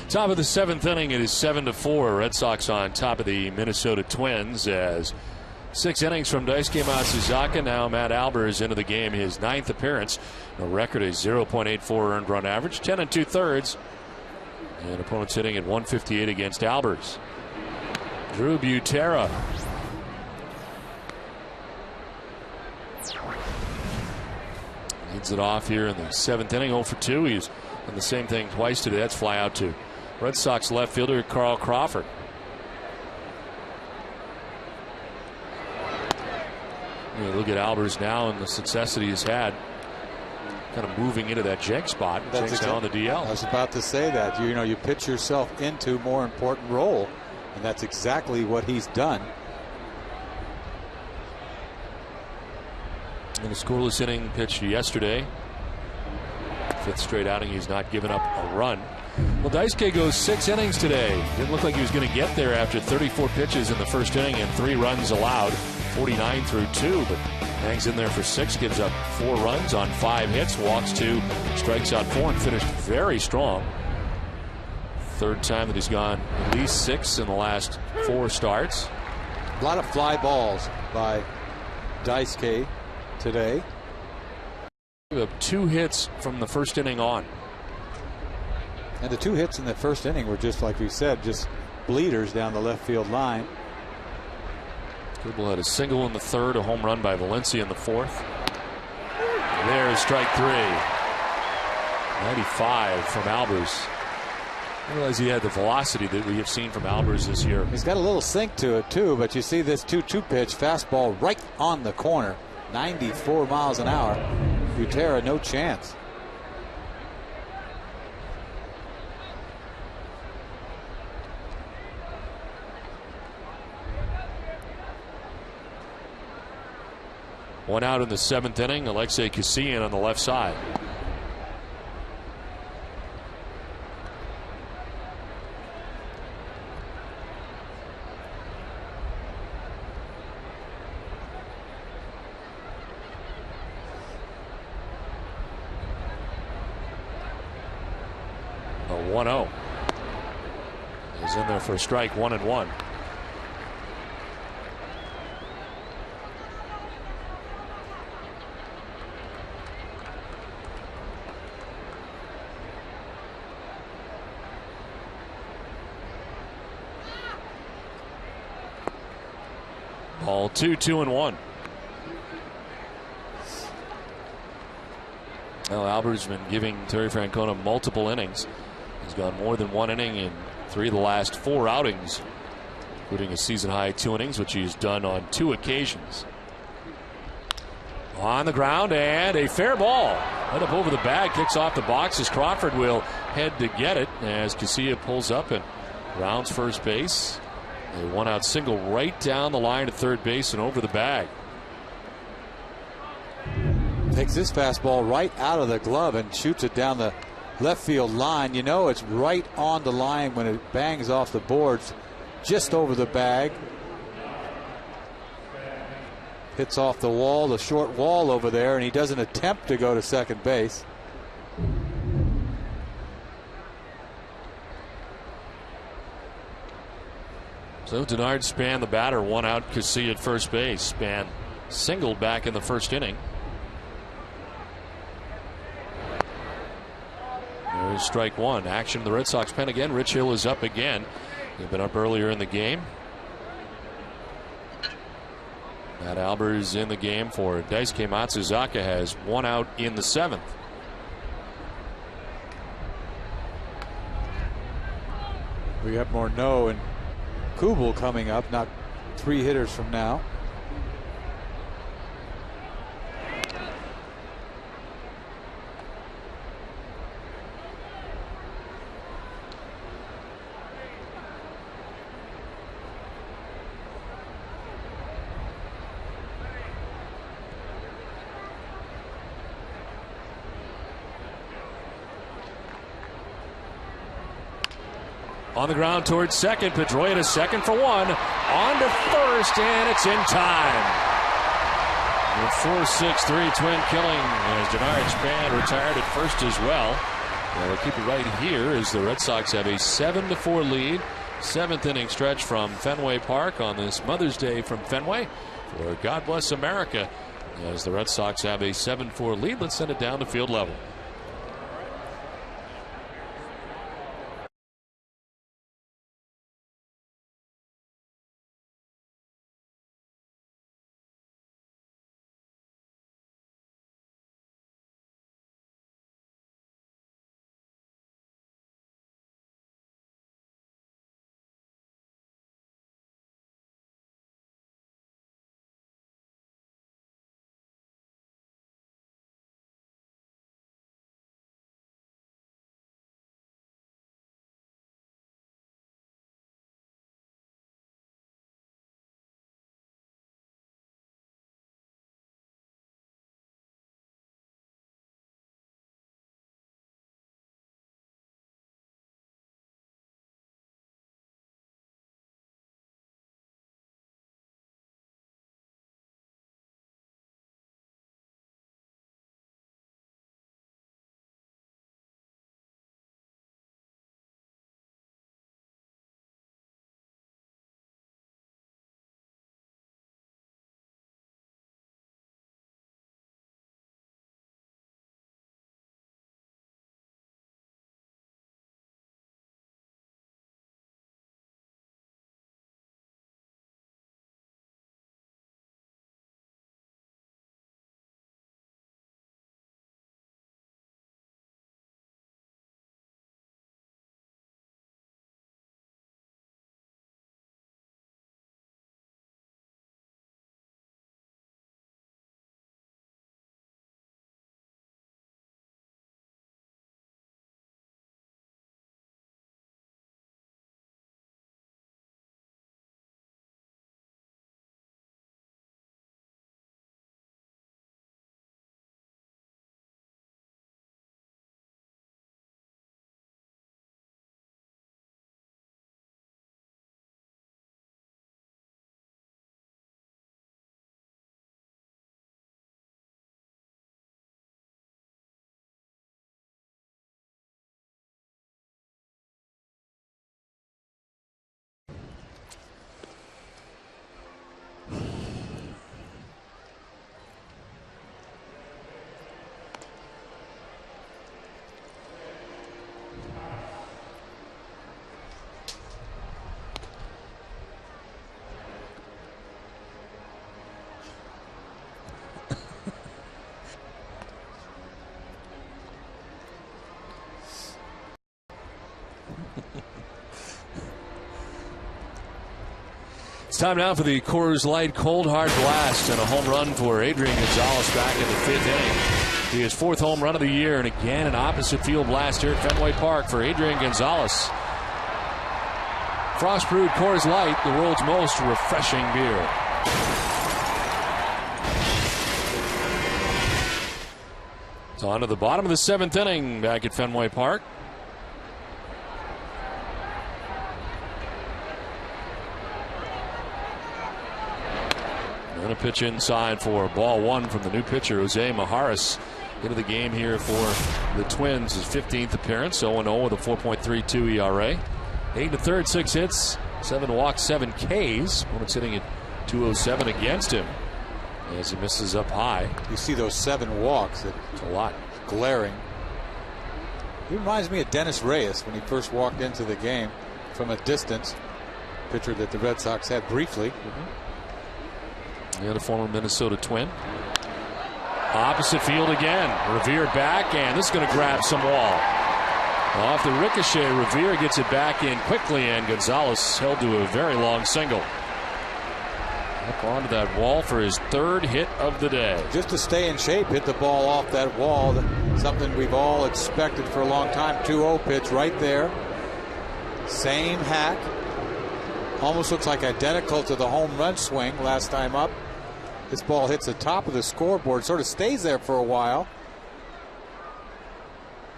Top of the 7th inning, it is 7-4. Red Sox on top of the Minnesota Twins as 6 innings from Daisuke Matsuzaka. Now Matt Albers into the game, his 9th appearance. A record is 0.84 earned run average, 10 2/3. And opponents hitting at 158 against Albers. Drew Butera. Leads it off here in the 7th inning, 0 for 2. He's done the same thing twice today. That's fly out to Red Sox left fielder Carl Crawford. You look at Albers now and the success that he's had, kind of moving into that Jenks spot. Jenks now on the DL. I was about to say that. You pitch yourself into a more important role, and that's exactly what he's done. In a scoreless inning pitched yesterday. 5th straight outing, he's not given up a run. Well, Daisuke goes 6 innings today. Didn't look like he was going to get there after 34 pitches in the first inning and 3 runs allowed, 49 through 2, but hangs in there for 6, gives up 4 runs on 5 hits, walks 2, strikes out 4, and finished very strong. 3rd time that he's gone at least 6 in the last 4 starts. A lot of fly balls by Daisuke today. We have 2 hits from the first inning on. And the 2 hits in the first inning were just like we said, just bleeders down the left field line. Kubel had a single in the 3rd, a home run by Valencia in the 4th. There's strike 3. 95 from Albers. I realize he had the velocity that we have seen from Albers this year. He's got a little sink to it too, but you see this 2-2 pitch, fastball right on the corner, 94 miles an hour. Butera, no chance. One out in the 7th inning. Alexei Kasian on the left side. A 1-0. He's in there for a strike, 1-1. Ball 2, 2-1. Well, Albert's been giving Terry Francona multiple innings. He's gone more than 1 inning in 3 of the last 4 outings, including a season high 2 innings, which he's done on 2 occasions. On the ground and a fair ball. Right up over the bag, kicks off the boxes. Crawford will head to get it as Casilla pulls up and rounds first base. A 1-out single right down the line to third base and over the bag. Takes this fastball right out of the glove and shoots it down the left field line. You know it's right on the line when it bangs off the boards, just over the bag. Hits off the wall, the short wall over there, and he doesn't attempt to go to second base. So Denard Span, the batter, 1 out, Casilla at first base. Span singled back in the first inning. There's strike 1. Action in the Red Sox pen again. Rich Hill is up again. They've been up earlier in the game. Matt Albers in the game for Daisuke Matsuzaka has 1 out in the 7th. We got Morneau and Kubel coming up, not 3 hitters from now. On the ground towards second. Pedroia to second for one. On to first, and it's in time. The 4-6-3 twin killing as Denard Span retired at first as well. We'll keep it right here as the Red Sox have a 7-4 lead. 7th inning stretch from Fenway Park on this Mother's Day from Fenway for God Bless America. As the Red Sox have a 7-4 lead, let's send it down to field level. It's time now for the Coors Light Cold Hard Blast and a home run for Adrian Gonzalez back in the 5th inning. His 4th home run of the year, and again an opposite field blast here at Fenway Park for Adrian Gonzalez. Frost brewed Coors Light, the world's most refreshing beer. So on to the bottom of the 7th inning back at Fenway Park. And a pitch inside for ball 1 from the new pitcher, Jose Majares. Into the game here for the Twins, his 15th appearance, 0-0 with a 4.32 ERA. 8 1/3, 6 hits, 7 walks, 7 Ks. Opponent's hitting at 207 against him as he misses up high. You see those 7 walks. It's a lot. Glaring. He reminds me of Dennis Reyes when he first walked into the game from a distance. Pitcher that the Red Sox had briefly. The other former Minnesota Twin. Opposite field again. Revere back, and this is going to grab some wall. Off the ricochet, Revere gets it back in quickly, and Gonzalez held to a very long single. Up onto that wall for his 3rd hit of the day. Just to stay in shape, hit the ball off that wall. Something we've all expected for a long time. 2-0 pitch right there. Same hack. Almost looks like identical to the home run swing last time up. This ball hits the top of the scoreboard, sort of stays there for a while.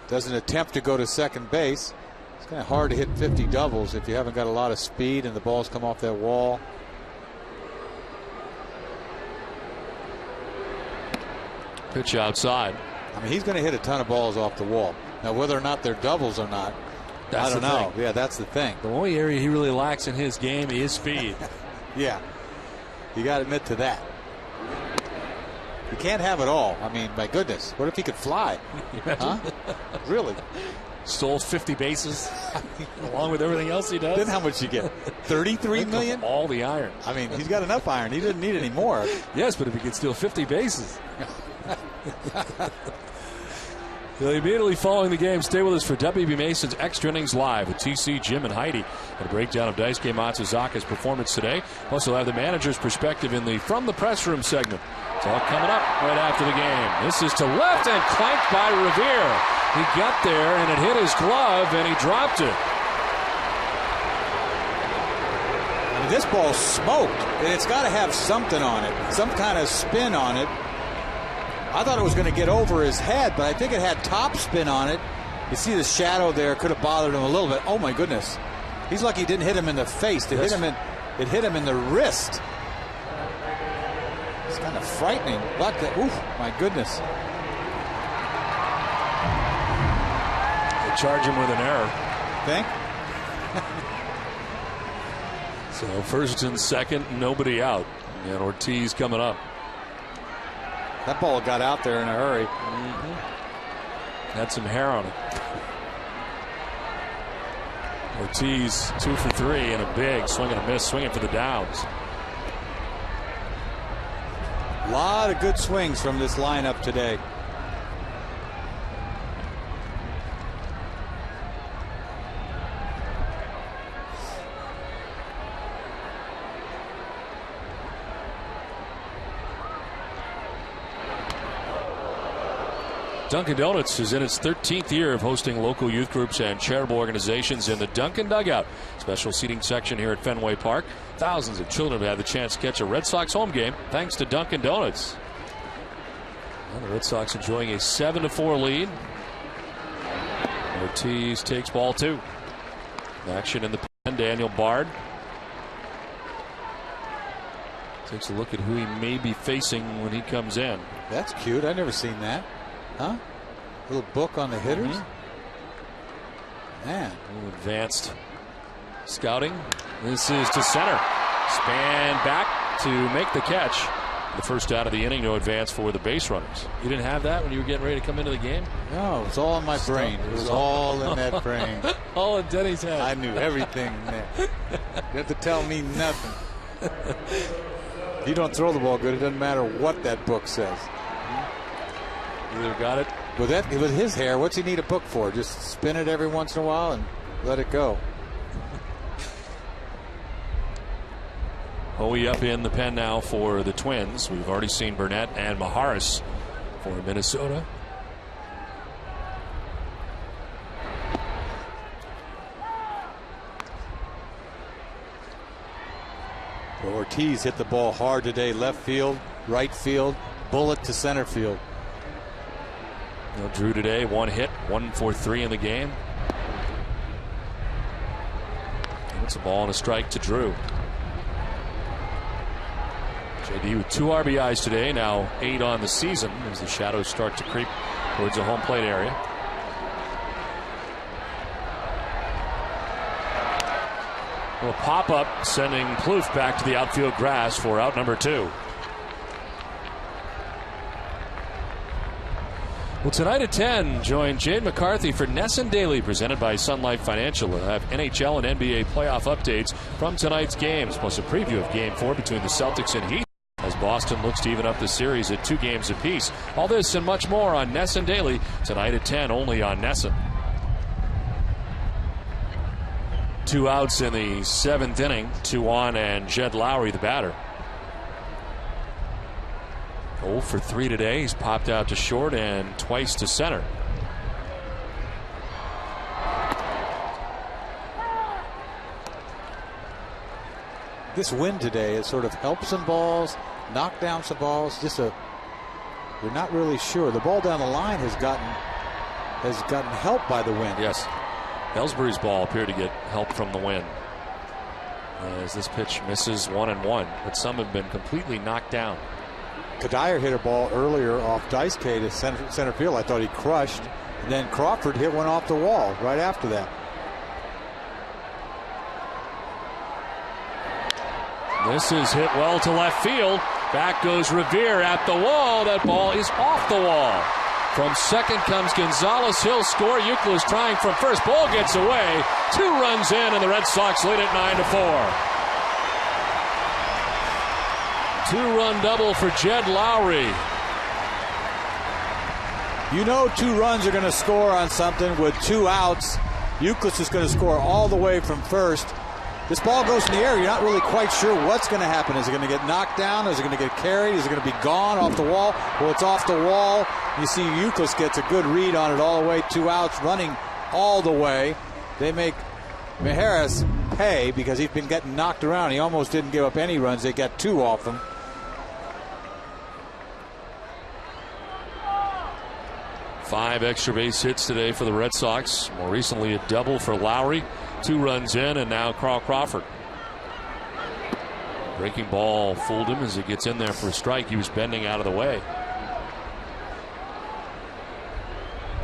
Doesn't attempt to go to second base. It's kind of hard to hit 50 doubles if you haven't got a lot of speed and the balls come off that wall. Pitch outside. I mean, he's going to hit a ton of balls off the wall. Now, whether or not they're doubles or not, I don't know. Yeah, that's the thing. The only area he really lacks in his game is speed. Yeah, you got to admit to that. You can't have it all. I mean, my goodness, what if he could fly? Huh? Really? Stole 50 bases along with everything else he does. Then how much you get? 33 million? All the iron. I mean, he's got enough iron. He didn't need any more. Yes, but if he could steal 50 bases. Immediately following the game, stay with us for WB Mason's Extra Innings Live with TC, Jim, and Heidi. And a breakdown of Daisuke Matsuzaka's performance today. Plus, we'll have the manager's perspective in the From the Press Room segment. It's all coming up right after the game. This is to left and clanked by Revere. He got there and it hit his glove and he dropped it. I mean, this ball smoked, and it's got to have something on it, some kind of spin on it. I thought it was going to get over his head, but I think it had top spin on it. You see the shadow there, could have bothered him a little bit. Oh my goodness. He's lucky he didn't hit him in the face. It hit him in the wrist. It's kind of frightening. But oof, my goodness. They charge him with an error. Think? So first and second, nobody out. And Ortiz coming up. That ball got out there in a hurry. Had some hair on it. Ortiz 2 for 3 and a big swing and a miss, swinging for the downs. A lot of good swings from this lineup today. Dunkin' Donuts is in its 13th year of hosting local youth groups and charitable organizations in the Dunkin' Dugout, special seating section here at Fenway Park. Thousands of children have had the chance to catch a Red Sox home game thanks to Dunkin' Donuts. Well, the Red Sox enjoying a 7-4 lead. Ortiz takes ball 2. Action in the pen. Daniel Bard takes a look at who he may be facing when he comes in. That's cute. I've never seen that. Huh? A little book on the hitters? Man. A little advanced scouting. This is to center. Span back to make the catch. The first out of the inning, no advance for the base runners. You didn't have that when you were getting ready to come into the game? No, it was all in my brain. It was all in that brain. All in Denny's head. I knew everything there. You have to tell me nothing. If you don't throw the ball good, it doesn't matter what that book says. Either got it. With his hair, what's he need a book for? Just spin it every once in a while and let it go. Hoey up in the pen now for the Twins. We've already seen Burnett and Maharis for Minnesota. Ortiz hit the ball hard today. Left field, right field, bullet to center field. Drew today, 1 hit, 1 for 3 in the game. And it's a ball and a strike to Drew. JD with 2 RBIs today, now 8 on the season as the shadows start to creep towards the home plate area. A little pop up sending Plouffe back to the outfield grass for out number 2. Well, tonight at 10, join Jade McCarthy for Nesson Daily, presented by Sun Life Financial. We'll have NHL and NBA playoff updates from tonight's games, plus a preview of Game 4 between the Celtics and Heat, as Boston looks to even up the series at 2 games apiece. All this and much more on Nesson Daily, tonight at 10, only on Nesson. 2 outs in the 7th inning, 2 on, and Jed Lowry, the batter. 0 for 3 today. He's popped out to short and twice to center. This wind today has sort of helped some balls, knocked down some balls. You're not really sure. The ball down the line has gotten help by the wind. Yes. Ellsbury's ball appeared to get help from the wind, as this pitch misses 1-1, but some have been completely knocked down. Kadire hit a ball earlier off Daisuke to center field. I thought he crushed. And then Crawford hit one off the wall right after that. This is hit well to left field. Back goes Revere at the wall. That ball is off the wall. From second comes Gonzalez. He'll score. Euclid trying from first. Ball gets away. 2 runs in, and the Red Sox lead it 9-4. 2-run double for Jed Lowry. You know 2 runs are going to score on something with 2 outs. Euclid is going to score all the way from first. This ball goes in the air. You're not really quite sure what's going to happen. Is it going to get knocked down? Is it going to get carried? Is it going to be gone off the wall? Well, it's off the wall. You see Euclid gets a good read on it all the way. 2 outs running all the way. They make Mejeras pay because he's been getting knocked around. He almost didn't give up any runs. They got 2 off him. Five extra base hits today for the Red Sox. More recently, a double for Lowry. 2 runs in, and now Carl Crawford. Breaking ball fooled him as he gets in there for a strike. He was bending out of the way.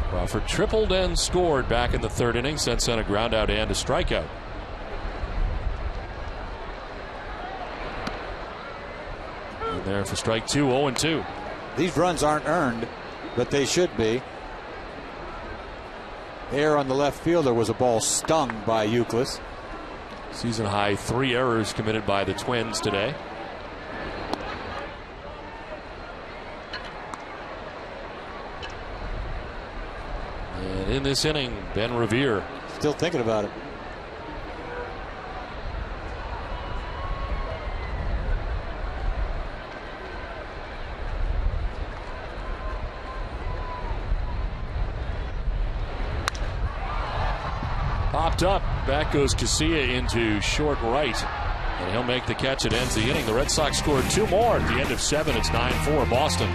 Crawford tripled and scored back in the 3rd inning, sent on a ground out and a strikeout. And there for strike 2, 0-2. These runs aren't earned, but they should be. Error on the left fielder was a ball stung by Euclid. Season high 3 errors committed by the Twins today. And in this inning, Ben Revere. Still thinking about it. Popped up. Back goes Casilla into short right. And he'll make the catch. It ends the inning. The Red Sox scored 2 more at the end of 7. It's 9-4 Boston.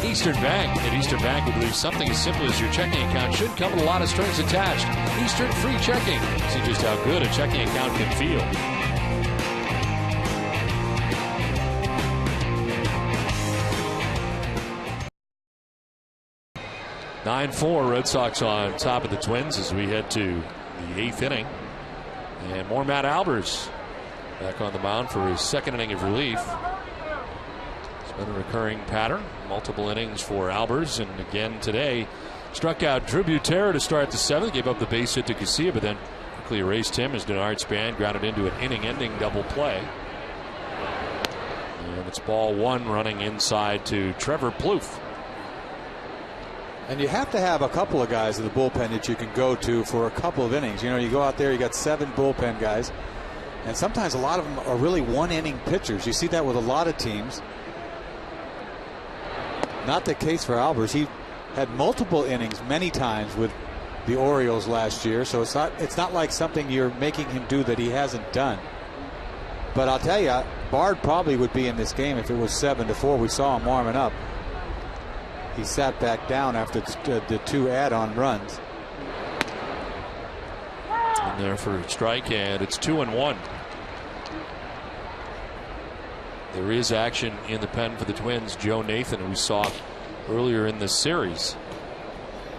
Eastern Bank. At Eastern Bank, we believe something as simple as your checking account should come with a lot of strings attached. Eastern Free Checking. See just how good a checking account can feel. (9-4) Red Sox on top of the Twins as we head to the 8th inning. And more Matt Albers back on the mound for his 2nd inning of relief. Been a recurring pattern, multiple innings for Albers, and again today struck out Drew Butera to start the 7th, gave up the base hit to Casilla, but then quickly erased him as Denard Span grounded into an inning-ending double play. And it's ball 1 running inside to Trevor Plouffe. And you have to have a couple of guys in the bullpen that you can go to for a couple of innings. You know, you go out there, you got 7 bullpen guys, and sometimes a lot of them are really 1-inning pitchers. You see that with a lot of teams. Not the case for Albers. He had multiple innings many times with the Orioles last year, so it's not like something you're making him do that he hasn't done. But I'll tell you, Bard probably would be in this game if it was 7-4. We saw him warming up. He sat back down after the 2 add-on runs. In there for a strike, and it's 2-1. There is action in the pen for the Twins. Joe Nathan, who we saw earlier in the series.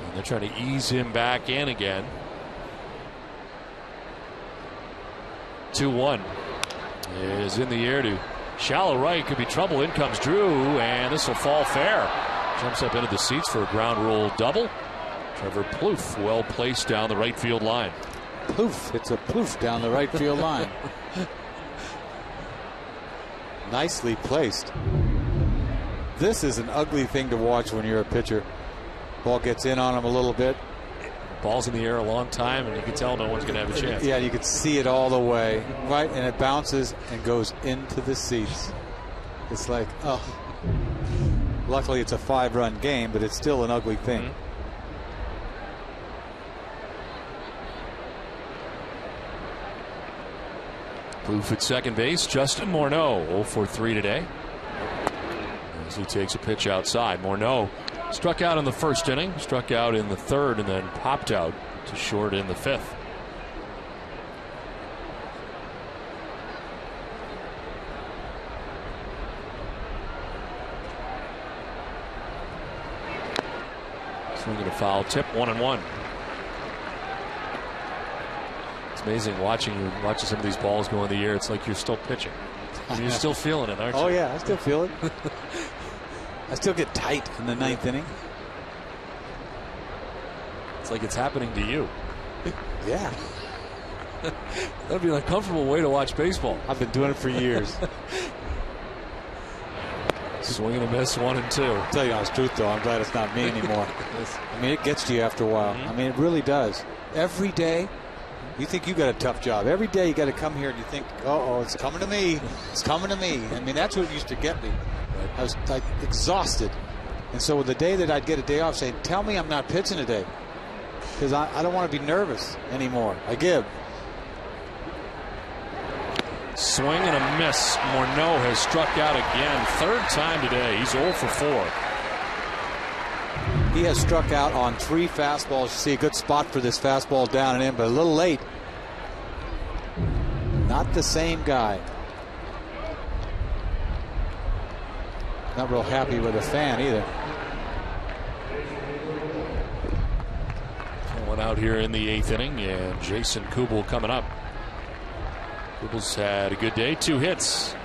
And they're trying to ease him back in again. 2-1 is in the air to shallow right. Could be trouble. In comes Drew, and this will fall fair. Jumps up into the seats for a ground rule double. Trevor Plouffe, well placed down the right field line. Poof. It's a poof down the right field line. Nicely placed. This is an ugly thing to watch when you're a pitcher. Ball gets in on him a little bit. Ball's in the air a long time, and you can tell no one's going to have a chance. Yeah, you can see it all the way. Right, and it bounces and goes into the seats. It's like, oh. Luckily, it's a 5-run game, but it's still an ugly thing. Mm-hmm. Plouffe at second base. Justin Morneau 0 for 3 today. As he takes a pitch outside. Morneau struck out in the first inning, struck out in the third, and then popped out to short in the fifth. Swinging a foul tip, 1-1. It's amazing watching some of these balls go in the air. It's like you're still pitching. You're still feeling it, aren't you? Oh yeah, I still feel it. I still get tight in the 9th inning. It's like it's happening to you. Yeah. That'd be an uncomfortable way to watch baseball. I've been doing it for years. Swing and a miss, 1 and 2. I'll tell you honest truth, though, I'm glad it's not me anymore. I mean, it gets to you after a while. I mean, it really does. Every day, you think you got a tough job. Every day you got to come here and you think, uh-oh, it's coming to me. It's coming to me. I mean, that's what used to get me. I was like exhausted. And so the day that I'd get a day off, saying, tell me I'm not pitching today. Because I don't want to be nervous anymore. I give. Swing and a miss. Morneau has struck out again. 3rd time today. He's 0 for 4. He has struck out on 3 fastballs. You see a good spot for this fastball down and in, but a little late. Not the same guy. Not real happy with the fan either. One out here in the 8th inning, and Jason Kubel coming up. Kubel's had a good day, 2 hits.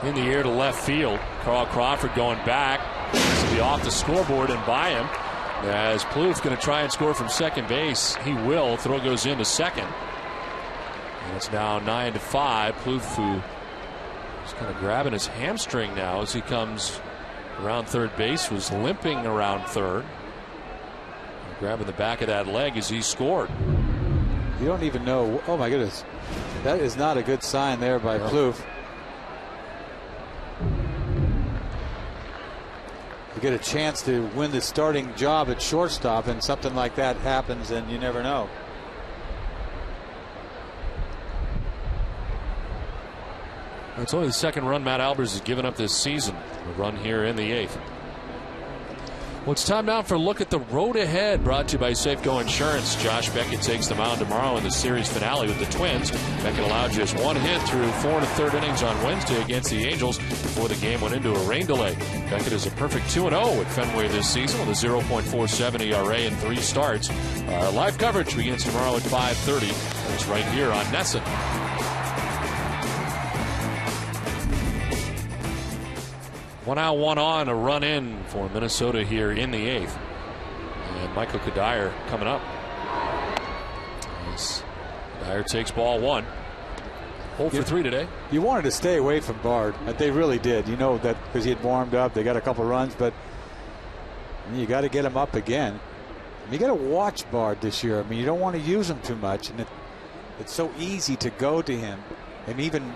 In the air to left field. Carl Crawford going back. This will be off the scoreboard and by him. As Plouffe going to try and score from second base. He will. Throw goes into second. And it's now 9-5. Plouffe, who is kind of grabbing his hamstring now as he comes around third base, was limping around third. And grabbing the back of that leg as he scored. You don't even know. Oh my goodness. That is not a good sign there by Plouffe. You get a chance to win the starting job at shortstop, and something like that happens, and you never know. It's only the 2nd run Matt Albers has given up this season. A run here in the 8th. Well, it's time now for a look at the road ahead, brought to you by Safeco Insurance. Josh Beckett takes the mound tomorrow in the series finale with the Twins. Beckett allowed just 1 hit through 4 1/3 innings on Wednesday against the Angels before the game went into a rain delay. Beckett is a perfect 2-0 at Fenway this season with a 0.47 ERA in 3 starts. Live coverage begins tomorrow at 5:30. It's right here on NESN. 1 out, 1 on, a run in for Minnesota here in the 8th. And Michael Kadire coming up. As Dyer takes ball 1. 0 for 3 today. You wanted to stay away from Bard. They really did. You know that because he had warmed up. They got a couple runs, but you got to get him up again. You got to watch Bard this year. I mean, you don't want to use him too much, and it's so easy to go to him, and even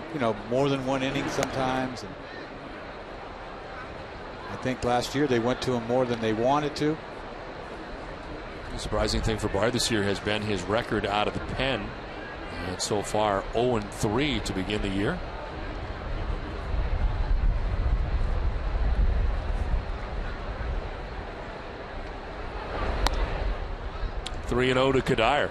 more than one inning sometimes. And I think last year they went to him more than they wanted to. The surprising thing for Bard this year has been his record out of the pen. And so far 0-3 to begin the year. Three and 0 to Kadire.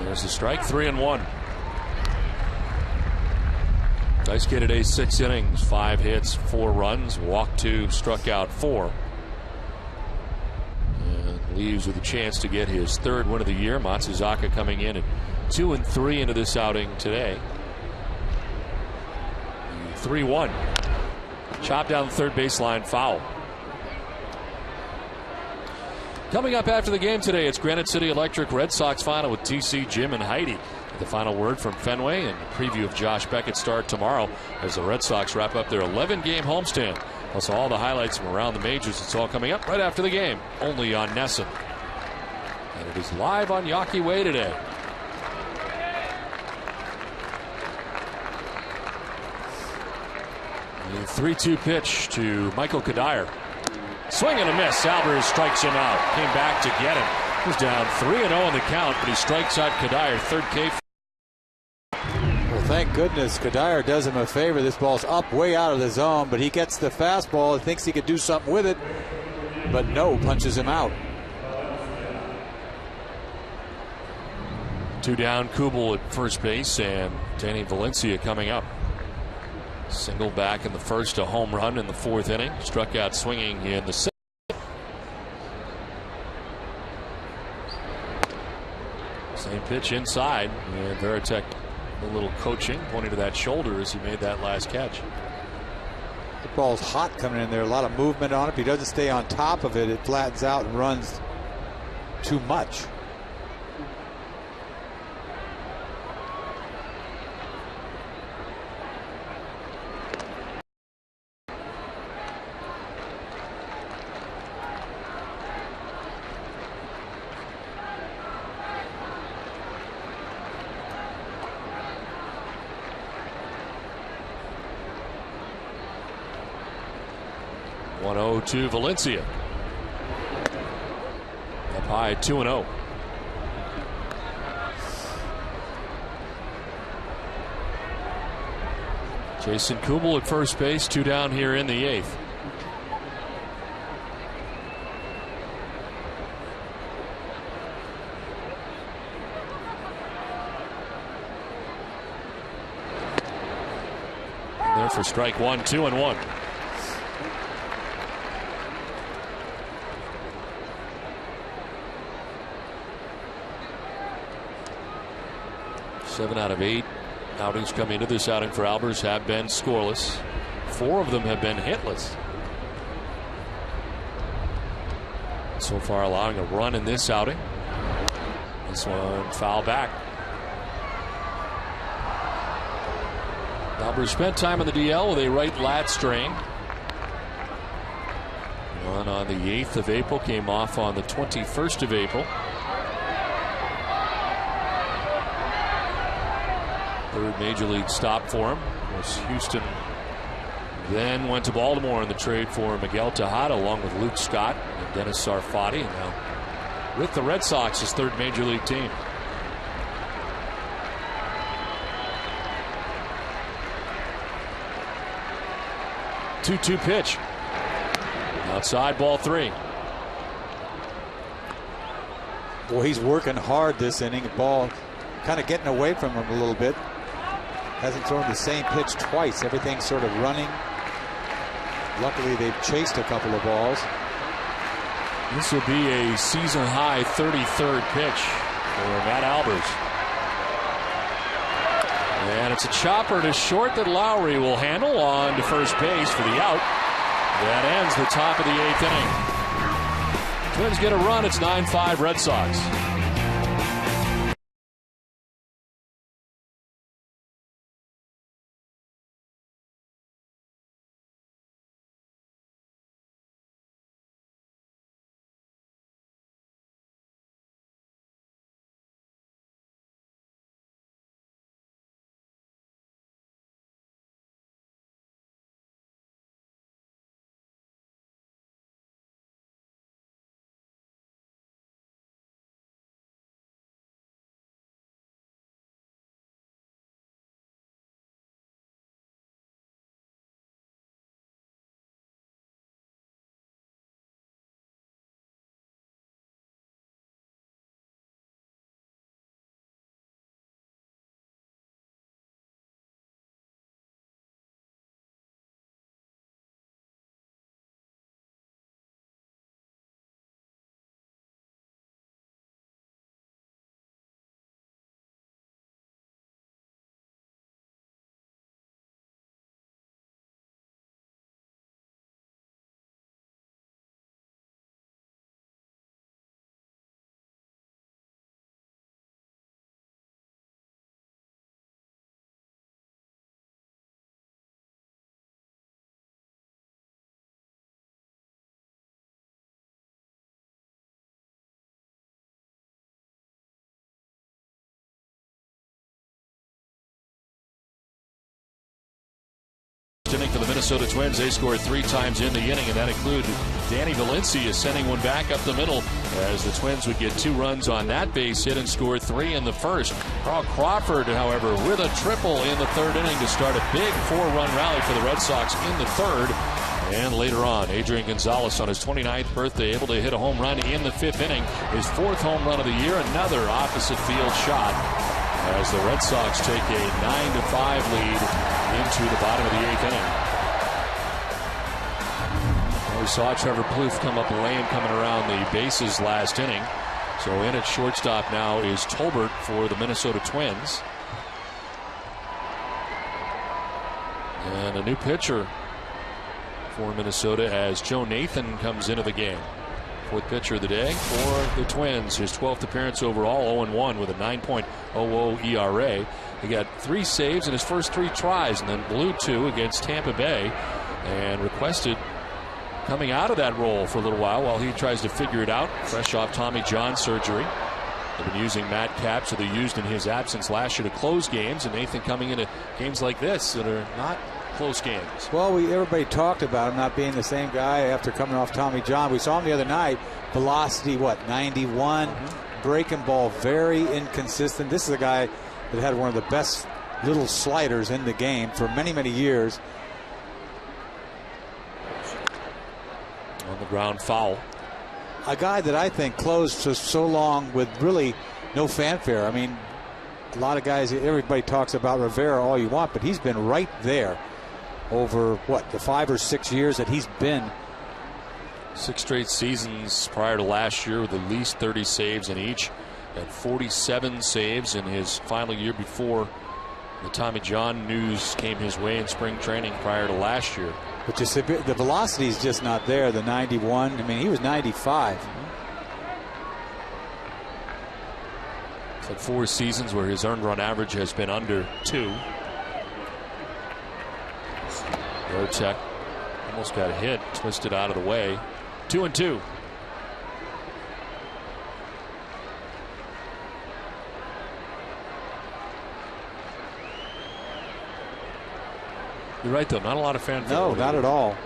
There's a strike, 3-1. Dice K today, 6 innings, 5 hits, 4 runs, walked 2, struck out 4. And leaves with a chance to get his 3rd win of the year. Matsuzaka coming in at 2-3 into this outing today. 3-1. Chopped down the third baseline, foul. Coming up after the game today, it's Granite City Electric Red Sox final with TC, Jim, and Heidi. The final word from Fenway and a preview of Josh Beckett's start tomorrow as the Red Sox wrap up their 11-game homestand. Plus all the highlights from around the majors. It's all coming up right after the game, only on NESN. And it is live on Yawkey Way today. The 3-2 pitch to Michael Kadire. Swing and a miss. Albers strikes him out. Came back to get him. He's down 3-0 in the count, but he strikes out Kadire. 3rd K. Well, thank goodness Kadire does him a favor. This ball's up way out of the zone, but he gets the fastball and thinks he could do something with it, but no, punches him out. 2 down, Kubel at first base, and Danny Valencia coming up. Single back in the first, a home run in the 4th inning. Struck out swinging in the 6th. Same pitch inside. And Veritek a little coaching, pointing to that shoulder as he made that last catch. The ball's hot coming in there. A lot of movement on it. If he doesn't stay on top of it, it flattens out and runs too much. To Valencia. Up high, 2-0. Jason Kubel at first base, 2 down here in the 8th. And there for strike 1, 2-1. Seven out of 8 outings coming into this outing for Albers have been scoreless. 4 of them have been hitless. So far allowing a run in this outing. This one foul back. Albers spent time on the DL with a right lat strain. One on the 8th of April, came off on the 21st of April. 3rd major league stop for him. Was Houston then went to Baltimore in the trade for Miguel Tejada along with Luke Scott and Dennis Sarfati, and now with the Red Sox, his 3rd major league team. Two-two pitch. Outside, ball 3. Boy, he's working hard this inning. Ball kind of getting away from him a little bit. Hasn't thrown the same pitch twice. Everything's sort of running. Luckily, they've chased a couple of balls. This will be a season-high 33rd pitch for Matt Albers. And it's a chopper to short that Lowry will handle on to first base for the out. That ends the top of the 8th inning. Twins get a run. It's 9-5 Red Sox. Inning for the Minnesota Twins. They scored 3 times in the inning, and that included Danny Valencia sending one back up the middle as the Twins would get 2 runs on that base hit and score 3 in the first. Carl Crawford, however, with a triple in the 3rd inning to start a big 4-run rally for the Red Sox in the 3rd. And later on, Adrian Gonzalez on his 29th birthday able to hit a home run in the 5th inning. His 4th home run of the year, another opposite field shot as the Red Sox take a 9-5 lead into the bottom of the 8th inning. We saw Trevor Plouffe come up lame coming around the bases last inning. So in at shortstop now is Tolbert for the Minnesota Twins. And a new pitcher for Minnesota as Joe Nathan comes into the game. 4th pitcher of the day for the Twins. His 12th appearance overall, 0-1 with a 9.00 ERA. He got 3 saves in his first 3 tries and then blew 2 against Tampa Bay and requested coming out of that role for a little while he tries to figure it out, fresh off Tommy John surgery. They've been using Matt Capps, who they used in his absence last year to close games, and Nathan coming into games like this that are not close games. Well, everybody talked about him not being the same guy after coming off Tommy John. We saw him the other night. Velocity, 91? Breaking ball, very inconsistent. This is a guy that had one of the best little sliders in the game for many, many years. On the ground, foul. A guy that I think closed for so long with really no fanfare. I mean, a lot of guys, everybody talks about Rivera all you want, but he's been right there over, the 5 or 6 years that he's been. 6 straight seasons prior to last year with at least 30 saves in each. Had 47 saves in his final year before the Tommy John news came his way in spring training prior to last year. But just the velocity is just not there. The 91. I mean, he was 95. It's had 4 seasons where his earned run average has been under 2. Rotech almost got hit, twisted out of the way. 2-2. You're right, though. Not a lot of fanfare. No, not at all.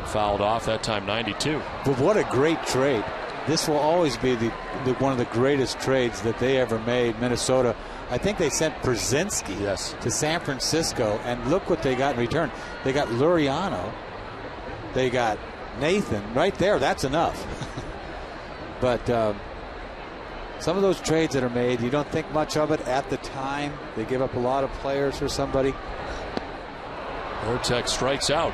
Fouled off that time, 92. But what a great trade. This will always be one of the greatest trades that they ever made. Minnesota, I think they sent Brzezinski to San Francisco, and look what they got in return. They got Luriano. They got Nathan. Right there, that's enough. But some of those trades that are made, you don't think much of it at the time. They give up a lot of players for somebody. Vortex strikes out.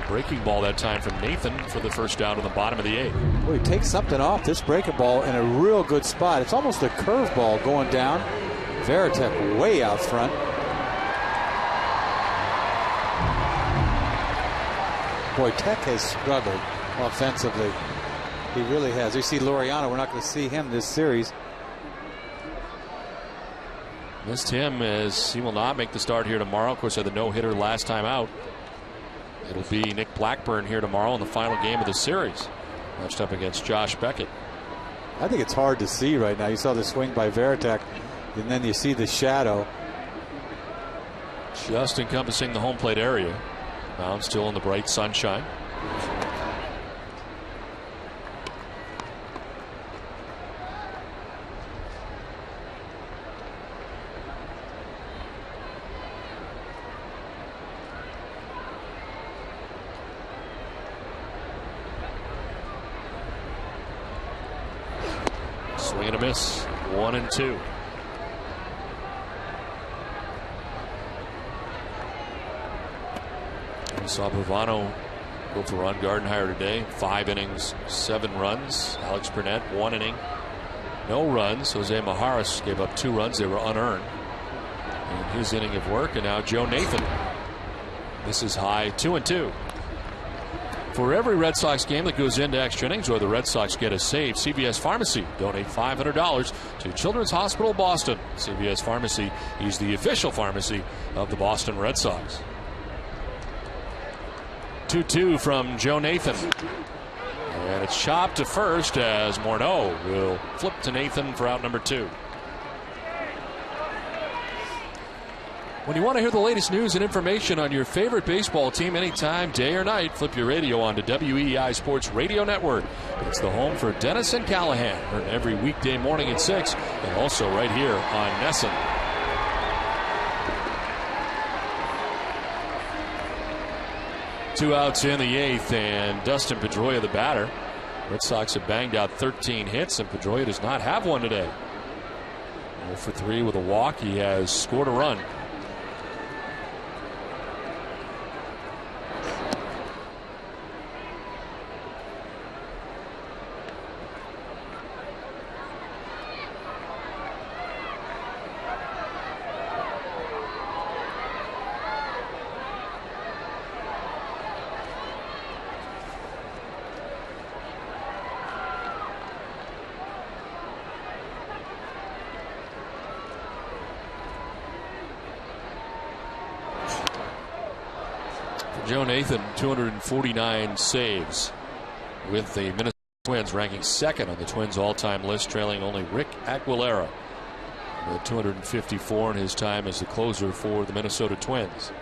breaking ball that time from Nathan for the first down in the bottom of the 8th. Well, he takes something off this breaking ball in a real good spot. It's almost a curveball going down. Veritek way out front. Boy, Tech has struggled offensively. He really has. You see Laureano, we're not going to see him this series. Missed him as he will not make the start here tomorrow. Of course, had the no-hitter last time out. It'll be Nick Blackburn here tomorrow in the final game of the series, matched up against Josh Beckett. I think it's hard to see right now. You saw the swing by Veritek, and then you see the shadow. Just encompassing the home plate area. Mound still in the bright sunshine. Swing and a miss. 1-2. We saw Pavano go for Ron Gardenhire today. 5 innings, 7 runs. Alex Burnett, 1 inning, no runs. Jose Majares gave up 2 runs. They were unearned in his inning of work. And now Joe Nathan. This is high. 2-2. For every Red Sox game that goes into extra innings or the Red Sox get a save, CVS Pharmacy donate $500 to Children's Hospital Boston. CVS Pharmacy is the official pharmacy of the Boston Red Sox. 2-2 from Joe Nathan. And it's chopped to first as Morneau will flip to Nathan for out number 2. When you want to hear the latest news and information on your favorite baseball team anytime, day or night, flip your radio on to WEEI Sports Radio Network. It's the home for Dennis and Callahan. Heard every weekday morning at 6 and also right here on Nesson. Two outs in the 8th, and Dustin Pedroia, the batter. Red Sox have banged out 13 hits, and Pedroia does not have one today. 0 for 3 with a walk. He has scored a run. Joe Nathan, 249 saves with the Minnesota Twins, ranking 2nd on the Twins all-time list, trailing only Rick Aguilera with 254 in his time as the closer for the Minnesota Twins.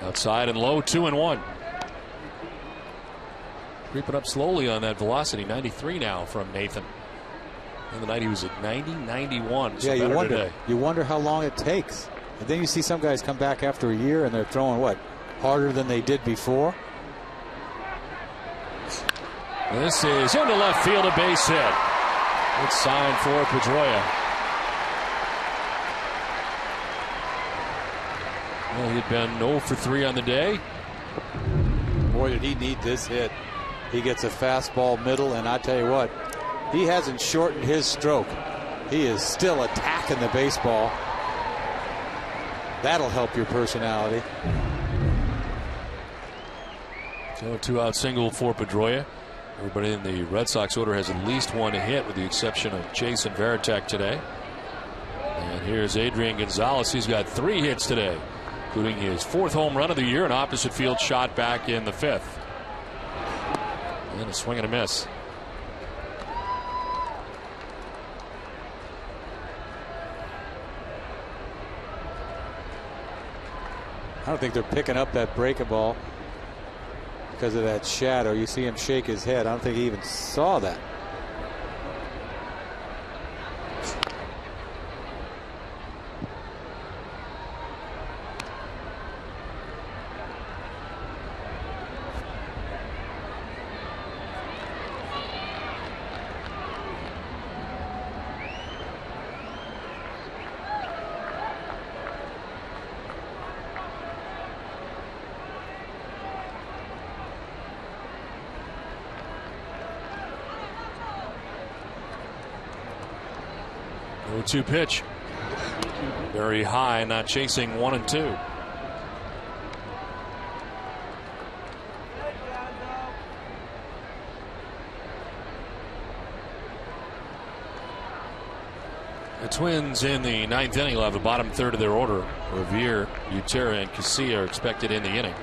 Outside and low, 2-1. Creeping up slowly on that velocity. 93 now from Nathan. The other night he was at 90, 91. So yeah, you wonder how long it takes. And then you see some guys come back after a year and they're throwing what? Harder than they did before. This is into left field, a base hit. Good sign for Pedroia. Well, he'd been 0 for 3 on the day. Boy, did he need this hit. He gets a fastball middle, and I tell you what, he hasn't shortened his stroke. He is still attacking the baseball. That'll help your personality. So a 2-out single for Pedroia. Everybody in the Red Sox order has at least 1 hit, with the exception of Jason Veritek today. And here's Adrian Gonzalez. He's got 3 hits today, including his 4th home run of the year, an opposite field shot back in the 5th. And a swing and a miss. I don't think they're picking up that breaking ball because of that shadow. You see him shake his head. I don't think he even saw that. 0-2 pitch. Very high, not chasing 1 and 2. The Twins in the 9th inning will have the bottom third of their order. Revere, Utera, and Casilla are expected in the inning.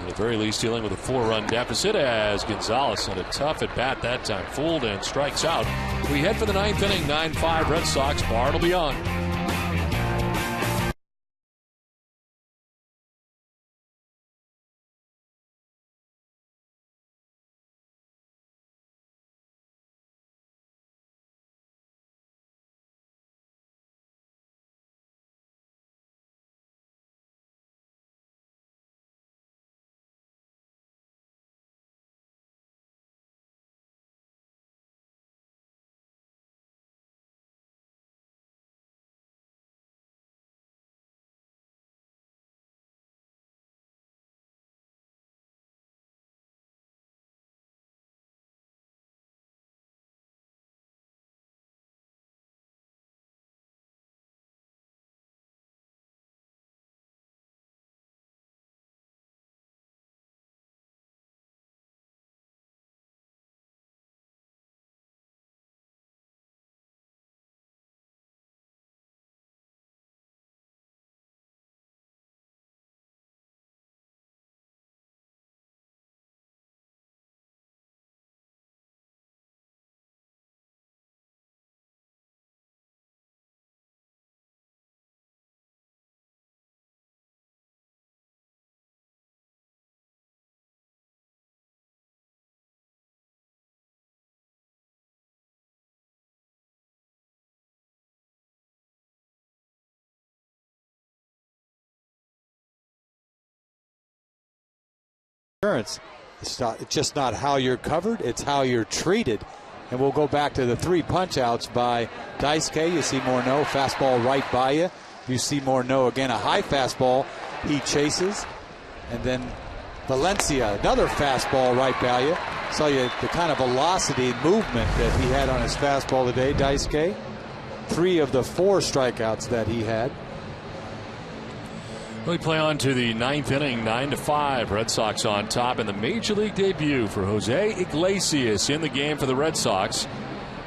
At the very least, dealing with a 4-run deficit as Gonzalez had a tough at bat that time. Fooled and strikes out. We head for the 9th inning. 9-5 Red Sox. Bard will be on. It's just not how you're covered, it's how you're treated. And we'll go back to the 3 punch-outs by Daisuke. You see Morneau, fastball right by you. You see Morneau again, a high fastball. He chases. And then Valencia, another fastball right by you. Saw you the kind of velocity and movement that he had on his fastball today, Daisuke. 3 of the 4 strikeouts that he had. We play on to the 9th inning, 9-5. Red Sox on top in the Major League debut for Jose Iglesias in the game for the Red Sox.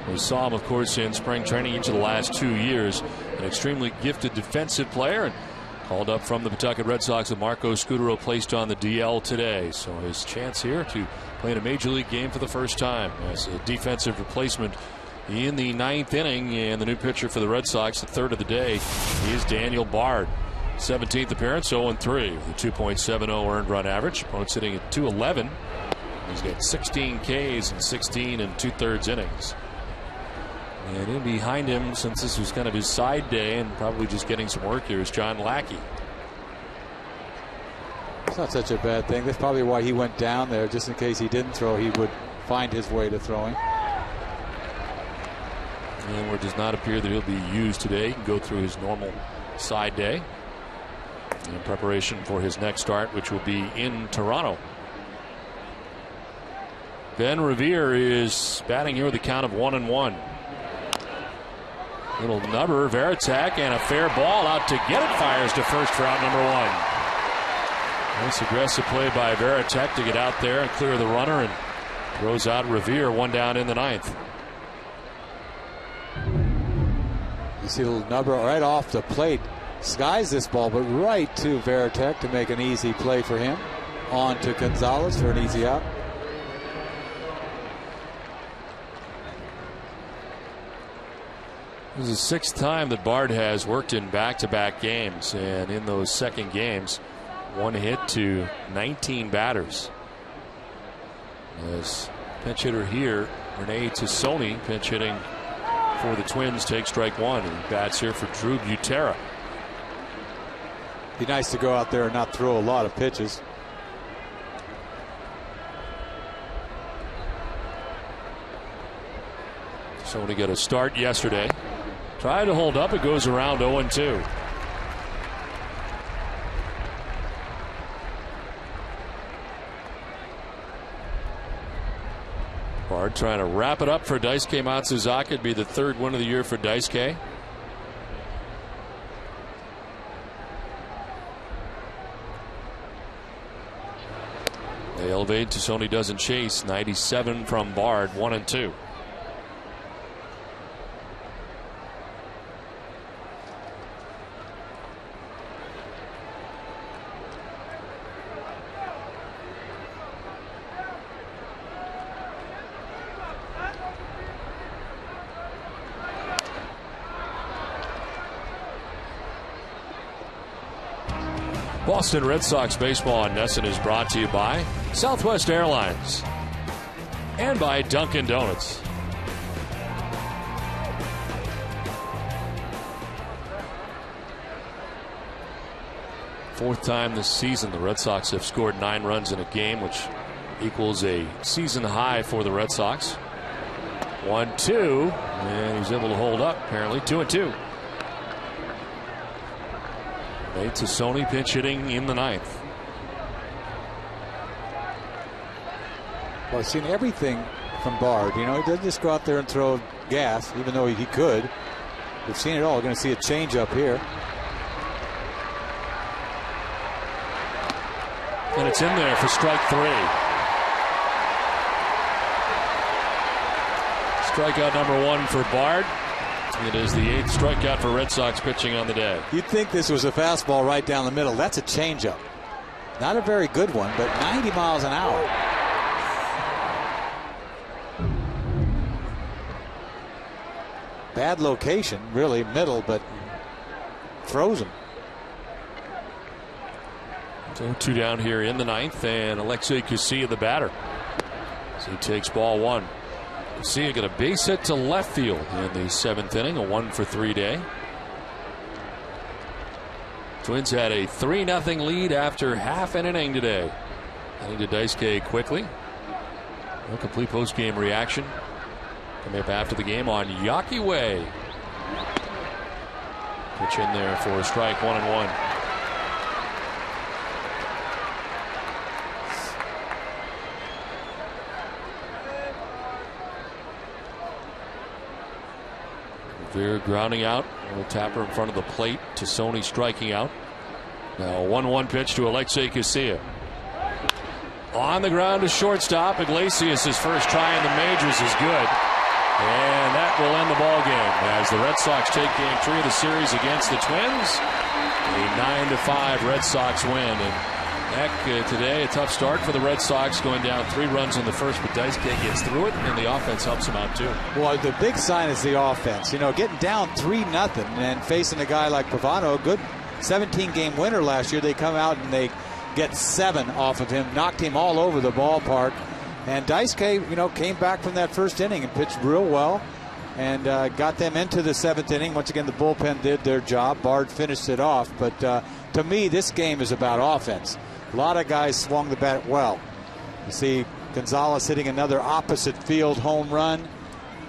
We saw him, of course, in spring training each of the last 2 years. An extremely gifted defensive player, and called up from the Pawtucket Red Sox with Marco Scudero placed on the DL today. So his chance here to play in a Major League game for the first time as a defensive replacement in the 9th inning. And the new pitcher for the Red Sox, the third of the day, is Daniel Bard. 17th appearance, 0-3 with a 2.70 earned run average. Opponent sitting at 211. He's got 16 Ks in 16 2/3 innings. And in behind him, since this was kind of his side day and probably just getting some work here, is John Lackey. It's not such a bad thing. That's probably why he went down there, just in case he didn't throw, he would find his way to throwing. And it does not appear that he'll be used today. He can go through his normal side day in preparation for his next start, which will be in Toronto. Ben Revere is batting here with a count of 1-1. Little number, Veritek, and a fair ball out to get it. Fires to first for out number 1. Nice aggressive play by Veritek to get out there and clear the runner, and throws out Revere, 1 down in the 9th. You see a little number right off the plate. Skies this ball, but right to Veritek to make an easy play for him. On to Gonzalez for an easy out. This is the 6th time that Bard has worked in back-to-back games, and in those second games, 1 hit to 19 batters. As pinch hitter here, Rene Tassoni, pinch hitting for the Twins, takes strike 1. He bats here for Drew Butera. Be nice to go out there and not throw a lot of pitches. So when he got a start yesterday, tried to hold up, it goes around 0-2. Bard trying to wrap it up for Daisuke Matsuzaka. It'd be the third win of the year for Daisuke. They elevate. Tassone doesn't chase. 97 from Bard, 1-2. Boston Red Sox baseball on NESN is brought to you by Southwest Airlines and by Dunkin' Donuts. Fourth time this season the Red Sox have scored 9 runs in a game, which equals a season high for the Red Sox. 1-2, and he's able to hold up apparently. 2-2. Tassone pinch hitting in the 9th. Well, I've seen everything from Bard. You know, he doesn't just go out there and throw gas, even though he could. We've seen it all. We're going to see a change up here. And it's in there for strike 3. Strikeout number 1 for Bard. It is the 8th strikeout for Red Sox pitching on the day. You'd think this was a fastball right down the middle. That's a changeup. Not a very good one, but 90 miles an hour. Bad location, really, middle, but throws him. So 2 down here in the 9th, and Alexei Casilla the batter. So he takes ball 1. Casilla got a base hit to left field in the 7th inning, a 1-for-3 day. Twins had a 3-0 lead after half an inning today. Heading to Daisuke quickly. A complete post-game reaction coming up after the game on Yawkey Way. Pitch in there for a strike, 1-1. Veer grounding out. A tapper in front of the plate. Tassone striking out. Now 1-1 pitch to Alexei Casilla. On the ground to shortstop. Iglesias, his first try in the majors, is good. And that will end the ball game as the Red Sox take game 3 of the series against the Twins. A 9-5 Red Sox win. And heck, today a tough start for the Red Sox, going down 3 runs in the first, but Daisuke gets through it, and the offense helps him out too. Well, the big sign is the offense. You know, getting down 3-0 and facing a guy like Pavano, a good 17-game winner last year. They come out and they get 7 off of him, knocked him all over the ballpark. And Daisuke, you know, came back from that first inning and pitched real well and got them into the 7th inning. Once again, the bullpen did their job. Bard finished it off. But to me, this game is about offense. A lot of guys swung the bat well. You see Gonzalez hitting another opposite field home run.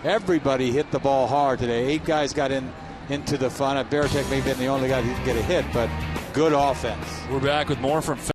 Everybody hit the ball hard today. 8 guys got into the fun. Baratek may have been the only guy who didn't get a hit, but good offense. We're back with more from